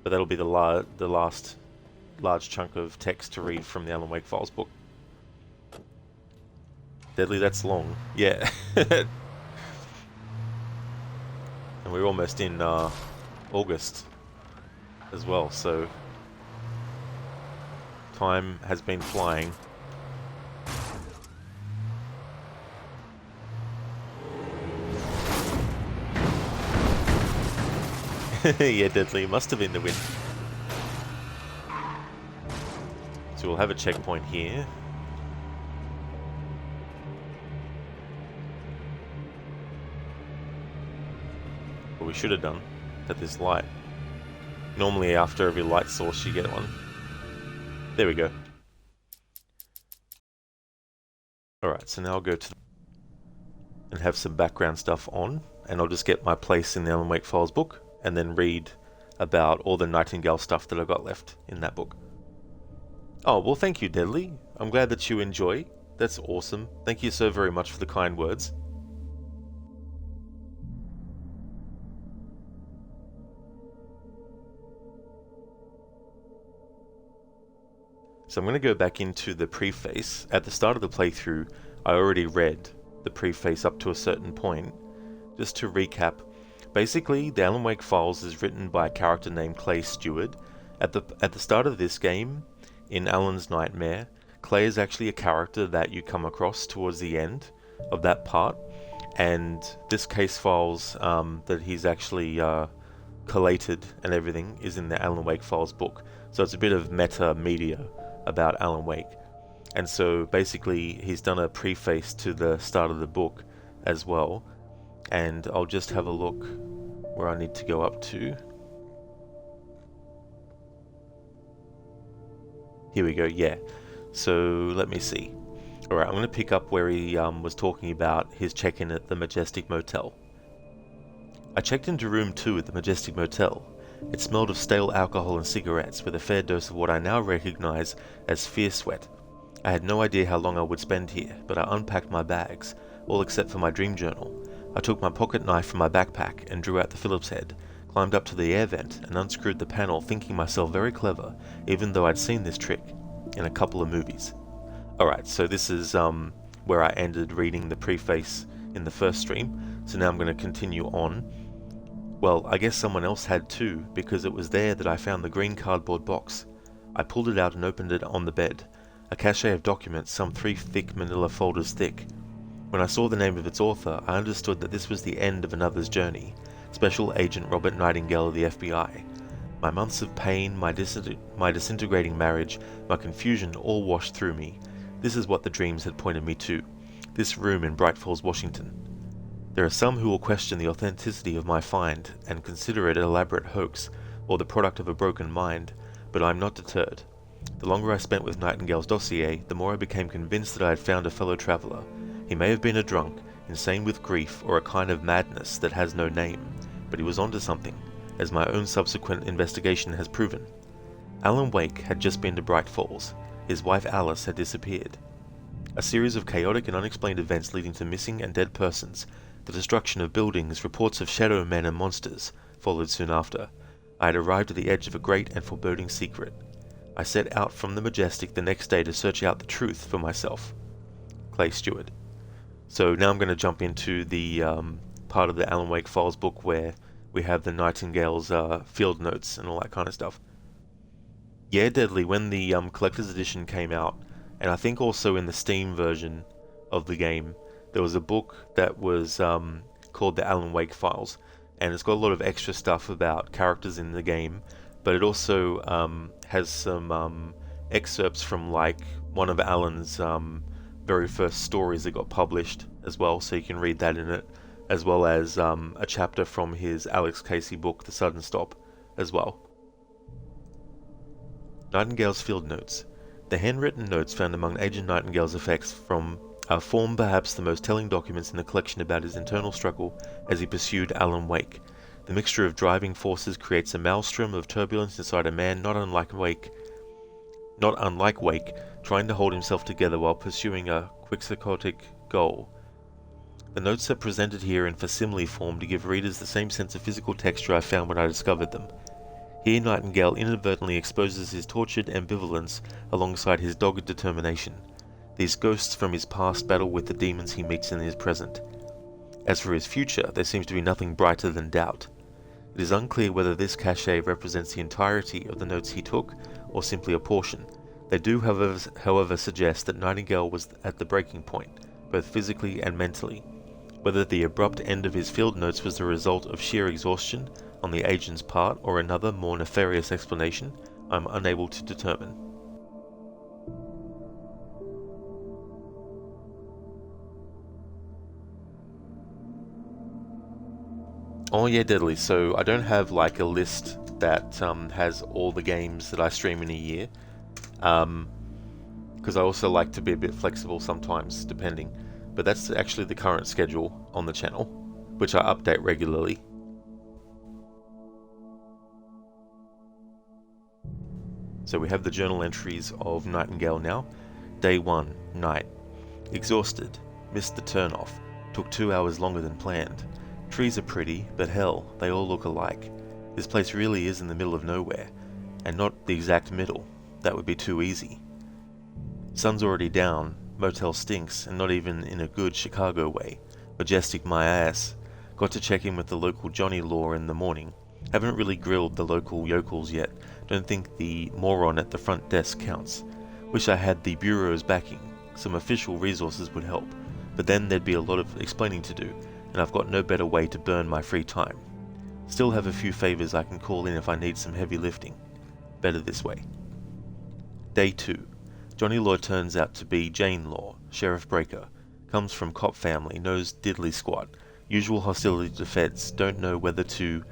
but that'll be the last large chunk of text to read from the Alan Wake Files book. Deadly, that's long. Yeah. And we're almost in August as well, so time has been flying. Yeah, Deadly, it must have been the wind. So we'll have a checkpoint here. What we should have done at this light. Normally after every light source you get one. There we go. Alright, so now I'll go to and have some background stuff on, and I'll just get my place in the Alan Wake Files book, and then read about all the Nightingale stuff that I got left in that book. Oh, well, thank you, Deadly. I'm glad that you enjoy. That's awesome. Thank you so very much for the kind words. So I'm going to go back into the preface. At the start of the playthrough, I already read the preface up to a certain point. Just to recap, basically, the Alan Wake Files is written by a character named Clay Stewart. At the start of this game, in Alan's Nightmare, Clay is actually a character that you come across towards the end of that part, and this case files that he's actually collated and everything is in the Alan Wake Files book. So it's a bit of meta media about Alan Wake. And so basically he's done a preface to the start of the book as well, and I'll just have a look where I need to go up to. Here we go, yeah. So let me see. Alright, I'm going to pick up where he was talking about his check-in at the Majestic Motel. I checked into room 2 at the Majestic Motel. It smelled of stale alcohol and cigarettes with a fair dose of what I now recognize as fear sweat. I had no idea how long I would spend here, but I unpacked my bags, all except for my dream journal. I took my pocket knife from my backpack and drew out the Phillips head, climbed up to the air vent and unscrewed the panel, thinking myself very clever, even though I'd seen this trick in a couple of movies. Alright, so this is where I ended reading the preface in the first stream, so now I'm going to continue on. Well, I guess someone else had too, because it was there that I found the green cardboard box. I pulled it out and opened it on the bed, a cache of documents some 3 thick manila folders thick. When I saw the name of its author, I understood that this was the end of another's journey, Special Agent Robert Nightingale of the FBI. My months of pain, my disintegrating marriage, my confusion all washed through me. This is what the dreams had pointed me to, this room in Bright Falls, Washington. There are some who will question the authenticity of my find and consider it an elaborate hoax or the product of a broken mind, but I am not deterred. The longer I spent with Nightingale's dossier, the more I became convinced that I had found a fellow traveller. He may have been a drunk, insane with grief, or a kind of madness that has no name, but he was onto something, as my own subsequent investigation has proven. Alan Wake had just been to Bright Falls. His wife Alice had disappeared. A series of chaotic and unexplained events leading to missing and dead persons, the destruction of buildings, reports of shadow men and monsters, followed soon after. I had arrived at the edge of a great and foreboding secret. I set out from the Majestic the next day to search out the truth for myself. Clay Stewart. So now I'm going to jump into the part of the Alan Wake Files book where we have the Nightingale's field notes and all that kind of stuff. Yeah, Deadly, when the collector's edition came out, and I think also in the Steam version of the game, there was a book that was called the Alan Wake Files, and it's got a lot of extra stuff about characters in the game, but it also has some excerpts from like one of Alan's very first stories that got published as well, so you can read that in it, as well as a chapter from his Alex Casey book, The Sudden Stop, as well. Nightingale's field notes. The handwritten notes found among Agent Nightingale's effects form perhaps the most telling documents in the collection about his internal struggle as he pursued Alan Wake. The mixture of driving forces creates a maelstrom of turbulence inside a man not unlike Wake, trying to hold himself together while pursuing a quixotic goal. The notes are presented here in facsimile form to give readers the same sense of physical texture I found when I discovered them. Here Nightingale inadvertently exposes his tortured ambivalence alongside his dogged determination. These ghosts from his past battle with the demons he meets in his present. As for his future, there seems to be nothing brighter than doubt. It is unclear whether this cache represents the entirety of the notes he took, or simply a portion. They do, however, suggest that Nightingale was at the breaking point, both physically and mentally. Whether the abrupt end of his field notes was the result of sheer exhaustion on the agent's part or another, more nefarious explanation, I am unable to determine. Oh yeah, Deadly, so I don't have like a list that has all the games that I stream in a year. because I also like to be a bit flexible sometimes, depending. But that's actually the current schedule on the channel, which I update regularly. So we have the journal entries of Nightingale now. Day 1, night. Exhausted. Missed the turn-off. Took 2 hours longer than planned. Trees are pretty, but hell, they all look alike. This place really is in the middle of nowhere, and not the exact middle. That would be too easy. Sun's already down, motel stinks, and not even in a good Chicago way. Majestic my ass. Got to check in with the local Johnny Law in the morning. Haven't really grilled the local yokels yet. Don't think the moron at the front desk counts. Wish I had the Bureau's backing. Some official resources would help, but then there'd be a lot of explaining to do, and I've got no better way to burn my free time. Still have a few favors I can call in if I need some heavy lifting. Better this way. Day 2. Johnny Law turns out to be Jane Law, Sheriff Breaker. Comes from cop family, knows diddly squat. Usual hostility to feds, don't know whether to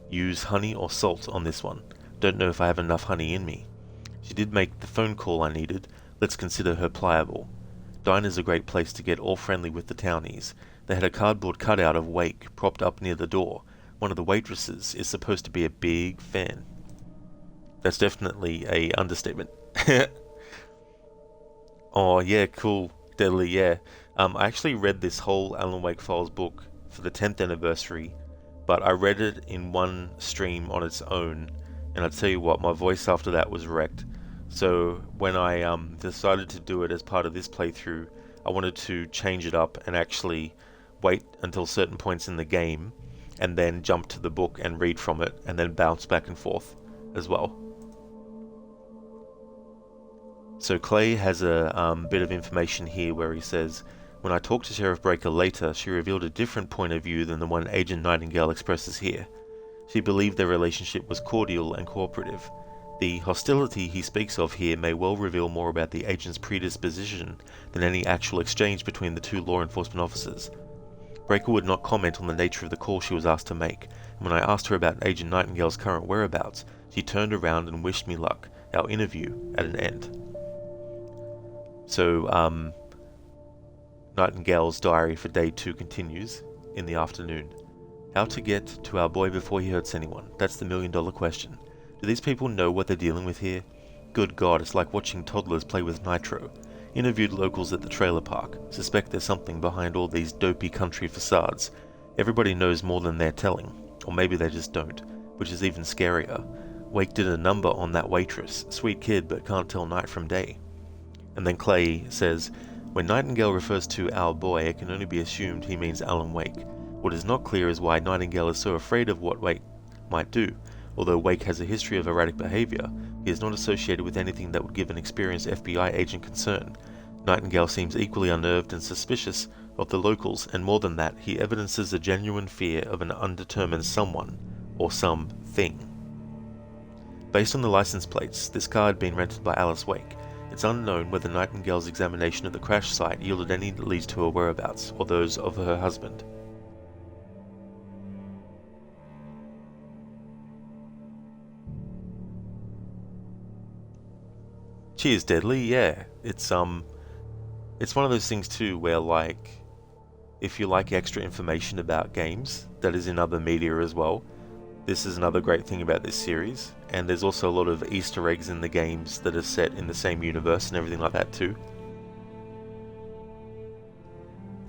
use honey or salt on this one. Don't know if I have enough honey in me. She did make the phone call I needed. Let's consider her pliable. Diner's a great place to get all friendly with the townies. They had a cardboard cutout of Wake propped up near the door. One of the waitresses is supposed to be a big fan. That's definitely a understatement. Oh yeah, cool, Deadly, yeah. I actually read this whole Alan Wake Files book for the 10th anniversary, but I read it in one stream on its own, and I tell you what, my voice after that was wrecked. So when I decided to do it as part of this playthrough, I wanted to change it up and actually wait until certain points in the game, and then jump to the book and read from it, and then bounce back and forth as well. So Clay has a bit of information here where he says, when I talked to Sheriff Breaker later, she revealed a different point of view than the one Agent Nightingale expresses here. She believed their relationship was cordial and cooperative. The hostility he speaks of here may well reveal more about the agent's predisposition than any actual exchange between the two law enforcement officers. Breaker would not comment on the nature of the call she was asked to make, and when I asked her about Agent Nightingale's current whereabouts, she turned around and wished me luck, our interview at an end. So, Nightingale's diary for day 2 continues in the afternoon. How to get to our boy before he hurts anyone? That's the million-dollar question. Do these people know what they're dealing with here? Good God, it's like watching toddlers play with nitro. Interviewed locals at the trailer park. Suspect there's something behind all these dopey country facades. Everybody knows more than they're telling. Or maybe they just don't, which is even scarier. Wake did a number on that waitress. Sweet kid, but can't tell night from day. And then Clay says, when Nightingale refers to our boy, it can only be assumed he means Alan Wake. What is not clear is why Nightingale is so afraid of what Wake might do. Although Wake has a history of erratic behavior, he is not associated with anything that would give an experienced FBI agent concern. Nightingale seems equally unnerved and suspicious of the locals, and more than that, he evidences a genuine fear of an undetermined someone, or something. Based on the license plates, this car had been rented by Alice Wake. It's unknown whether Nightingale's examination of the crash site yielded any leads to her whereabouts, or those of her husband. Cheers, Deadly, yeah. It's one of those things too where, like, if you like extra information about games that is in other media as well, this is another great thing about this series. And there's also a lot of Easter eggs in the games that are set in the same universe and everything like that too.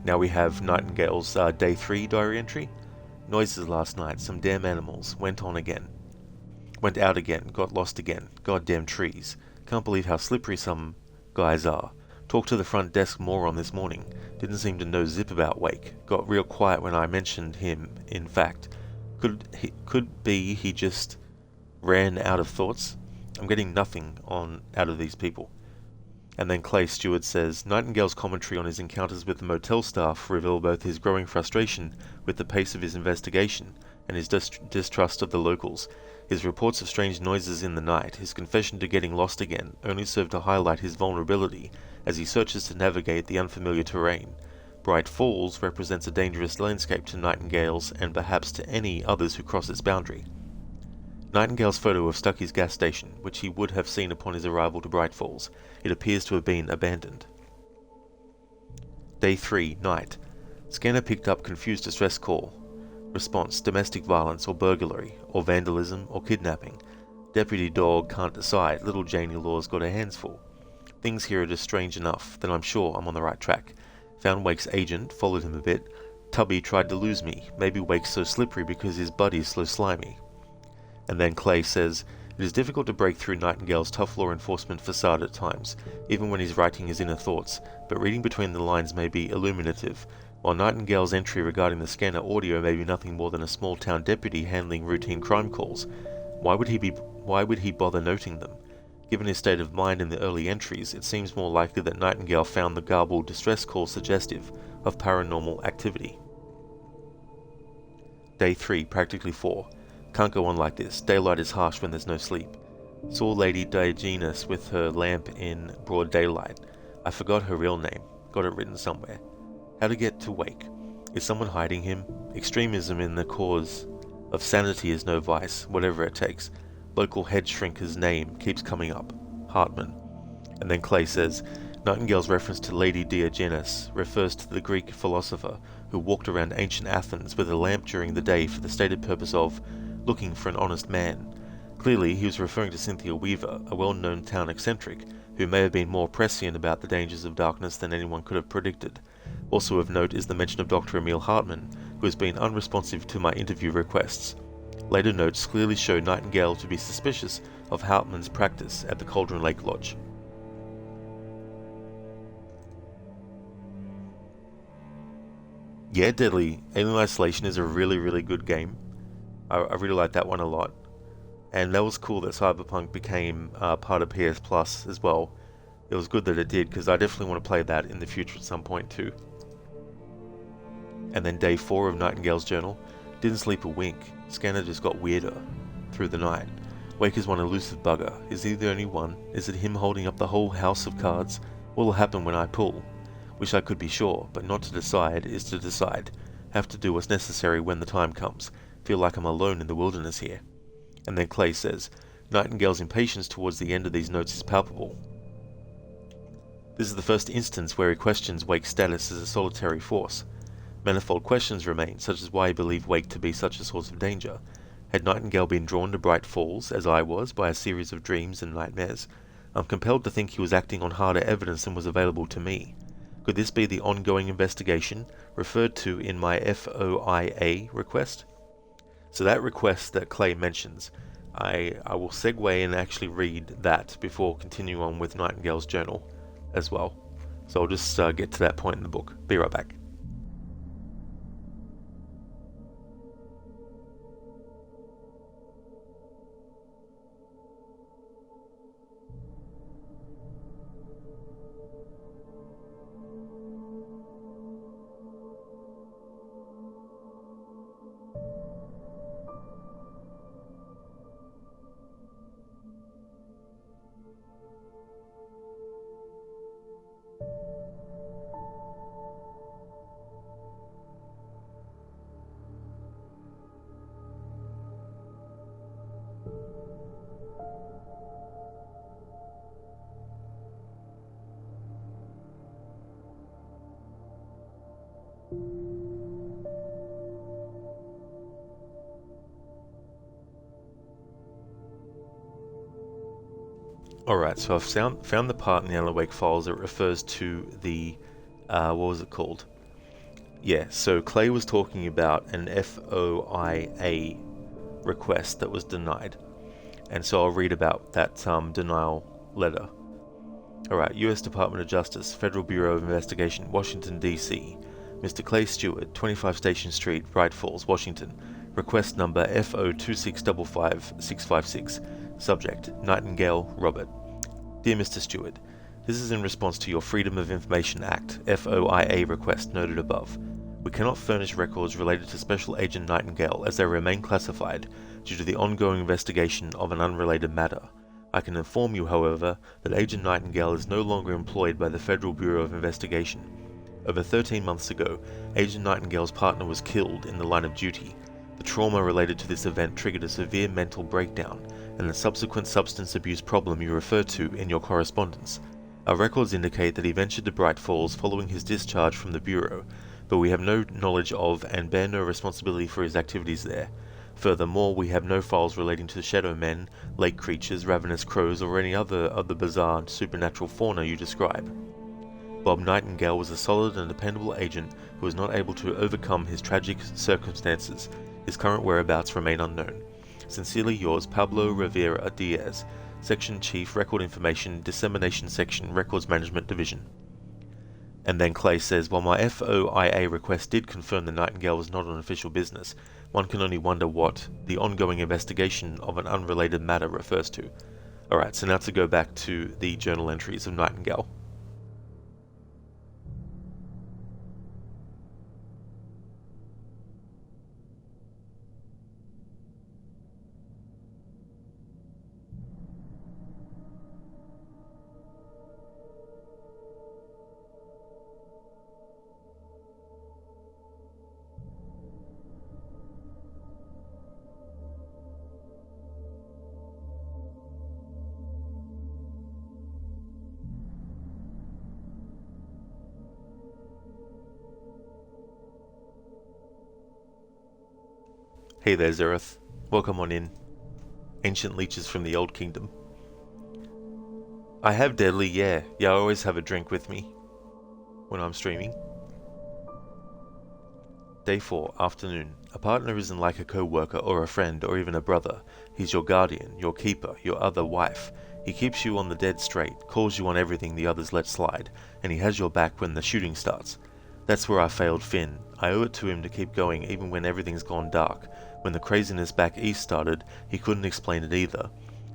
Now we have Nightingale's Day 3 diary entry. Noises last night, some damn animals, went out again, got lost again, goddamn trees. Can't believe how slippery some guys are. Talked to the front desk moron this morning, didn't seem to know zip about Wake, got real quiet when I mentioned him, in fact. Could be he just ran out of thoughts. I'm getting nothing out of these people. And then Clay Stewart says, Nightingale's commentary on his encounters with the motel staff reveal both his growing frustration with the pace of his investigation and his distrust of the locals. His reports of strange noises in the night, his confession to getting lost again, only serve to highlight his vulnerability as he searches to navigate the unfamiliar terrain. Bright Falls represents a dangerous landscape to Nightingales and perhaps to any others who cross its boundary. Nightingale's photo of Stucky's gas station, which he would have seen upon his arrival to Bright Falls. It appears to have been abandoned. Day 3, night. Scanner picked up confused distress call. Response, domestic violence or burglary, or vandalism or kidnapping. Deputy Dog can't decide. Little Janie Law's got her hands full. Things here are just strange enough that I'm sure I'm on the right track. Found Wake's agent, followed him a bit. Tubby tried to lose me. Maybe Wake's so slippery because his buddy's so slimy. And then Clay says, it is difficult to break through Nightingale's tough law enforcement facade at times, even when he's writing his inner thoughts, but reading between the lines may be illuminative. While Nightingale's entry regarding the scanner audio may be nothing more than a small-town deputy handling routine crime calls, why would he bother noting them? Given his state of mind in the early entries, it seems more likely that Nightingale found the garbled distress call suggestive of paranormal activity. Day 3, practically 4. Can't go on like this. Daylight is harsh when there's no sleep. Saw Lady Diogenes with her lamp in broad daylight. I forgot her real name. Got it written somewhere. How to get to Wake? Is someone hiding him? Extremism in the cause of sanity is no vice, whatever it takes. Local head shrinker's name keeps coming up. Hartman. And then Clay says, Nightingale's reference to Lady Diogenes refers to the Greek philosopher who walked around ancient Athens with a lamp during the day for the stated purpose of looking for an honest man. Clearly, he was referring to Cynthia Weaver, a well-known town eccentric, who may have been more prescient about the dangers of darkness than anyone could have predicted. Also of note is the mention of Dr. Emil Hartman, who has been unresponsive to my interview requests. Later notes clearly show Nightingale to be suspicious of Hartman's practice at the Cauldron Lake Lodge. Yeah, Deadly, Alien Isolation is a really good game. I really like that one a lot. And that was cool that Cyberpunk became part of PS Plus as well. It was good that it did, because I definitely want to play that in the future at some point too. And then day 4 of Nightingale's journal. Didn't sleep a wink. Scanner just got weirder through the night. Wake is one elusive bugger. Is he the only one? Is it him holding up the whole house of cards? What will happen when I pull? Wish I could be sure, but not to decide is to decide. Have to do what's necessary when the time comes. Feel like I'm alone in the wilderness here. And then Clay says, Nightingale's impatience towards the end of these notes is palpable. This is the first instance where he questions Wake's status as a solitary force. Manifold questions remain, such as why he believed Wake to be such a source of danger. Had Nightingale been drawn to Bright Falls, as I was, by a series of dreams and nightmares? I'm compelled to think he was acting on harder evidence than was available to me. Could this be the ongoing investigation referred to in my FOIA request? So that request that Clay mentions, I will segue and actually read that before continuing on with Nightingale's journal as well. So I'll just get to that point in the book. Be right back. Alright, so I've found the part in the Alan Wake files that refers to the, what was it called? Yeah, so Clay was talking about an FOIA request that was denied. And so I'll read about that denial letter. Alright, U.S. Department of Justice, Federal Bureau of Investigation, Washington, D.C. Mr. Clay Stewart, 25 Station Street, Bright Falls, Washington. Request number FO2655656. Subject, Nightingale, Robert. Dear Mr. Stewart, this is in response to your Freedom of Information Act, FOIA request noted above. We cannot furnish records related to Special Agent Nightingale as they remain classified due to the ongoing investigation of an unrelated matter. I can inform you, however, that Agent Nightingale is no longer employed by the Federal Bureau of Investigation. Over 13 months ago, Agent Nightingale's partner was killed in the line of duty. The trauma related to this event triggered a severe mental breakdown and the subsequent substance abuse problem you refer to in your correspondence. Our records indicate that he ventured to Bright Falls following his discharge from the Bureau, but we have no knowledge of and bear no responsibility for his activities there. Furthermore, we have no files relating to shadow men, lake creatures, ravenous crows, or any other of the bizarre supernatural fauna you describe. Bob Nightingale was a solid and dependable agent who was not able to overcome his tragic circumstances. His current whereabouts remain unknown. Sincerely yours, Pablo Rivera Diaz, Section Chief, Record Information, Dissemination Section, Records Management Division. And then Clay says, while my FOIA request did confirm the Nightingale was not on official business, one can only wonder what the ongoing investigation of an unrelated matter refers to. Alright, so now to go back to the journal entries of Nightingale. Hey there, Zereth. Welcome on in. Ancient leeches from the Old Kingdom. I have deadly, yeah. I always have a drink with me when I'm streaming. Day 4, afternoon. A partner isn't like a co-worker or a friend or even a brother. He's your guardian, your keeper, your other wife. He keeps you on the dead straight, calls you on everything the others let slide, and he has your back when the shooting starts. That's where I failed Finn. I owe it to him to keep going even when everything's gone dark. When the craziness back east started, he couldn't explain it either.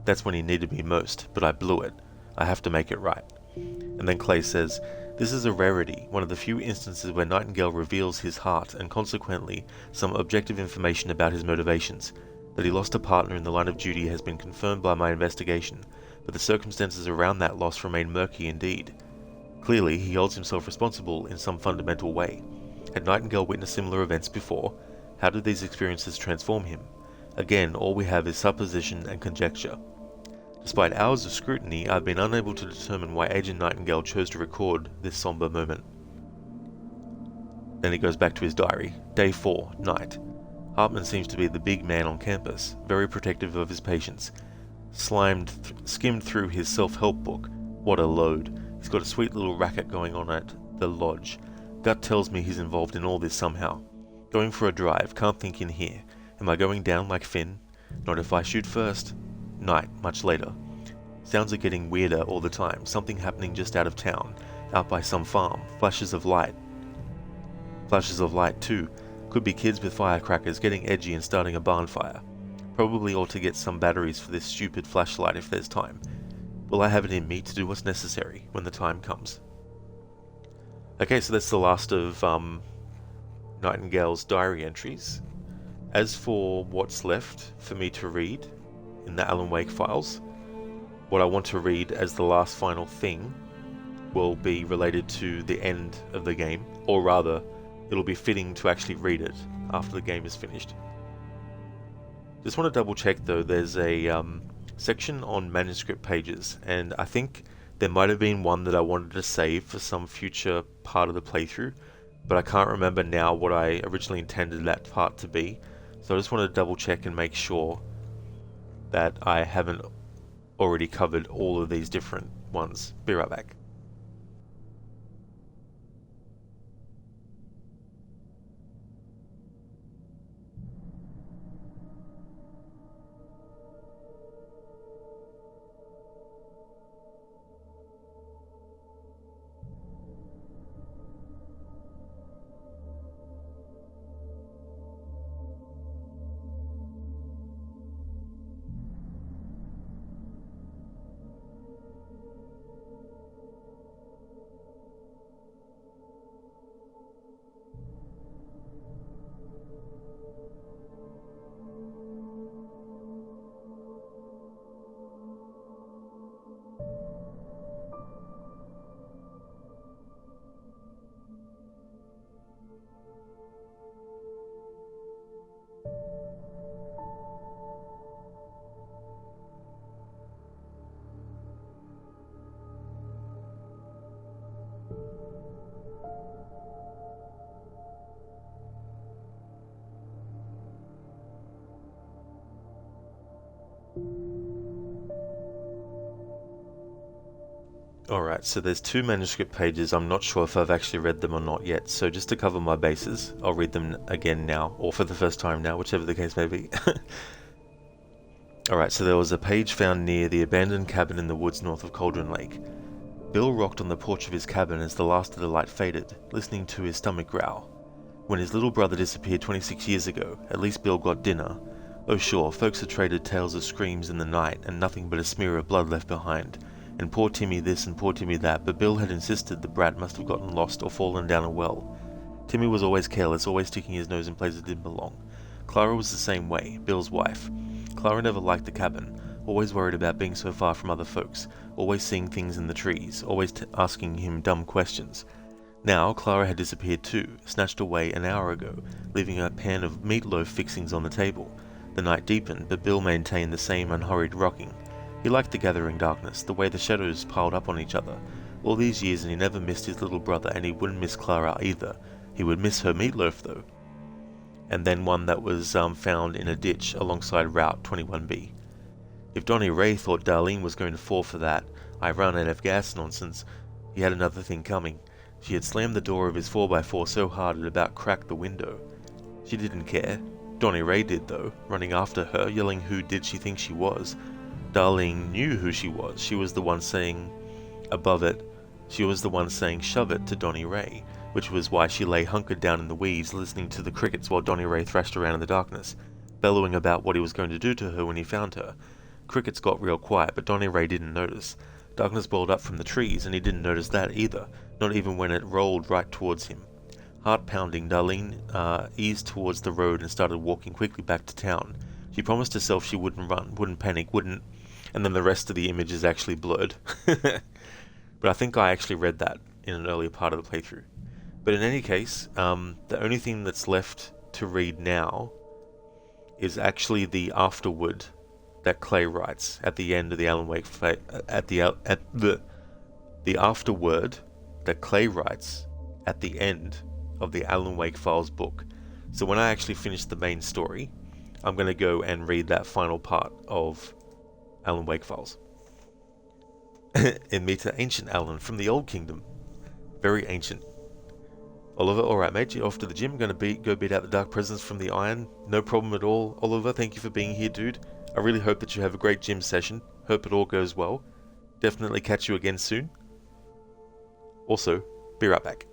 That's when he needed me most, but I blew it. I have to make it right. And then Clay says, this is a rarity, one of the few instances where Nightingale reveals his heart and consequently some objective information about his motivations. That he lost a partner in the line of duty has been confirmed by my investigation, but the circumstances around that loss remain murky indeed. Clearly, he holds himself responsible in some fundamental way. Had Nightingale witnessed similar events before? How did these experiences transform him? Again, all we have is supposition and conjecture. Despite hours of scrutiny, I've been unable to determine why Agent Nightingale chose to record this somber moment. Then he goes back to his diary. Day 4, night. Hartman seems to be the big man on campus, very protective of his patients. Skimmed through his self-help book. What a load. He's got a sweet little racket going on at the lodge. Gut tells me he's involved in all this somehow. Going for a drive, can't think in here. Am I going down like Finn? Not if I shoot first. Night, much later. Sounds are getting weirder all the time. Something happening just out of town. Out by some farm. Flashes of light. Flashes of light too. Could be kids with firecrackers getting edgy and starting a barn fire. Probably ought to get some batteries for this stupid flashlight if there's time. Will I have it in me to do what's necessary when the time comes? Okay, so that's the last of Nightingale's diary entries. As for what's left for me to read in the Alan Wake files, what I want to read as the last final thing will be related to the end of the game, or rather, it'll be fitting to actually read it after the game is finished. Just want to double check though, there's a section on manuscript pages, and I think there might have been one that I wanted to save for some future part of the playthrough, but I can't remember now what I originally intended that part to be, so I just want to double check and make sure that I haven't already covered all of these different ones. Be right back. Alright, so there's 2 manuscript pages. I'm not sure if I've actually read them or not yet, so just to cover my bases, I'll read them again now, or for the first time now, whichever the case may be. Alright, so there was a page found near the abandoned cabin in the woods north of Cauldron Lake. Bill rocked on the porch of his cabin as the last of the light faded, listening to his stomach growl. When his little brother disappeared 26 years ago, at least Bill got dinner. Oh sure, folks had traded tales of screams in the night and nothing but a smear of blood left behind. And poor Timmy this and poor Timmy that, but Bill had insisted the brat must have gotten lost or fallen down a well. Timmy was always careless, always sticking his nose in places it didn't belong. Clara was the same way, Bill's wife. Clara never liked the cabin, always worried about being so far from other folks, always seeing things in the trees, always asking him dumb questions. Now, Clara had disappeared too, snatched away an hour ago, leaving a pan of meatloaf fixings on the table. The night deepened, but Bill maintained the same unhurried rocking. He liked the gathering darkness, the way the shadows piled up on each other. All these years and he never missed his little brother, and he wouldn't miss Clara either. He would miss her meatloaf though. And then one that was found in a ditch alongside Route 21B. If Donnie Ray thought Darlene was going to fall for that "I run out of gas" nonsense, he had another thing coming. She had slammed the door of his 4x4 so hard it about cracked the window. She didn't care. Donnie Ray did though, running after her, yelling who did she think she was. Darlene knew who she was. She was the one saying, above it, she was the one saying "shove it" to Donnie Ray, which was why she lay hunkered down in the weeds listening to the crickets while Donnie Ray thrashed around in the darkness, bellowing about what he was going to do to her when he found her. Crickets got real quiet, but Donnie Ray didn't notice. Darkness boiled up from the trees, and he didn't notice that either, not even when it rolled right towards him. Heart pounding, Darlene eased towards the road and started walking quickly back to town. She promised herself she wouldn't run, wouldn't panic, wouldn't... And then the rest of the image is actually blurred. But I think I actually read that in an earlier part of the playthrough. But in any case, the only thing that's left to read now is actually the afterword that Clay writes at the end of the Alan Wake the afterword that Clay writes at the end of the Alan Wake Files book. So when I actually finish the main story, I'm going to go and read that final part of Alan Wake Files. And meet ancient Alan from the Old Kingdom. Very ancient. Oliver, alright mate, you off to the gym? Gonna go beat out the dark presence from the iron? No problem at all. Oliver, thank you for being here, dude. I really hope that you have a great gym session. Hope it all goes well. Definitely catch you again soon. Also, be right back.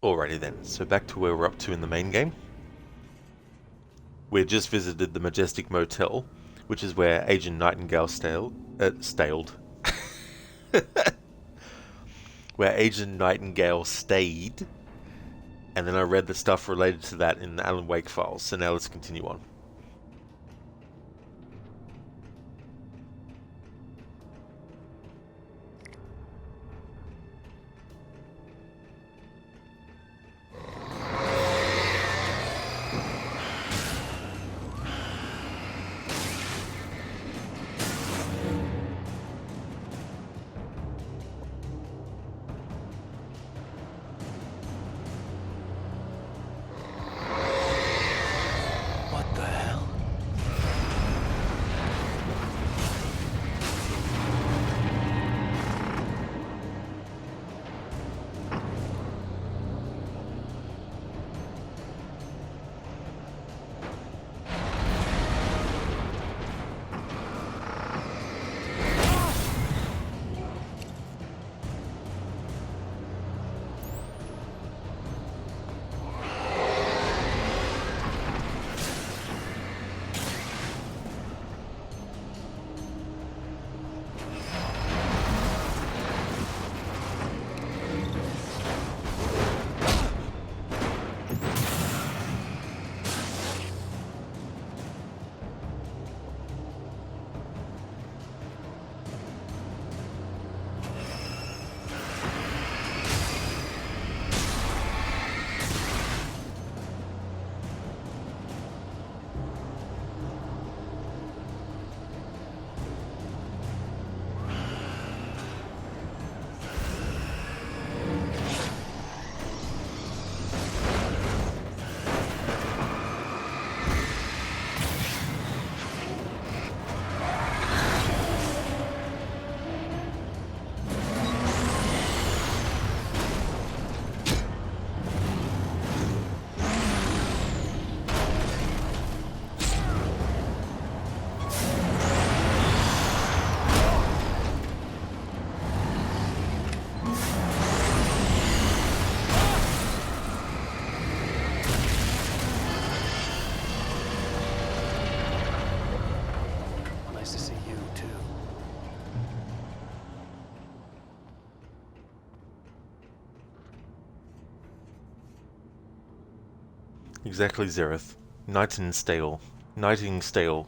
Alrighty then, so back to where we're up to in the main game. We just visited the Majestic Motel, which is where Agent Nightingale where Agent Nightingale stayed, and then I read the stuff related to that in the Alan Wake Files, so now let's continue on. What the Exactly, Zereth. Nightingale. Nightingale.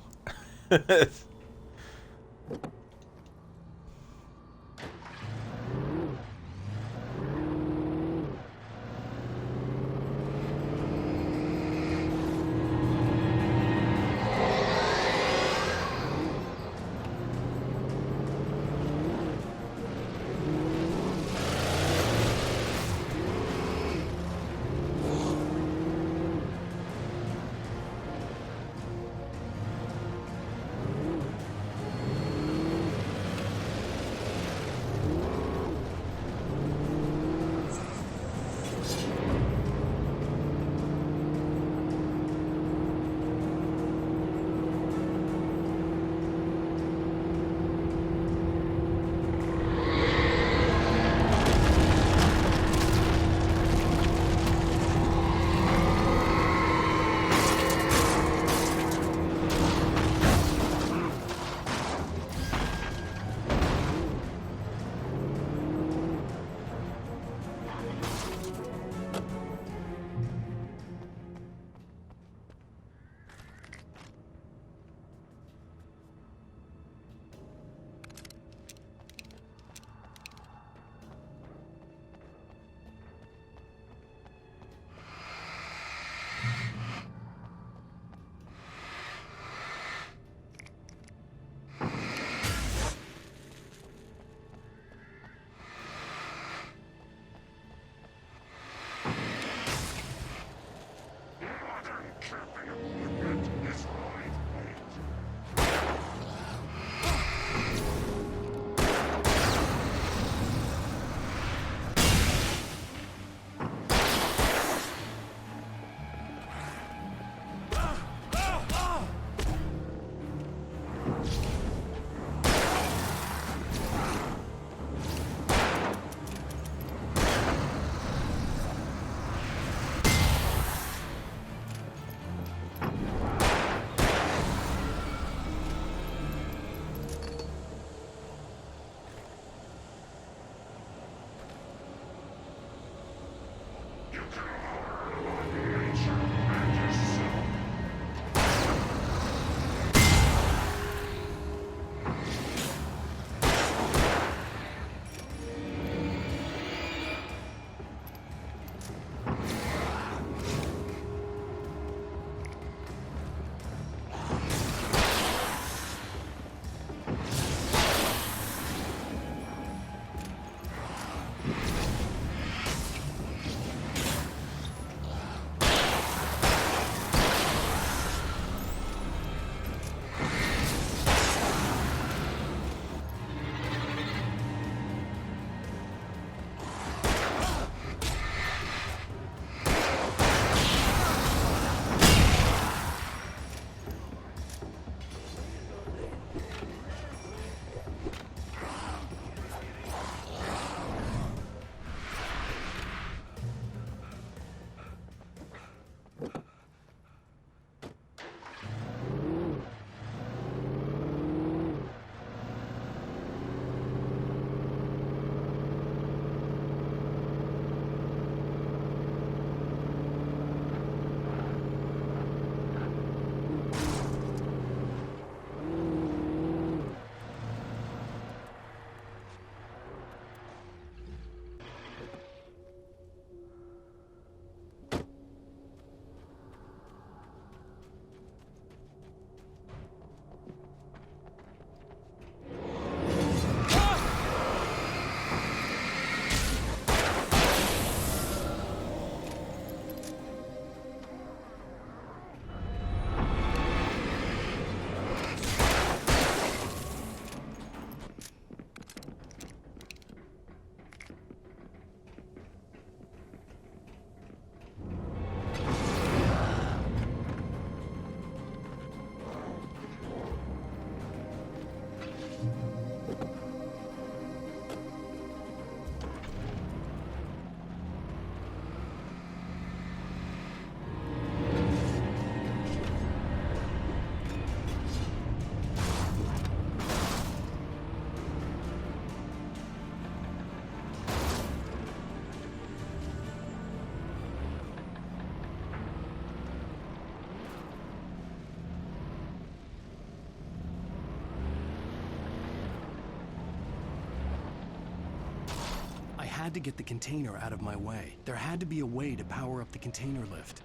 had to get the container out of my way. There had to be a way to power up the container lift.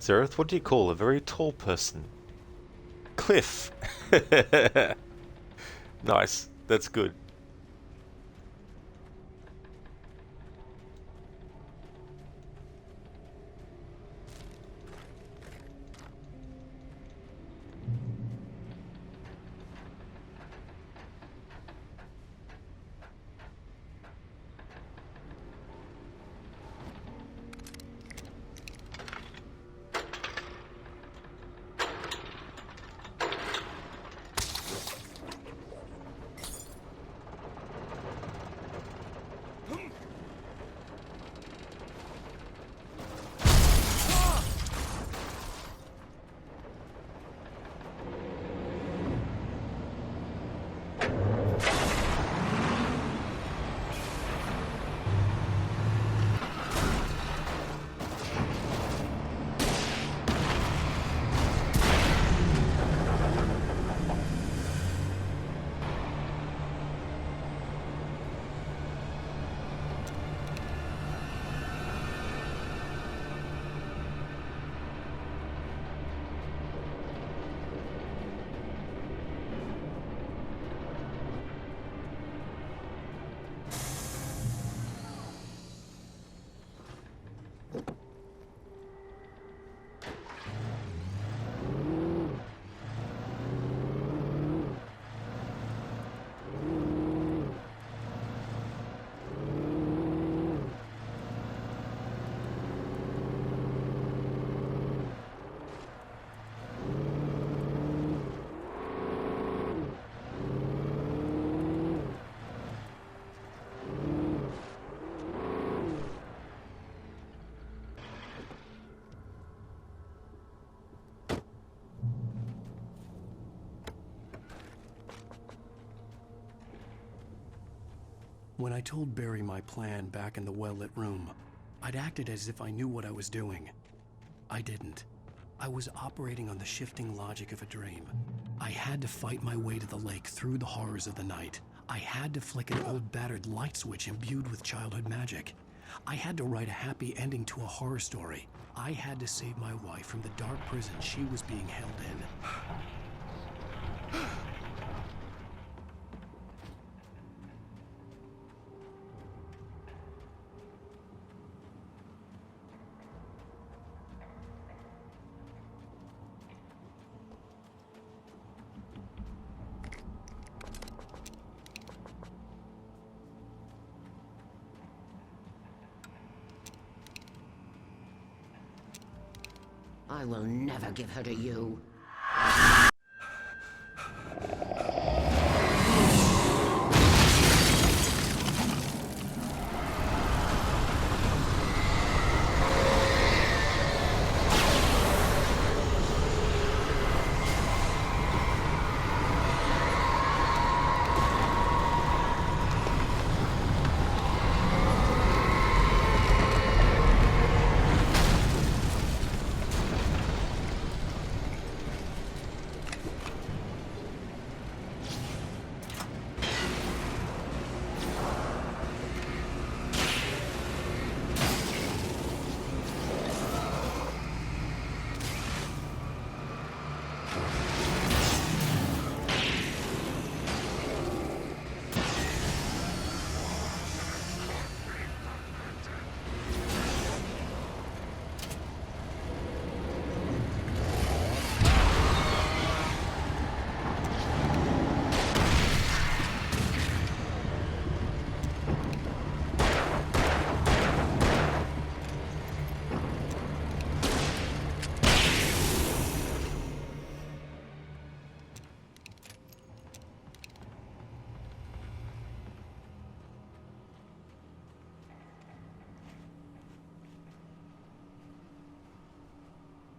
Zareth, what do you call a very tall person? Cliff. Nice. That's good. When I told Barry my plan back in the well-lit room, I'd acted as if I knew what I was doing. I didn't. I was operating on the shifting logic of a dream. I had to fight my way to the lake through the horrors of the night. I had to flick an old battered light switch imbued with childhood magic. I had to write a happy ending to a horror story. I had to save my wife from the dark prison she was being held in. I will never give her to you.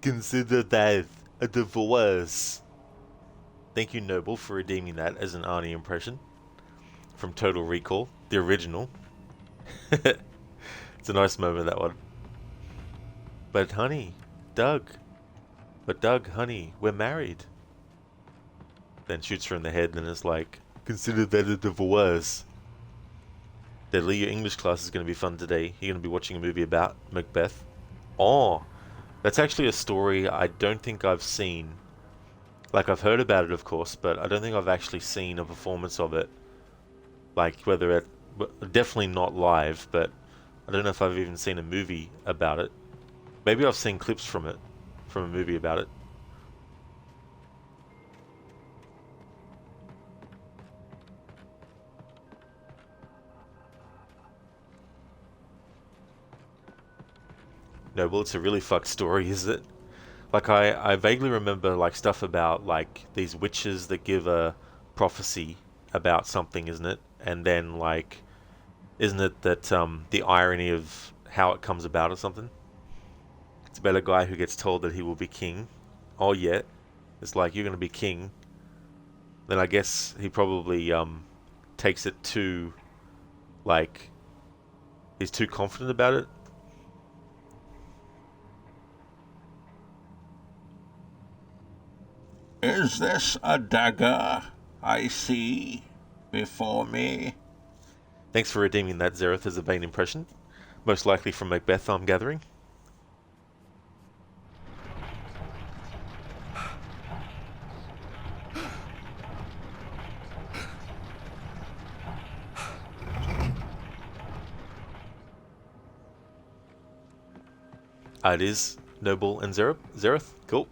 Consider that a divorce. Thank you, Noble, for redeeming that as an Arnie impression from Total Recall, the original. It's a nice moment, that one. But honey, Doug, honey, we're married. Then shoots her in the head and is like, consider that a divorce. Deadly, your English class is going to be fun today. You're going to be watching a movie about Macbeth. Oh, that's actually a story I don't think I've seen. Like, I've heard about it, of course, but I don't think I've actually seen a performance of it. Like, whether it... Definitely not live, but I don't know if I've even seen a movie about it. Maybe I've seen clips from it, from a movie about it. No, well, it's a really fucked story, is it? Like, I vaguely remember, like, stuff about, like, these witches that give a prophecy about something, isn't it? And then, like, isn't it that, the irony of how it comes about or something? It's about a guy who gets told that he will be king. Oh, yeah. It's like, you're going to be king. Then I guess he probably, takes it too, like, he's too confident about it. Is this a dagger I see before me? Thanks for redeeming that, Zereth, as a Bane impression. Most likely from Macbeth, I'm gathering. It is Noble and Zereth. Cool.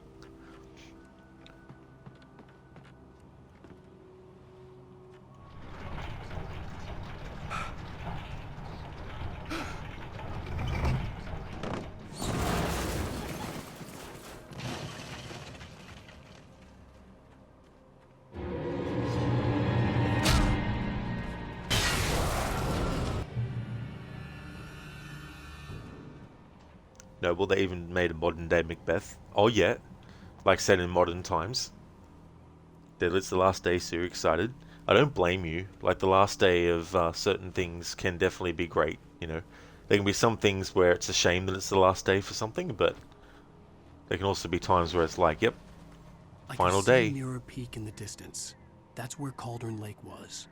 Noble, they even made a modern day Macbeth. Oh yeah, like said in modern times. It's the last day, so you're excited. I don't blame you. Like, the last day of certain things can definitely be great, you know. There can be some things where it's a shame that it's the last day for something, but there can also be times where it's like, yep, final day. I can see Mirror Peak in the distance. That's where Cauldron Lake was.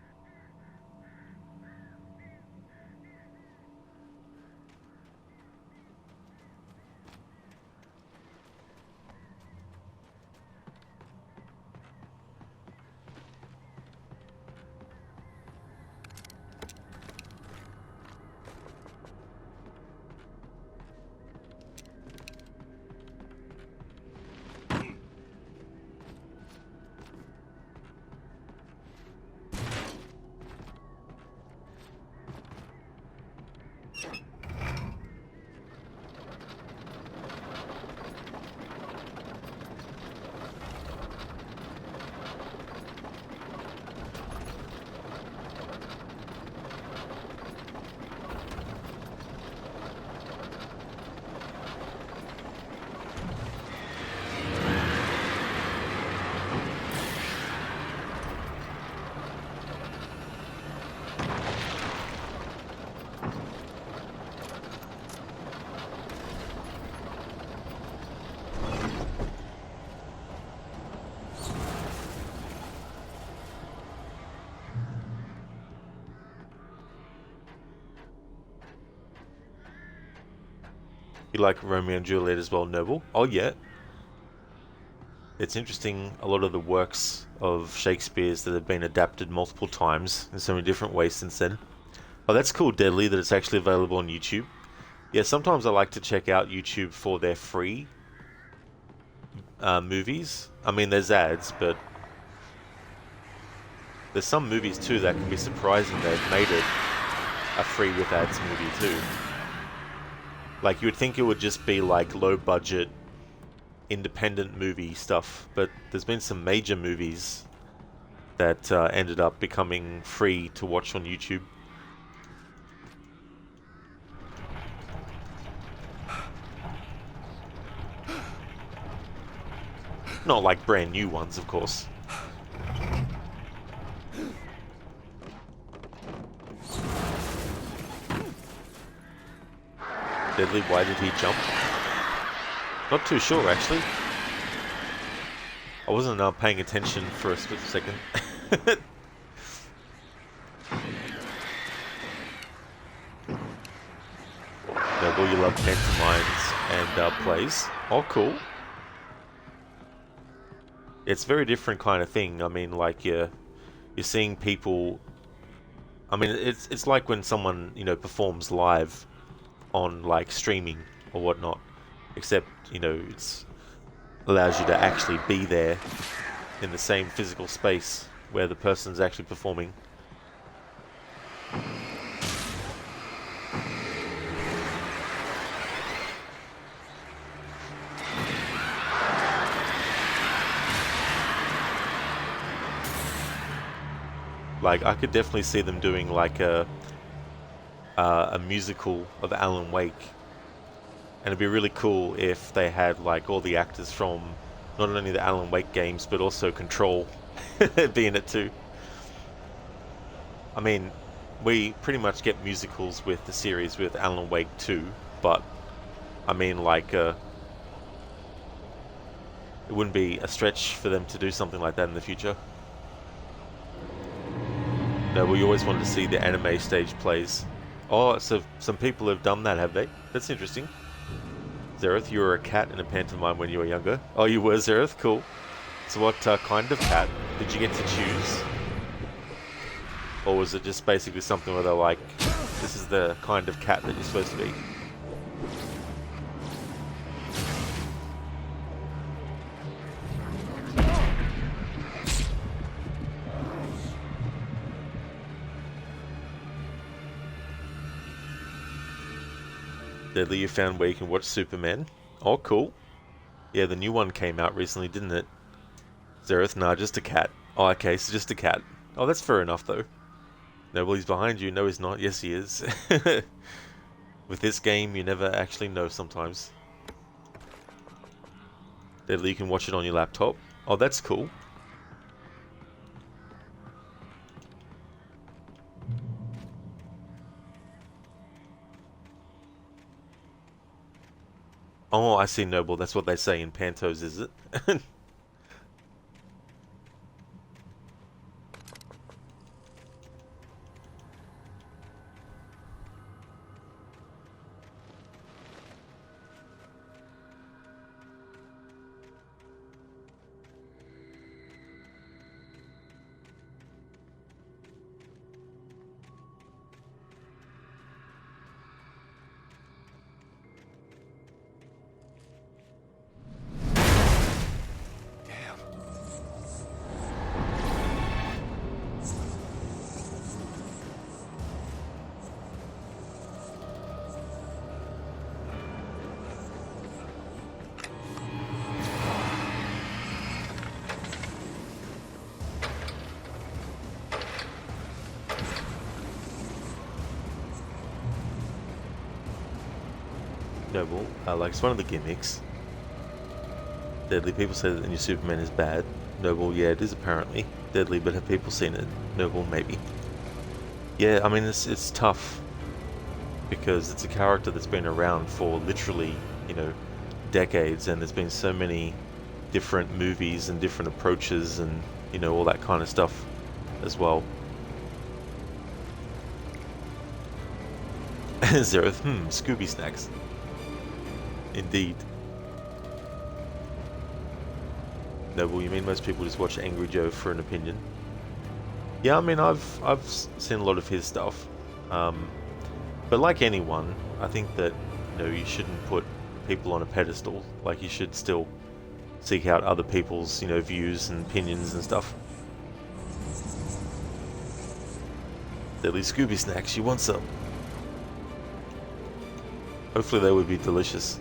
You like Romeo and Juliet as well, Noble? Oh yeah. It's interesting, a lot of the works of Shakespeare's that have been adapted multiple times in so many different ways since then. Oh, that's cool, Deadly, that it's actually available on YouTube. Yeah, sometimes I like to check out YouTube for their free movies. I mean, there's ads, but there's some movies too that can be surprising. They've made it a free with ads movie too. Like, you would think it would just be like low budget independent movie stuff, but there's been some major movies that ended up becoming free to watch on YouTube. Not like brand new ones, of course. Deadly, why did he jump? Not too sure, actually. I wasn't paying attention for a split second. Noble, you love pantomimes and plays. Oh, cool. It's a very different kind of thing. I mean, like you're seeing people. I mean, it's like when someone, you know, performs live on like streaming or whatnot, except, you know, it's allows you to actually be there in the same physical space where the person's actually performing. Like, I could definitely see them doing like a musical of Alan Wake, and it'd be really cool if they had like all the actors from not only the Alan Wake games but also Control be in it too. I mean, we pretty much get musicals with the series with Alan Wake 2, but I mean, like, it wouldn't be a stretch for them to do something like that in the future. No, we always wanted to see the anime stage plays. Oh, so some people have done that, have they? That's interesting. Zereth, you were a cat in a pantomime when you were younger. Oh, you were, Zereth? Cool. So what kind of cat did you get to choose? Or was it just basically something where they're like, this is the kind of cat that you're supposed to be? Deadly, you found where you can watch Superman. Oh, cool. Yeah, the new one came out recently, didn't it? Zereth, nah, just a cat. Oh, okay, so just a cat. Oh, that's fair enough, though. No, well, he's behind you. No, he's not. Yes, he is. With this game, you never actually know sometimes. Deadly, you can watch it on your laptop. Oh, that's cool. Oh, I see, Noble. That's what they say in Pantos, is it? Noble, like, it's one of the gimmicks. Deadly, people say that the new Superman is bad. Noble, yeah, it is apparently. Deadly, but have people seen it? Noble, maybe. Yeah, I mean, it's tough. Because it's a character that's been around for literally, you know, decades, and there's been so many different movies and different approaches and, you know, all that kind of stuff as well. Zereth, Scooby Snacks. Indeed. Noble, you mean most people just watch Angry Joe for an opinion? Yeah, I mean, I've seen a lot of his stuff. But like anyone, I think that, you know, you shouldn't put people on a pedestal. Like, you should still seek out other people's, you know, views and opinions and stuff. Deadly Scooby Snacks, you want some? Hopefully they would be delicious.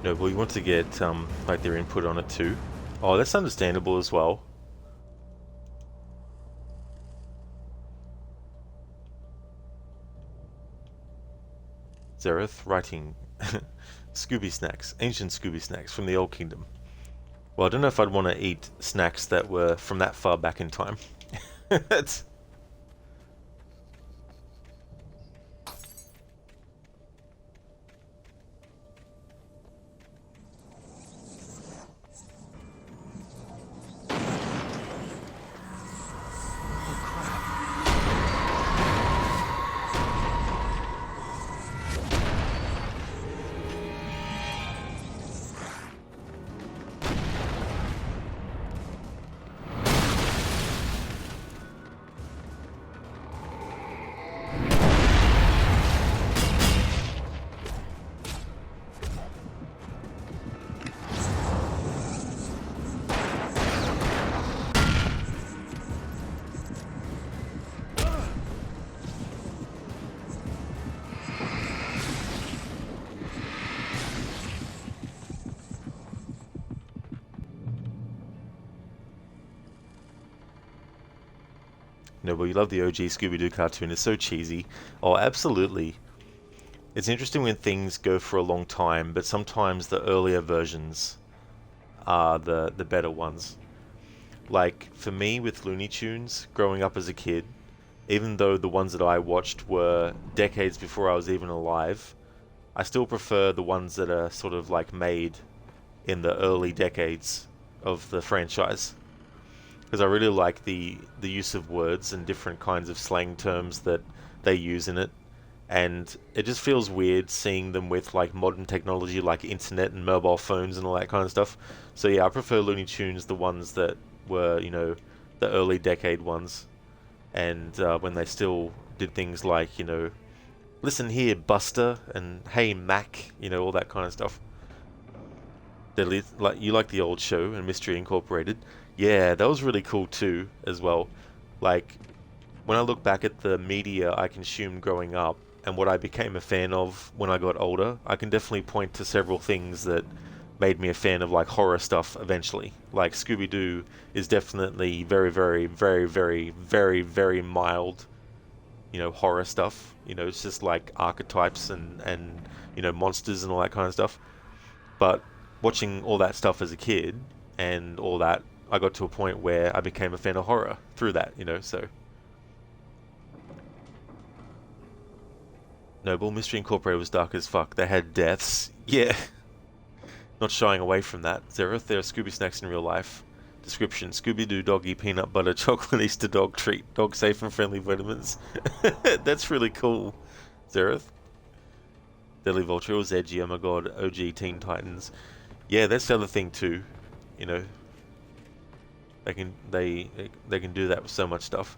No, but we want to get like their input on it too. Oh, that's understandable as well. Zereth writing Scooby snacks, ancient Scooby snacks from the Old Kingdom. Well, I don't know if I'd want to eat snacks that were from that far back in time. It's... No, but we love the OG Scooby-Doo cartoon. It's so cheesy. Oh, absolutely. It's interesting when things go for a long time, but sometimes the earlier versions are the better ones. Like, for me with Looney Tunes, growing up as a kid, even though the ones that I watched were decades before I was even alive, I still prefer the ones that are sort of like made in the early decades of the franchise. Because I really like the use of words and different kinds of slang terms that they use in it. And it just feels weird seeing them with like modern technology like internet and mobile phones and all that kind of stuff. So yeah, I prefer Looney Tunes, the ones that were, you know, the early decade ones. And when they still did things like, you know, listen here, Buster, and hey, Mac, you know, all that kind of stuff. Like, you like the old show and Mystery Incorporated. Yeah, that was really cool too, as well. Like, when I look back at the media I consumed growing up and what I became a fan of when I got older, I can definitely point to several things that made me a fan of like horror stuff eventually. Like Scooby-Doo is definitely very, very, very, very, very, very mild, you know, horror stuff. You know, it's just like archetypes and you know, monsters and all that kind of stuff. But watching all that stuff as a kid and all that, I got to a point where I became a fan of horror through that, you know, so. Noble Mystery Incorporated was dark as fuck. They had deaths. Yeah. Not shying away from that. Zereth, there are Scooby snacks in real life. Description: Scooby-Doo doggy peanut butter chocolate Easter dog treat. Dog safe and friendly vitamins. That's really cool. Zereth. Deadly Vulture was edgy. Oh my god. OG Teen Titans. Yeah, that's the other thing too. You know, they can do that with so much stuff.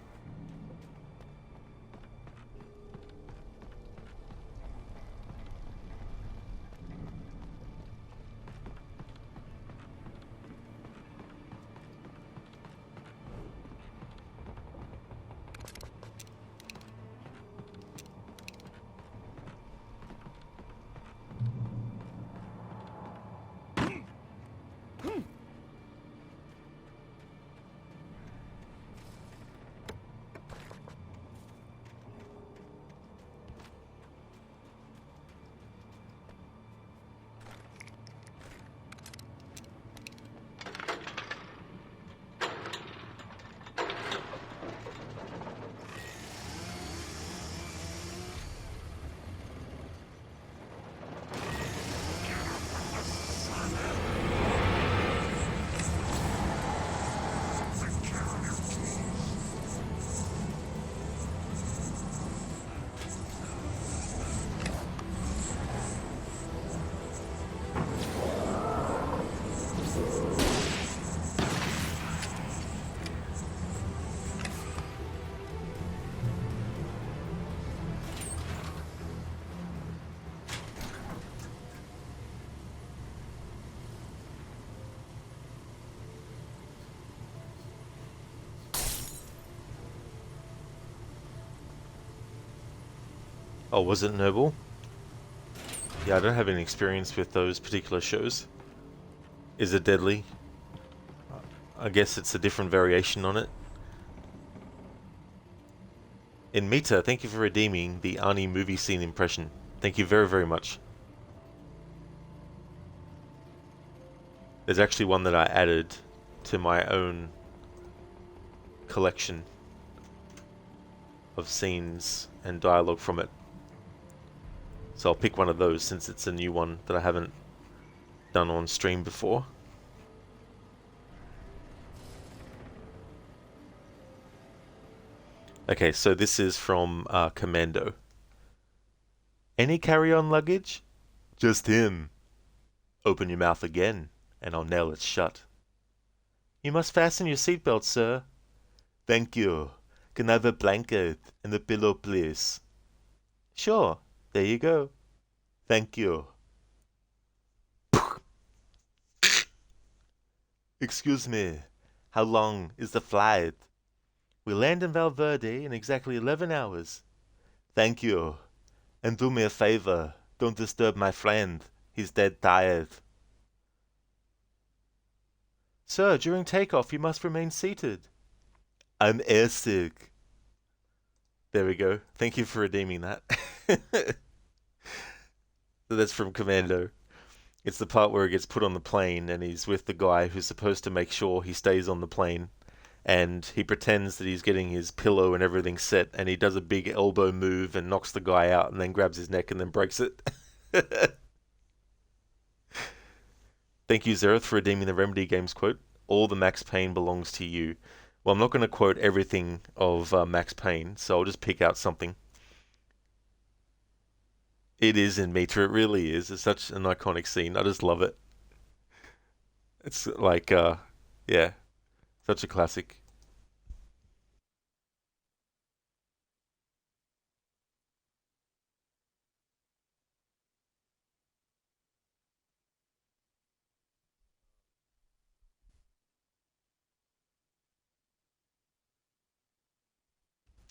Oh, was it Noble? Yeah, I don't have any experience with those particular shows. Is it deadly? I guess it's a different variation on it. In Mita, thank you for redeeming the Arnie movie scene impression. Thank you very, very much. There's actually one that I added to my own collection of scenes and dialogue from it. So I'll pick one of those since it's a new one that I haven't done on stream before. Okay, so this is from Commando. Any carry-on luggage? Just him. Open your mouth again, and I'll nail it shut. You must fasten your seatbelt, sir. Thank you. Can I have a blanket and a pillow, please? Sure. There you go. Thank you. Excuse me. How long is the flight? We land in Valverde in exactly 11 hours. Thank you. And do me a favor. Don't disturb my friend. He's dead tired. Sir, during takeoff you must remain seated. I'm airsick. There we go. Thank you for redeeming that. So that's from Commando. It's the part where he gets put on the plane and he's with the guy who's supposed to make sure he stays on the plane. And he pretends that he's getting his pillow and everything set, and he does a big elbow move and knocks the guy out and then grabs his neck and then breaks it. Thank you, Zereth, for redeeming the Remedy Games quote. All the Max Payne belongs to you. Well, I'm not going to quote everything of Max Payne, so I'll just pick out something. It is in Mita, it really is. It's such an iconic scene. I just love it. It's like, yeah, such a classic.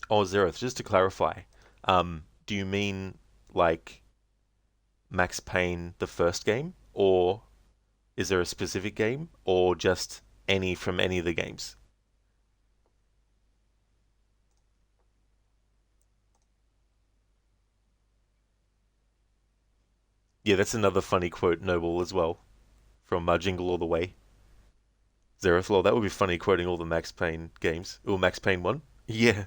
Oh, Zereth, just to clarify, do you mean like Max Payne the first game, or is there a specific game, or just any from any of the games? Yeah, that's another funny quote, Noble, as well, from Jingle All the Way. Zereth, well, that would be funny quoting all the Max Payne games. Or Max Payne 1? Yeah,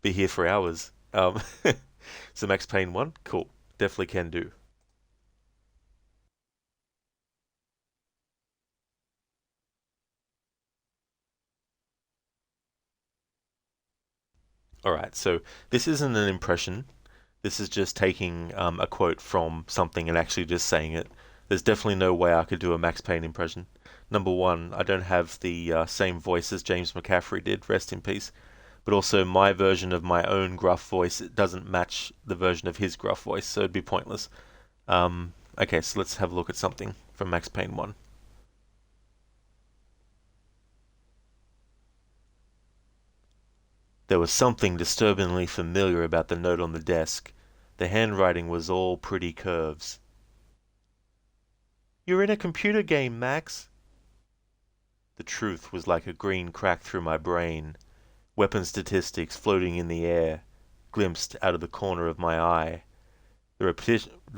be here for hours. So Max Payne 1? Cool. Definitely can do. Alright, so this isn't an impression. This is just taking a quote from something and actually just saying it. There's definitely no way I could do a Max Payne impression. Number one, I don't have the same voice as James McCaffrey did, rest in peace. But also my version of my own gruff voice, it doesn't match the version of his gruff voice, so it'd be pointless. Okay, so let's have a look at something from Max Payne 1. There was something disturbingly familiar about the note on the desk. The handwriting was all pretty curves. You're in a computer game, Max. The truth was like a green crack through my brain. Weapon statistics floating in the air, glimpsed out of the corner of my eye. The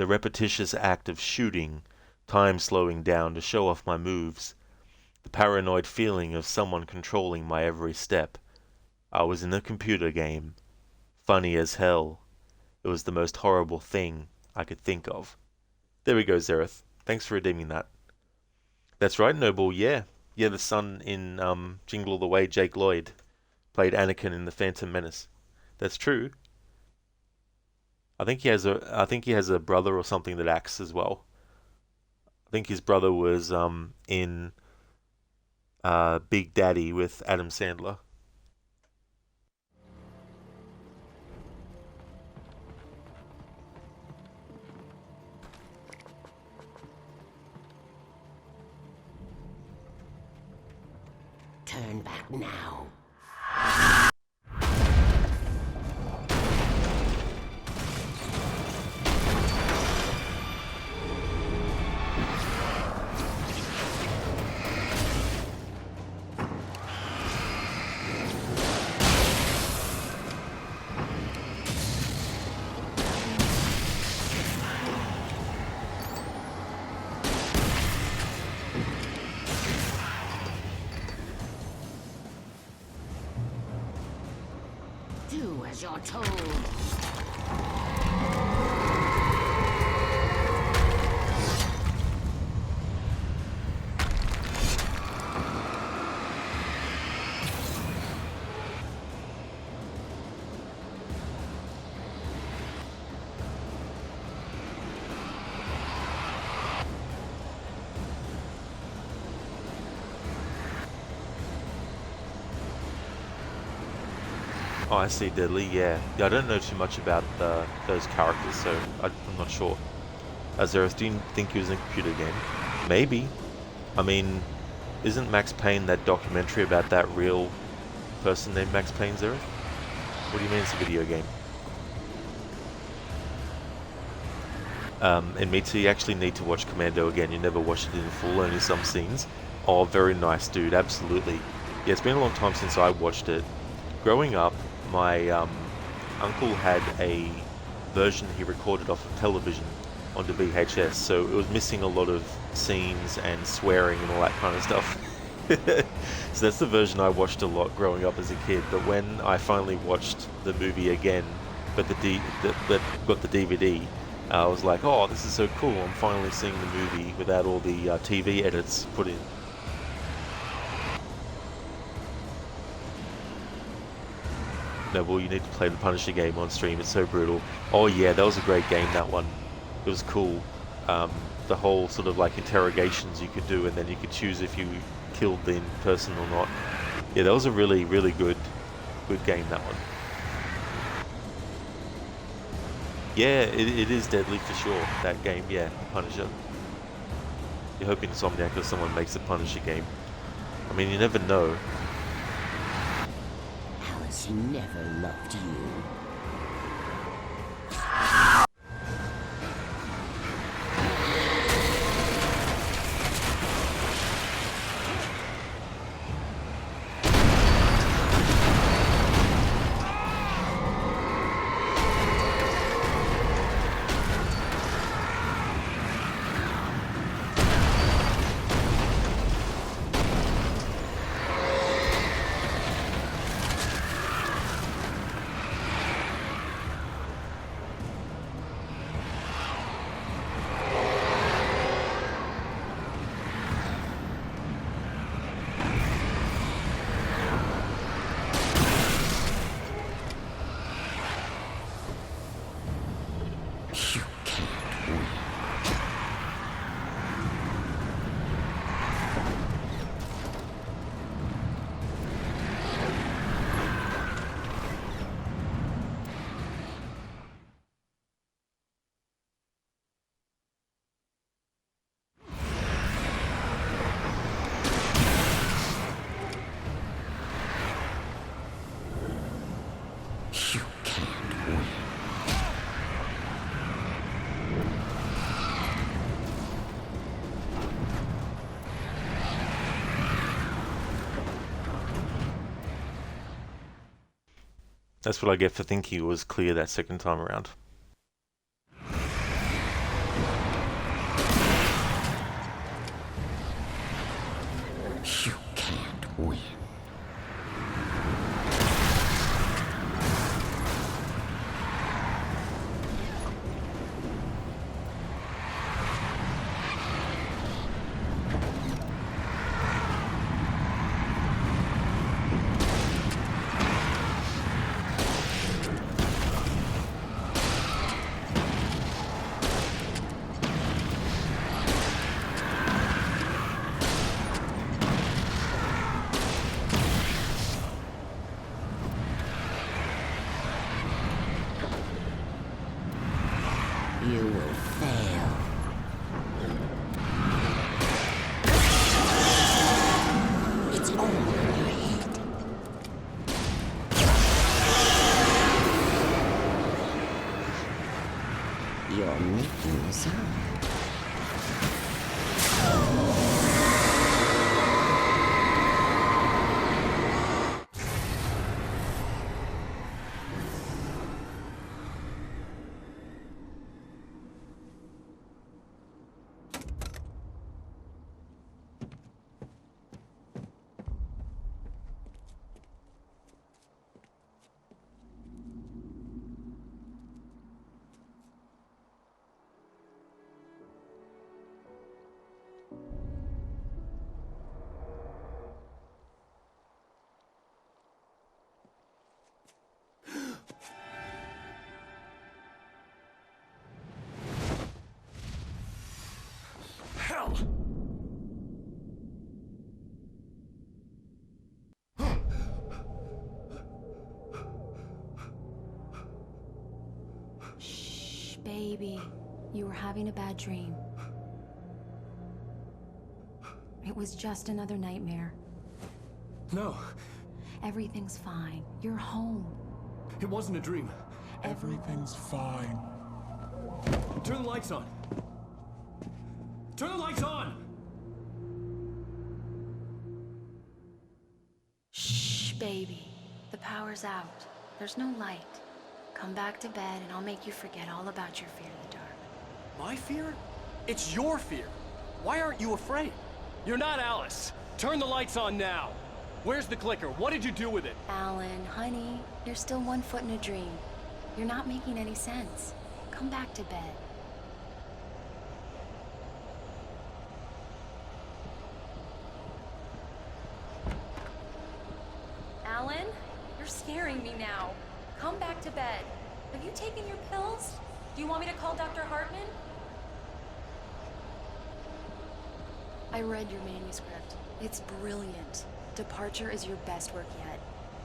repetitious act of shooting, time slowing down to show off my moves. The paranoid feeling of someone controlling my every step. I was in a computer game. Funny as hell. It was the most horrible thing I could think of. There we go, Zereth. Thanks for redeeming that. That's right, Noble, yeah. Yeah, the son in Jingle All the Way, Jake Lloyd, played Anakin in The Phantom Menace. That's true. I think he has a brother or something that acts as well. I think his brother was in Big Daddy with Adam Sandler. Turn back now. as you're told. Oh, I see, Deadly, yeah. Yeah, I don't know too much about those characters, so I'm not sure. Azereth, do you think he was in a computer game? Maybe. I mean, isn't Max Payne that documentary about that real person named Max Payne, Zereth? What do you mean it's a video game? And Mita, you actually need to watch Commando again. You never watched it in full, only some scenes. Oh, very nice, dude, absolutely. Yeah, it's been a long time since I watched it. Growing up, my uncle had a version he recorded off of television onto VHS, so it was missing a lot of scenes and swearing and all that kind of stuff. So that's the version I watched a lot growing up as a kid. But when I finally watched the movie again, but got the DVD, I was like, oh, this is so cool. I'm finally seeing the movie without all the TV edits put in. No, well, you need to play the Punisher game on stream. It's so brutal. Oh yeah, that was a great game, that one. It was cool. The whole sort of like interrogations you could do, and then you could choose if you killed the person or not. Yeah, that was a really, really good game, that one. Yeah, it is deadly for sure, that game, yeah, Punisher. You're hoping Insomniac or someone makes a Punisher game. I mean, you never know. Alice never loved you. That's what I get for thinking it was clear that second time around. You can't win. You will fail. It's all in your head. You're making this up. Baby, you were having a bad dream. It was just another nightmare. No. Everything's fine. You're home. It wasn't a dream. Everything's fine. Turn the lights on. Turn the lights on! Shh, baby. The power's out. There's no light. Come back to bed and I'll make you forget all about your fear of the dark. My fear? It's your fear. Why aren't you afraid? You're not Alice. Turn the lights on now. Where's the clicker? What did you do with it? Alan, honey, you're still 1 foot in a dream. You're not making any sense. Come back to bed. Alan, you're scaring me now. Come back to bed. Have you taken your pills? Do you want me to call Dr. Hartman? I read your manuscript. It's brilliant. Departure is your best work yet.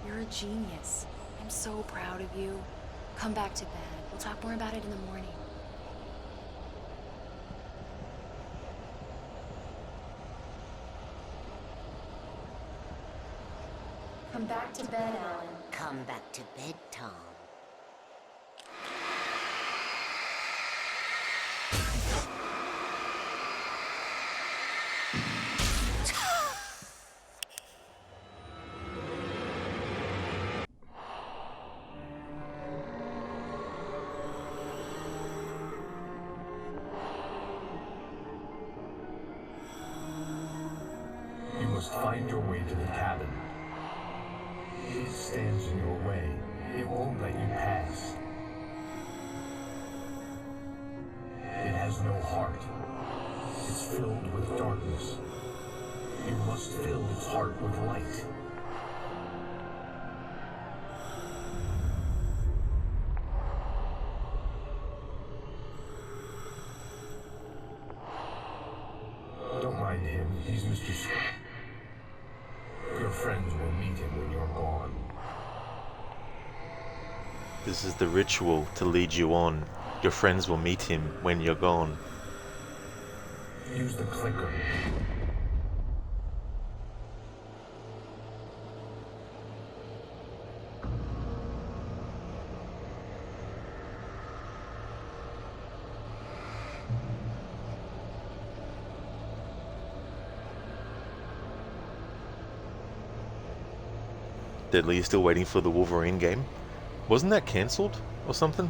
You're a genius. I'm so proud of you. Come back to bed. We'll talk more about it in the morning. Come back to bed, Alan. Come back to bed, Tom. You must find your way to the cabin. It stands in your way. It won't let you pass. It has no heart. It's filled with darkness. You must fill its heart with light. Don't mind him. He's Mr. Your friends will meet him when you're gone. This is the ritual to lead you on. Your friends will meet him when you're gone. Use the clicker. Deadly is still waiting for the Wolverine game. Wasn't that cancelled or something?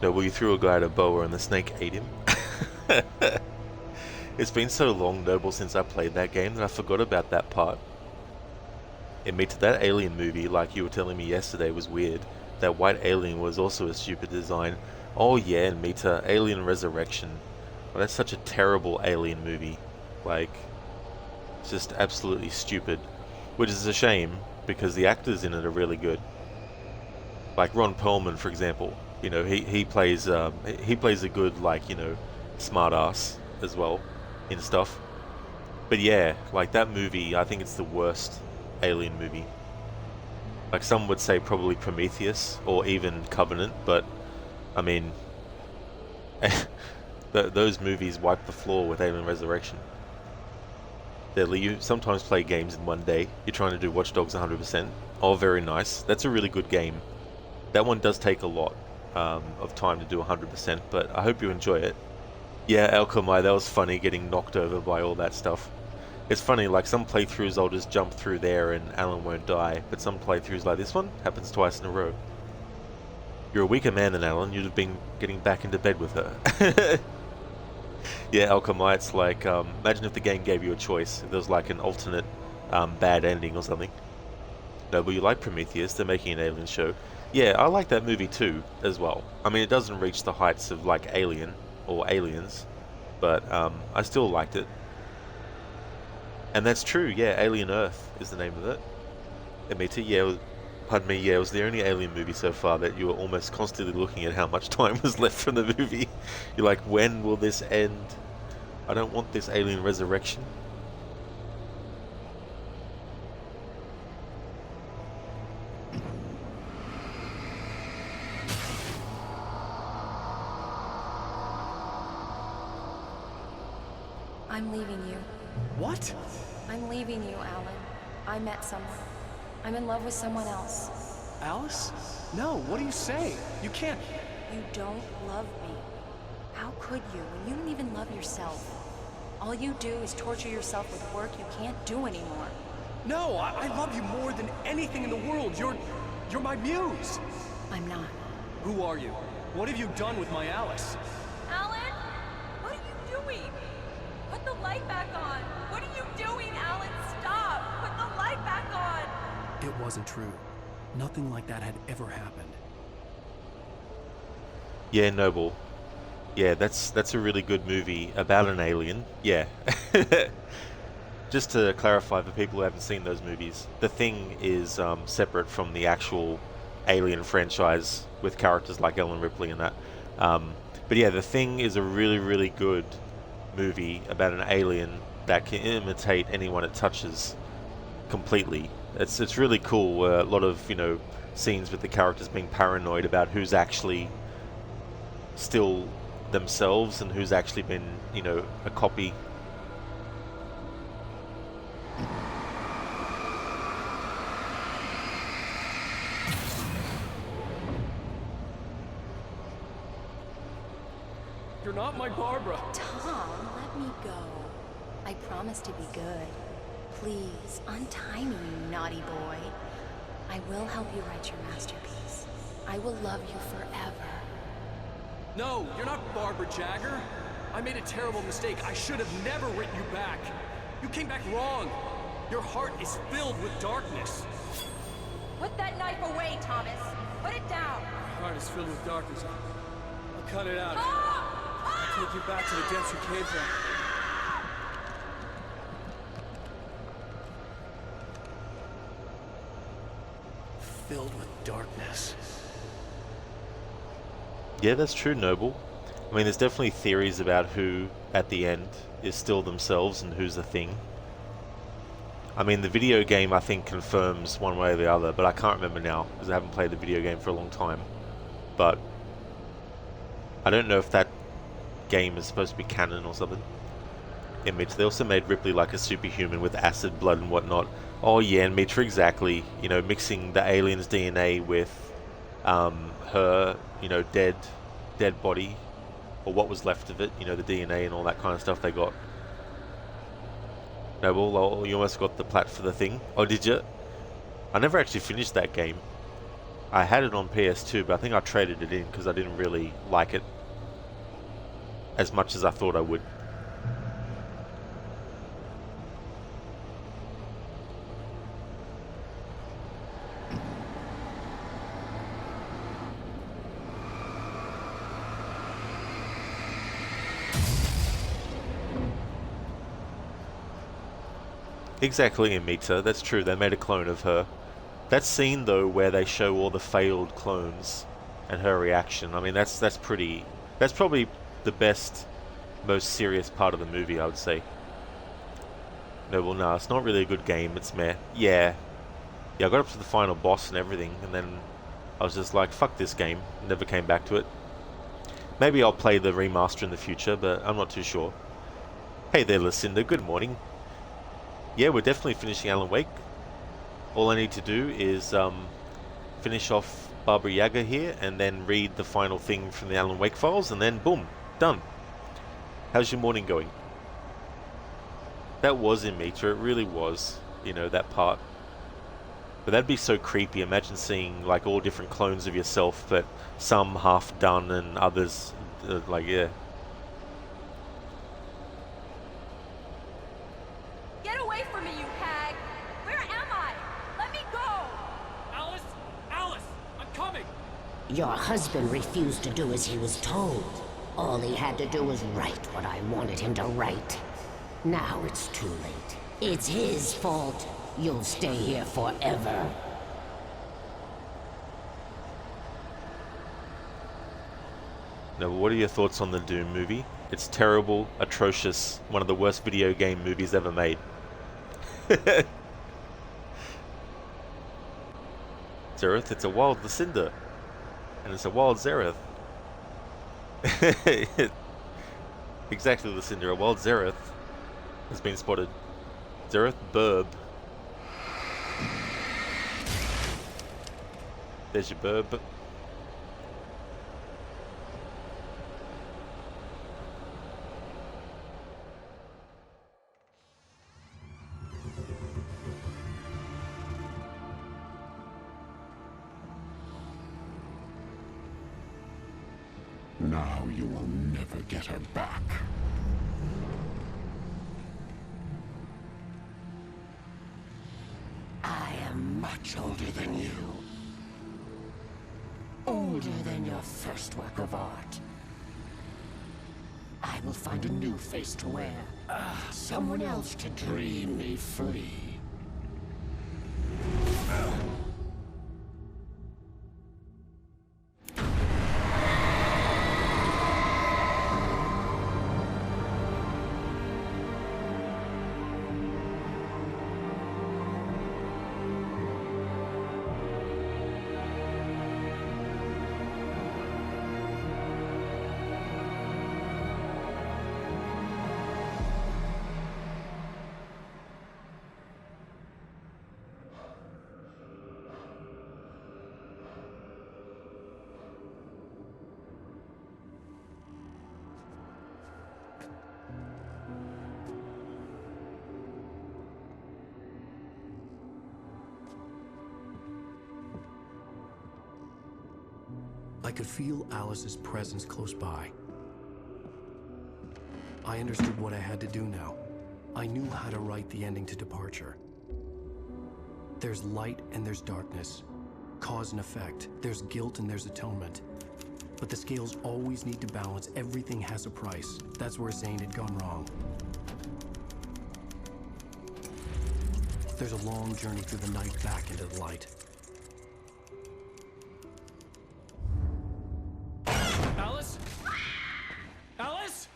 No, well, you threw a guy at a boa and the snake ate him. It's been so long, Noble, since I played that game that I forgot about that part. Admit that Alien movie, like you were telling me yesterday, was weird. That white alien was also a stupid design. Oh yeah, and Mita, Alien Resurrection. Well, that's such a terrible Alien movie. Like, it's just absolutely stupid. Which is a shame, because the actors in it are really good. Like Ron Perlman, for example. You know, he plays a good, like, you know, smart ass as well in stuff. But yeah, like that movie, I think it's the worst Alien movie. Like some would say probably Prometheus or even Covenant, but I mean, those movies wipe the floor with Alien Resurrection. Deadly, you sometimes play games in one day. You're trying to do Watch Dogs 100%. Oh, very nice. That's a really good game. That one does take a lot of time to do 100%, but I hope you enjoy it. Yeah, Alchemy, that was funny getting knocked over by all that stuff. It's funny, like some playthroughs I'll just jump through there and Alan won't die, but some playthroughs like this one happens twice in a row. You're a weaker man than Alan, you'd have been getting back into bed with her. Yeah, Alchemy, it's like, imagine if the game gave you a choice, if there was like an alternate bad ending or something. No, but you like Prometheus, they're making an Alien show. Yeah, I like that movie too, as well. I mean, it doesn't reach the heights of like Alien, or Aliens, but I still liked it. And that's true, yeah, Alien Earth is the name of it. Amita, yeah, pardon me, yeah, it was the only Alien movie so far that you were almost constantly looking at how much time was left from the movie. You're like, when will this end? I don't want this Alien Resurrection. I'm leaving you. What? I'm leaving you, Alan. I met someone. I'm in love with someone else. Alice? No, what do you say? You can't. You don't love me. How could you when you don't even love yourself? All you do is torture yourself with work you can't do anymore. No, I love you more than anything in the world. You're my muse. I'm not. Who are you? What have you done with my Alice? Alan? What are you doing? Put the light back on. What are you doing, Alan? Stop! Put the light back on! It wasn't true. Nothing like that had ever happened. Yeah, Noble. Yeah, that's a really good movie about an alien. Yeah. Just to clarify for people who haven't seen those movies, The Thing is separate from the actual Alien franchise with characters like Ellen Ripley and that. But yeah, The Thing is a really, really good movie about an alien that can imitate anyone it touches completely. It's really cool. A lot of, scenes with the characters being paranoid about who's actually still themselves and who's actually been, a copy. You're not my Barbara. Tom, let me go. I promise to be good. Please, untie me, you naughty boy. I will help you write your masterpiece. I will love you forever. No, you're not Barbara Jagger. I made a terrible mistake. I should have never written you back. You came back wrong. Your heart is filled with darkness. Put that knife away, Thomas. Put it down. Your heart is filled with darkness. I'll cut it out. I'll take you back to the depths you came from. Filled with darkness. Yeah, that's true, Noble. I mean, there's definitely theories about who, at the end, is still themselves and who's the thing. I mean, the video game, I think, confirms one way or the other, but I can't remember now, because I haven't played the video game for a long time. But I don't know if that game is supposed to be canon or something. In Mitra, they also made Ripley like a superhuman with acid, blood, and whatnot. Oh yeah, in Mitra, exactly. Mixing the alien's DNA with her, dead body, or what was left of it, the DNA and all that kind of stuff they got. Noble, you almost got the plat for The Thing. Oh, did you? I never actually finished that game. I had it on PS2, but I think I traded it in because I didn't really like it as much as I thought I would. Exactly, Amita. That's true. They made a clone of her. That scene, though, where they show all the failed clones and her reaction, I mean, that's probably the best, most serious part of the movie, I would say. No, well, no, it's not really a good game. It's meh. Yeah, I got up to the final boss and everything, and then I was just like, fuck this game. Never came back to it. Maybe I'll play the remaster in the future, but I'm not too sure. Hey there, Lucinda. Good morning. Yeah, we're definitely finishing Alan Wake. All I need to do is finish off Barbara Yaga here and then read the final thing from the Alan Wake files, and then boom, done. How's your morning going? That was in Mitra, it really was, that part. But that'd be so creepy. Imagine seeing like all different clones of yourself, but some half done and others yeah. Get away from me, you hag! Where am I? Let me go! Alice, I'm coming! Your husband refused to do as he was told. All he had to do was write what I wanted him to write. Now it's too late. It's his fault. You'll stay here forever. Now, what are your thoughts on the Doom movie? It's terrible, atrocious, one of the worst video game movies ever made. Zereth, it's a wild Lucinda. And it's a wild Zereth. Exactly, Lucinda, a wild Zereth. has been spotted. Zereth Burb. There's your burb. Now you will never get her back. I am much older than you. Older than your first work of art. I will find a new face to wear. Someone else to dream me free. I could feel Alice's presence close by. I understood what I had to do now. I knew how to write the ending to Departure. There's light and there's darkness. Cause and effect. There's guilt and there's atonement. But the scales always need to balance. Everything has a price. That's where Zane had gone wrong. There's a long journey through the night back into the light. Alice? Alice?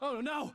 Oh no!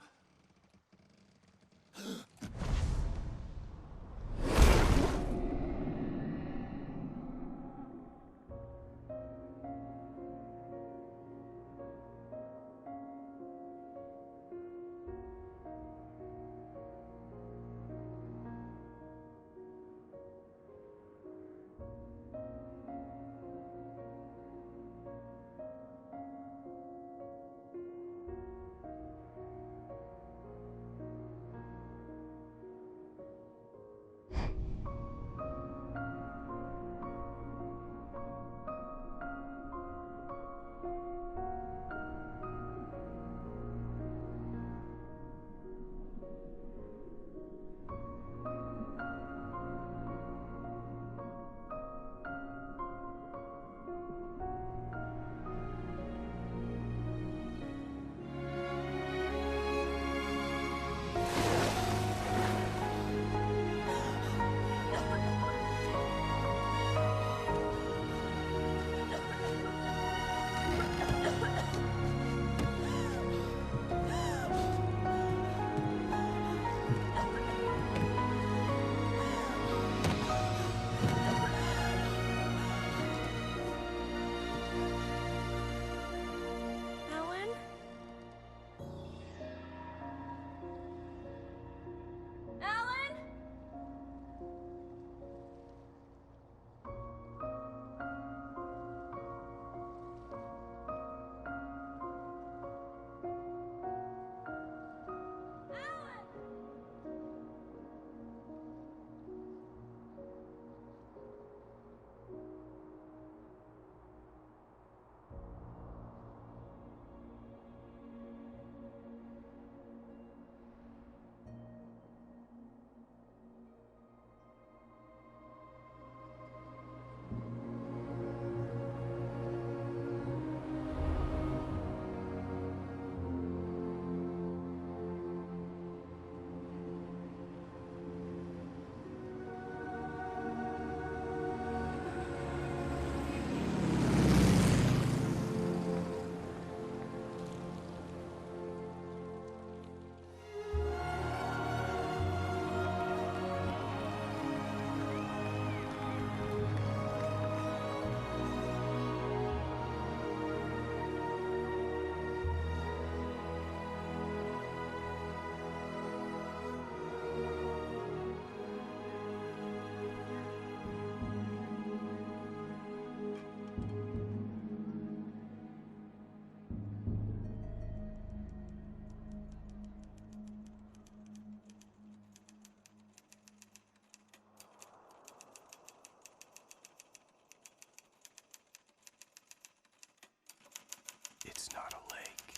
It's not a lake.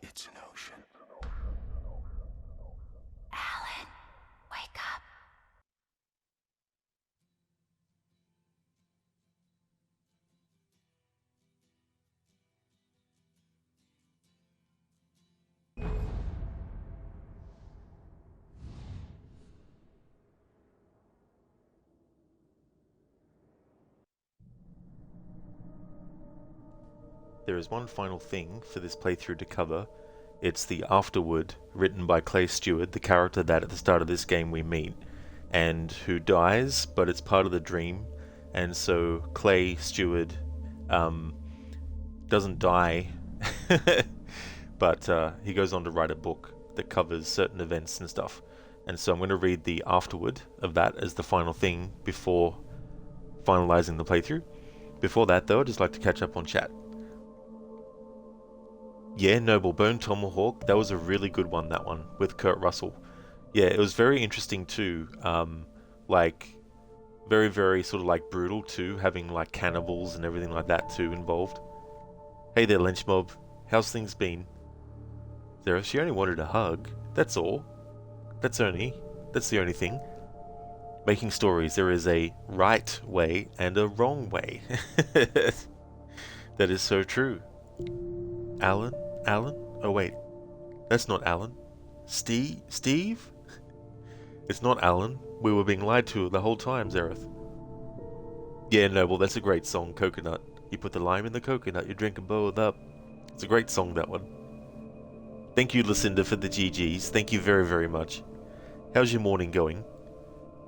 It's an ocean. Alan, wake up. There is one final thing for this playthrough to cover. It's the afterword written by Clay Stewart, the character that at the start of this game we meet, and who dies, but it's part of the dream. And so Clay Stewart doesn't die, but he goes on to write a book that covers certain events and stuff. And so I'm going to read the afterword of that as the final thing before finalizing the playthrough. Before that though, I'd just like to catch up on chat. Yeah, Noble Bone Tomahawk, that was a really good one, that one, with Kurt Russell. Yeah, it was very interesting too, like, very, very sort of like brutal too, having like cannibals and everything like that too involved. Hey there, Lynch Mob, how's things been? Zara, she only wanted a hug, that's all. That's the only thing. Making stories, there is a right way and a wrong way. That is so true. Alan? Oh wait, that's not Alan. Steve? It's not Alan. We were being lied to the whole time, Zareth. Yeah, Noble, that's a great song, Coconut. You put the lime in the coconut, you drink and bow it up. It's a great song, that one. Thank you, Lucinda, for the GGs. Thank you very, very much. How's your morning going?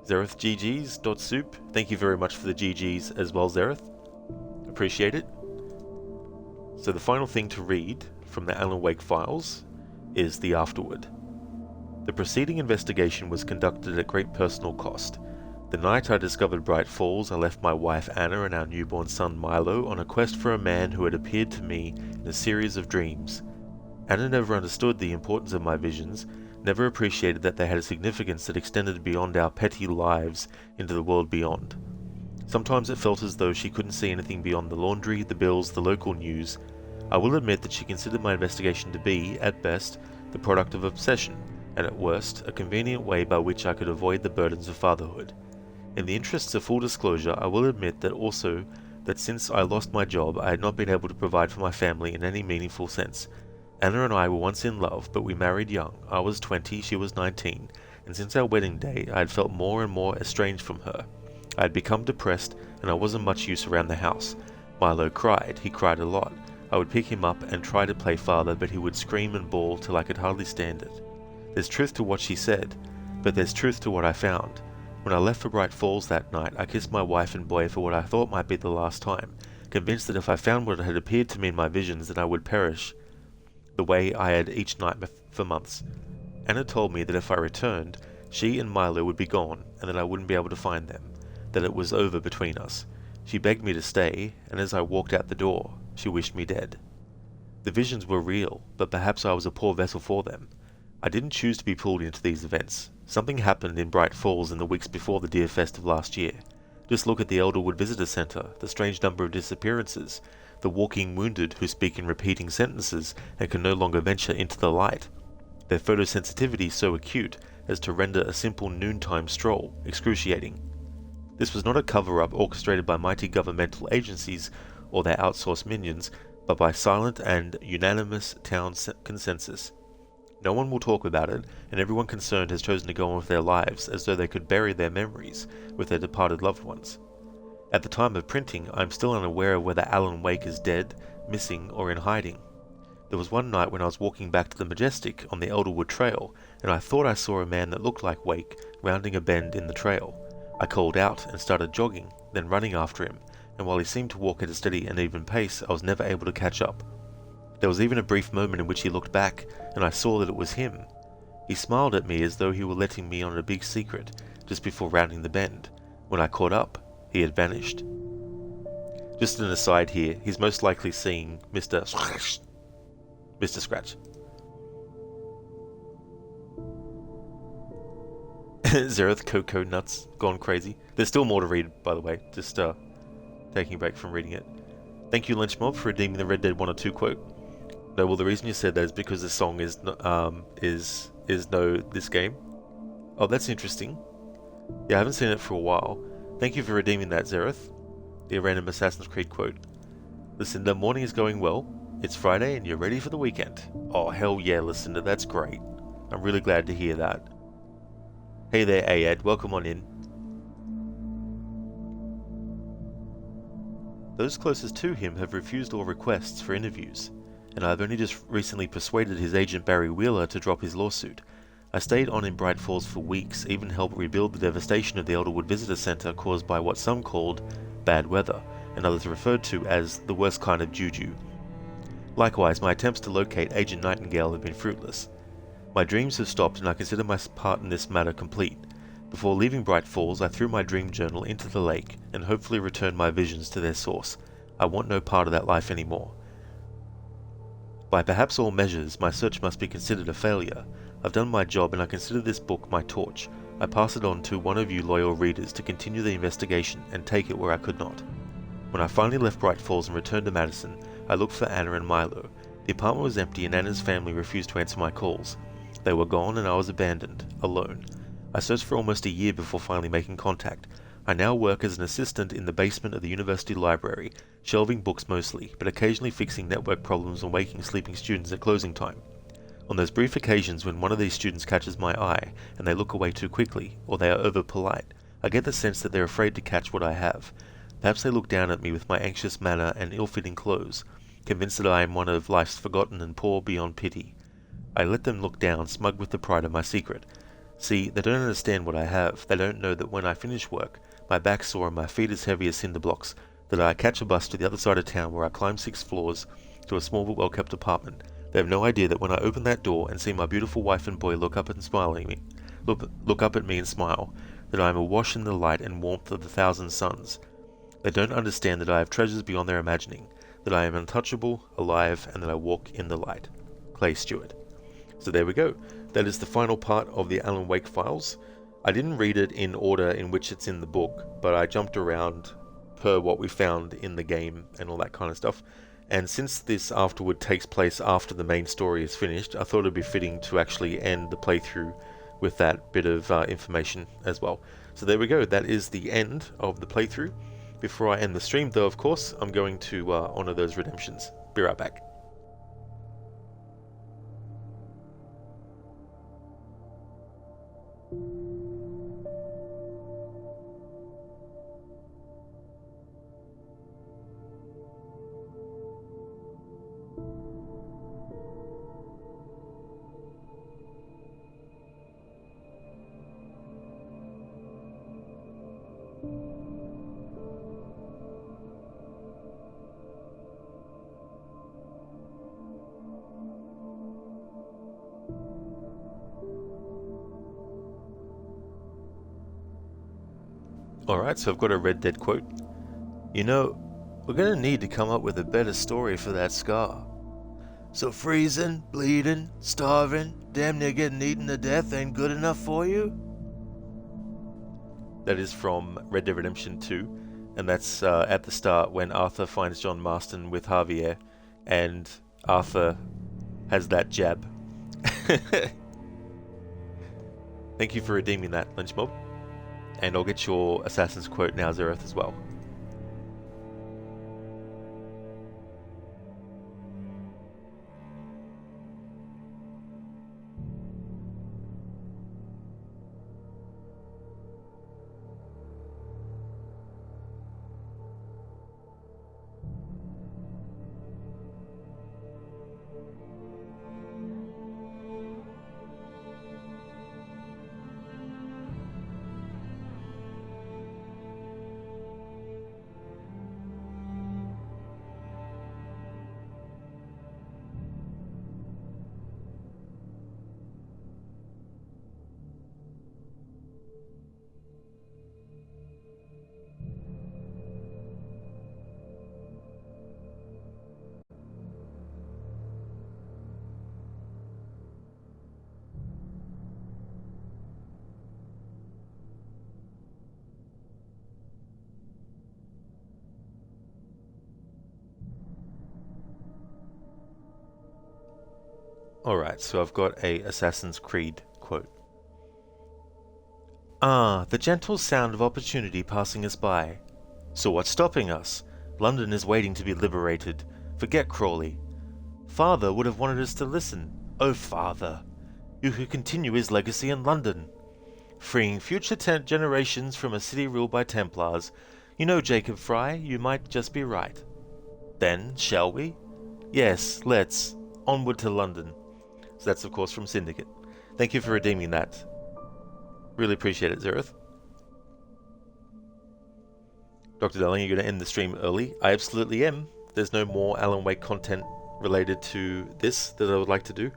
Zareth GGs.soup. Thank you very much for the GGs as well, Zareth. Appreciate it. So the final thing to read from the Alan Wake files is the afterword. The preceding investigation was conducted at great personal cost. The night I discovered Bright Falls, I left my wife Anna and our newborn son Milo on a quest for a man who had appeared to me in a series of dreams. Anna never understood the importance of my visions, never appreciated that they had a significance that extended beyond our petty lives into the world beyond. Sometimes it felt as though she couldn't see anything beyond the laundry, the bills, the local news. I will admit that she considered my investigation to be, at best, the product of obsession, and at worst, a convenient way by which I could avoid the burdens of fatherhood. In the interests of full disclosure, I will admit that also that since I lost my job, I had not been able to provide for my family in any meaningful sense. Anna and I were once in love, but we married young. I was 20, she was 19, and since our wedding day, I had felt more and more estranged from her. I had become depressed, and I wasn't much use around the house. Milo cried. He cried a lot. I would pick him up and try to play father, but he would scream and bawl till I could hardly stand it. There's truth to what she said, but there's truth to what I found. When I left for Bright Falls that night, I kissed my wife and boy for what I thought might be the last time, convinced that if I found what had appeared to me in my visions, then I would perish the way I had each night for months. Anna told me that if I returned, she and Milo would be gone, and that I wouldn't be able to find them, that it was over between us. She begged me to stay, and as I walked out the door, she wished me dead. The visions were real, but perhaps I was a poor vessel for them. I didn't choose to be pulled into these events. Something happened in Bright Falls in the weeks before the Deer Fest of last year. Just look at the Elderwood Visitor Center, the strange number of disappearances, the walking wounded who speak in repeating sentences and can no longer venture into the light. Their photosensitivity so acute as to render a simple noontime stroll excruciating. This was not a cover-up orchestrated by mighty governmental agencies or their outsourced minions, but by silent and unanimous town consensus. No one will talk about it, and everyone concerned has chosen to go on with their lives as though they could bury their memories with their departed loved ones. At the time of printing, I am still unaware of whether Alan Wake is dead, missing, or in hiding. There was one night when I was walking back to the Majestic on the Elderwood Trail, and I thought I saw a man that looked like Wake rounding a bend in the trail. I called out and started jogging, then running after him, and while he seemed to walk at a steady and even pace, I was never able to catch up. There was even a brief moment in which he looked back, and I saw that it was him. He smiled at me as though he were letting me on a big secret, just before rounding the bend. When I caught up, he had vanished. Just an aside here, he's most likely seeing Mr. Scratch. Zereth Cocoa Nuts gone crazy. There's still more to read, by the way, just taking a break from reading it. Thank you, Lynchmob, for redeeming the Red Dead 1 or 2 quote. No, well, the reason you said that is because the song is no this game. Oh, that's interesting. Yeah, I haven't seen it for a while. Thank you for redeeming that, Zereth. The random Assassin's Creed quote. Lucinda, morning is going well. It's Friday and you're ready for the weekend. Oh, hell yeah, Lucinda, that's great. I'm really glad to hear that. Hey there, Ayad, welcome on in. Those closest to him have refused all requests for interviews, and I've only just recently persuaded his agent Barry Wheeler to drop his lawsuit. I stayed on in Bright Falls for weeks, even helped rebuild the devastation of the Elderwood Visitor Center caused by what some called bad weather, and others referred to as the worst kind of juju. Likewise, my attempts to locate Agent Nightingale have been fruitless. My dreams have stopped and I consider my part in this matter complete. Before leaving Bright Falls, I threw my dream journal into the lake and hopefully returned my visions to their source. I want no part of that life anymore. By perhaps all measures, my search must be considered a failure. I've done my job and I consider this book my torch. I pass it on to one of you loyal readers to continue the investigation and take it where I could not. When I finally left Bright Falls and returned to Madison, I looked for Anna and Milo. The apartment was empty and Anna's family refused to answer my calls. They were gone and I was abandoned, alone. I searched for almost a year before finally making contact. I now work as an assistant in the basement of the university library, shelving books mostly, but occasionally fixing network problems and waking sleeping students at closing time. On those brief occasions when one of these students catches my eye and they look away too quickly, or they are over-polite, I get the sense that they're afraid to catch what I have. Perhaps they look down at me with my anxious manner and ill-fitting clothes, convinced that I am one of life's forgotten and poor beyond pity. I let them look down, smug with the pride of my secret. See, they don't understand what I have. They don't know that when I finish work, my back sore and my feet as heavy as cinder blocks, that I catch a bus to the other side of town where I climb 6 floors to a small but well-kept apartment. They have no idea that when I open that door and see my beautiful wife and boy look up and smile at me, look up at me and smile, that I am awash in the light and warmth of 1,000 suns. They don't understand that I have treasures beyond their imagining, that I am untouchable, alive, and that I walk in the light. Clay Stewart. So there we go. That is the final part of the Alan Wake files. I didn't read it in order in which it's in the book, but I jumped around per what we found in the game and all that kind of stuff. And since this afterward takes place after the main story is finished, I thought it'd be fitting to actually end the playthrough with that bit of information as well. So there we go. That is the end of the playthrough. Before I end the stream, though, of course, I'm going to honor those redemptions. Be right back. Alright, so I've got a Red Dead quote. You know, we're gonna need to come up with a better story for that scar. So freezing, bleeding, starving, damn near getting eaten to death ain't good enough for you? That is from Red Dead Redemption 2, and that's at the start when Arthur finds John Marston with Javier, and Arthur has that jab. Thank you for redeeming that, Lynchmob. And I'll get your Assassin's quote now, Zereth, as well. Alright, so I've got a Assassin's Creed quote. Ah, the gentle sound of opportunity passing us by. So what's stopping us? London is waiting to be liberated. Forget Crawley. Father would have wanted us to listen. Oh, Father! You could continue his legacy in London. Freeing future generations from a city ruled by Templars. You know, Jacob Fry, you might just be right. Then, shall we? Yes, let's. Onward to London. So that's, of course, from Syndicate. Thank you for redeeming that. Really appreciate it, Zereth. Dr. Darling, you're going to end the stream early? I absolutely am. There's no more Alan Wake content related to this that I would like to do.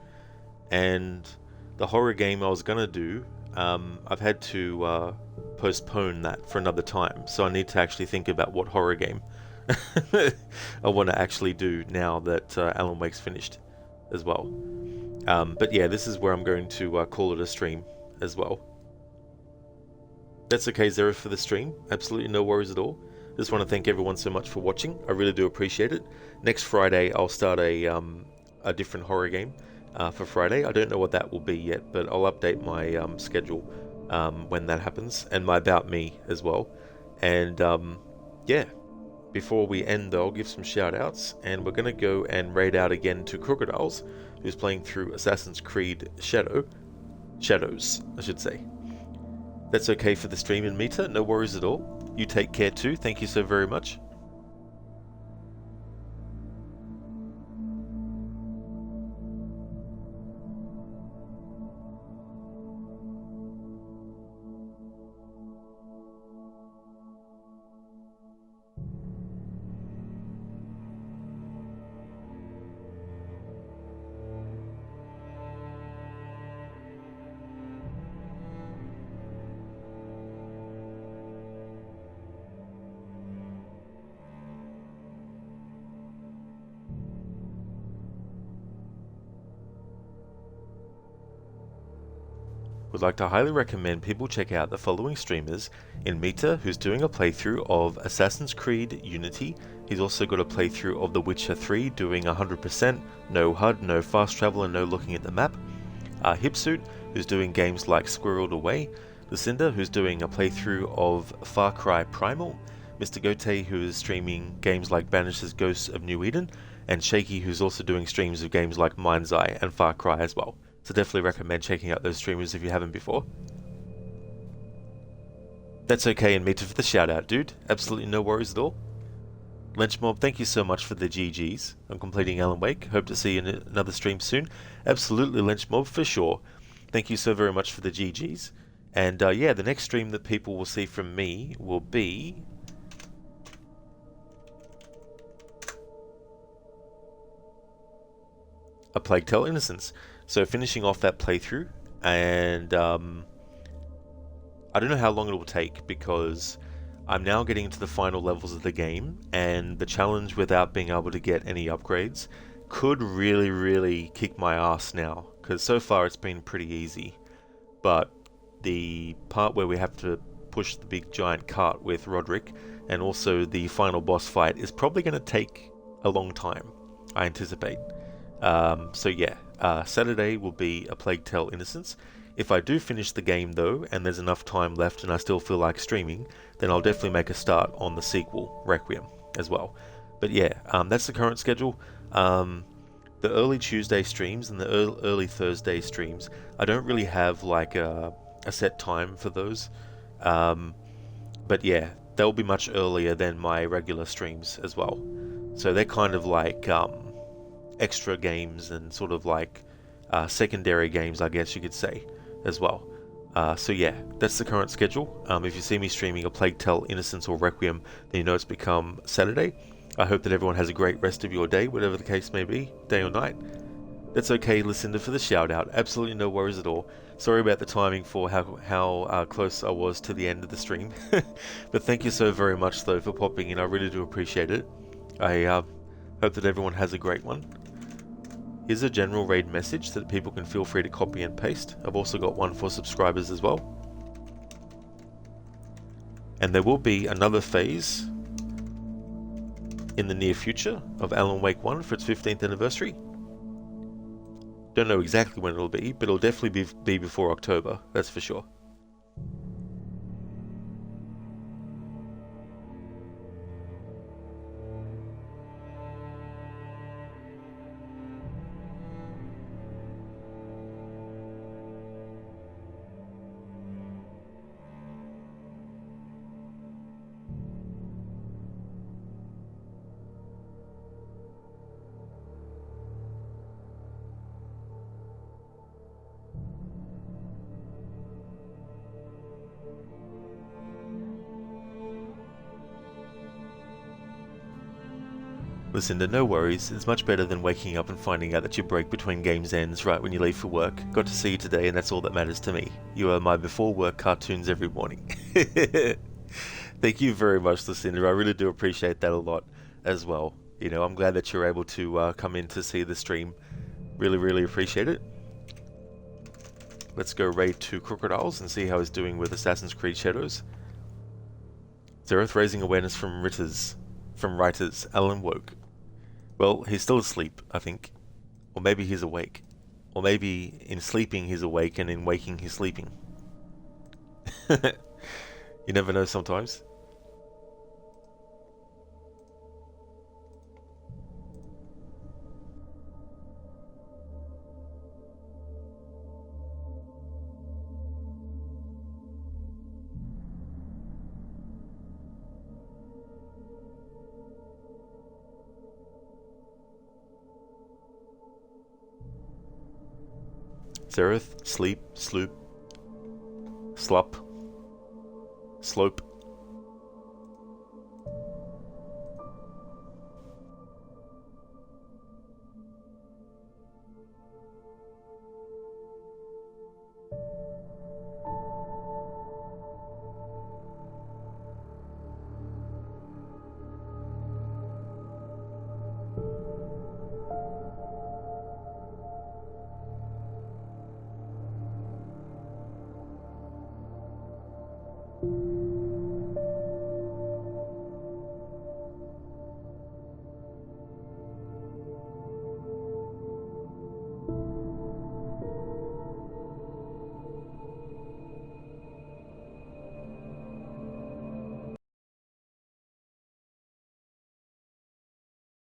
And the horror game I was going to do, I've had to postpone that for another time. So I need to actually think about what horror game I want to actually do now that Alan Wake's finished as well. But yeah, this is where I'm going to call it a stream as well. That's okay, Zereth, for the stream. Absolutely no worries at all. Just want to thank everyone so much for watching. I really do appreciate it. Next Friday, I'll start a different horror game for Friday. I don't know what that will be yet, but I'll update my schedule when that happens, and my About Me as well. And yeah, before we end though, I'll give some shout outs, and we're going to go and raid out again to Crocodiles, who's playing through Assassin's Creed Shadows, I should say. That's okay for the stream and Mita, no worries at all. You take care too, thank you so very much. Would like to highly recommend people check out the following streamers: in Mita, who's doing a playthrough of Assassin's Creed Unity. He's also got a playthrough of The Witcher 3 doing 100%, no HUD, no fast travel and no looking at the map. Hipsuit, who's doing games like Squirreled Away. Lucinda, who's doing a playthrough of Far Cry Primal. Mr. Gote, who is streaming games like Banish's Ghosts of New Eden. And Shaky, who's also doing streams of games like Mind's Eye and Far Cry as well. So definitely recommend checking out those streamers if you haven't before. That's okay, and Mita for the shout out, dude. Absolutely no worries at all. Lynchmob, thank you so much for the GGs. I'm completing Alan Wake. Hope to see you in another stream soon. Absolutely, Lynchmob, for sure. Thank you so very much for the GGs. And yeah, the next stream that people will see from me will be... A Plague Tale Innocence. So finishing off that playthrough, and I don't know how long it will take, because I'm now getting to the final levels of the game, and the challenge without being able to get any upgrades could really kick my ass now, because so far it's been pretty easy. But the part where we have to push the big giant cart with Roderick, and also the final boss fight, is probably going to take a long time, I anticipate. So yeah, Saturday will be A Plague Tale Innocence. If I do finish the game though, and there's enough time left and I still feel like streaming, then I'll definitely make a start on the sequel, Requiem, as well. But yeah, that's the current schedule. The early Tuesday streams and the early Thursday streams, I don't really have like a set time for those. But yeah, they'll be much earlier than my regular streams as well. So they're kind of like extra games and sort of like secondary games, I guess you could say, as well. So yeah, that's the current schedule. If you see me streaming A Plague Tale Innocence or Requiem, then you know it's become Saturday. I hope that everyone has a great rest of your day, whatever the case may be, day or night. That's okay, Lucinda, for the shout out. Absolutely no worries at all. Sorry about the timing for how close I was to the end of the stream. But thank you so very much though for popping in. I really do appreciate it. I hope that everyone has a great one. Here's a general raid message that people can feel free to copy and paste. I've also got one for subscribers as well. And there will be another phase in the near future of Alan Wake 1 for its 15th anniversary. Don't know exactly when it'll be, but it'll definitely be before October, that's for sure. Listen, no worries, it's much better than waking up and finding out that your break between games ends right when you leave for work. Got to see you today and that's all that matters to me. You are my before work cartoons every morning. Thank you very much, Lucinda, I really do appreciate that a lot as well. You know, I'm glad that you're able to come in to see the stream. Really appreciate it. Let's go raid 2 Crocodiles and see how he's doing with Assassin's Creed Shadows. Zereth raising awareness from writers, Alan Woke. Well, he's still asleep, I think. Or maybe he's awake. Or maybe in sleeping he's awake and in waking he's sleeping. You never know sometimes. Zereth, sleep, sloop, slup, slope.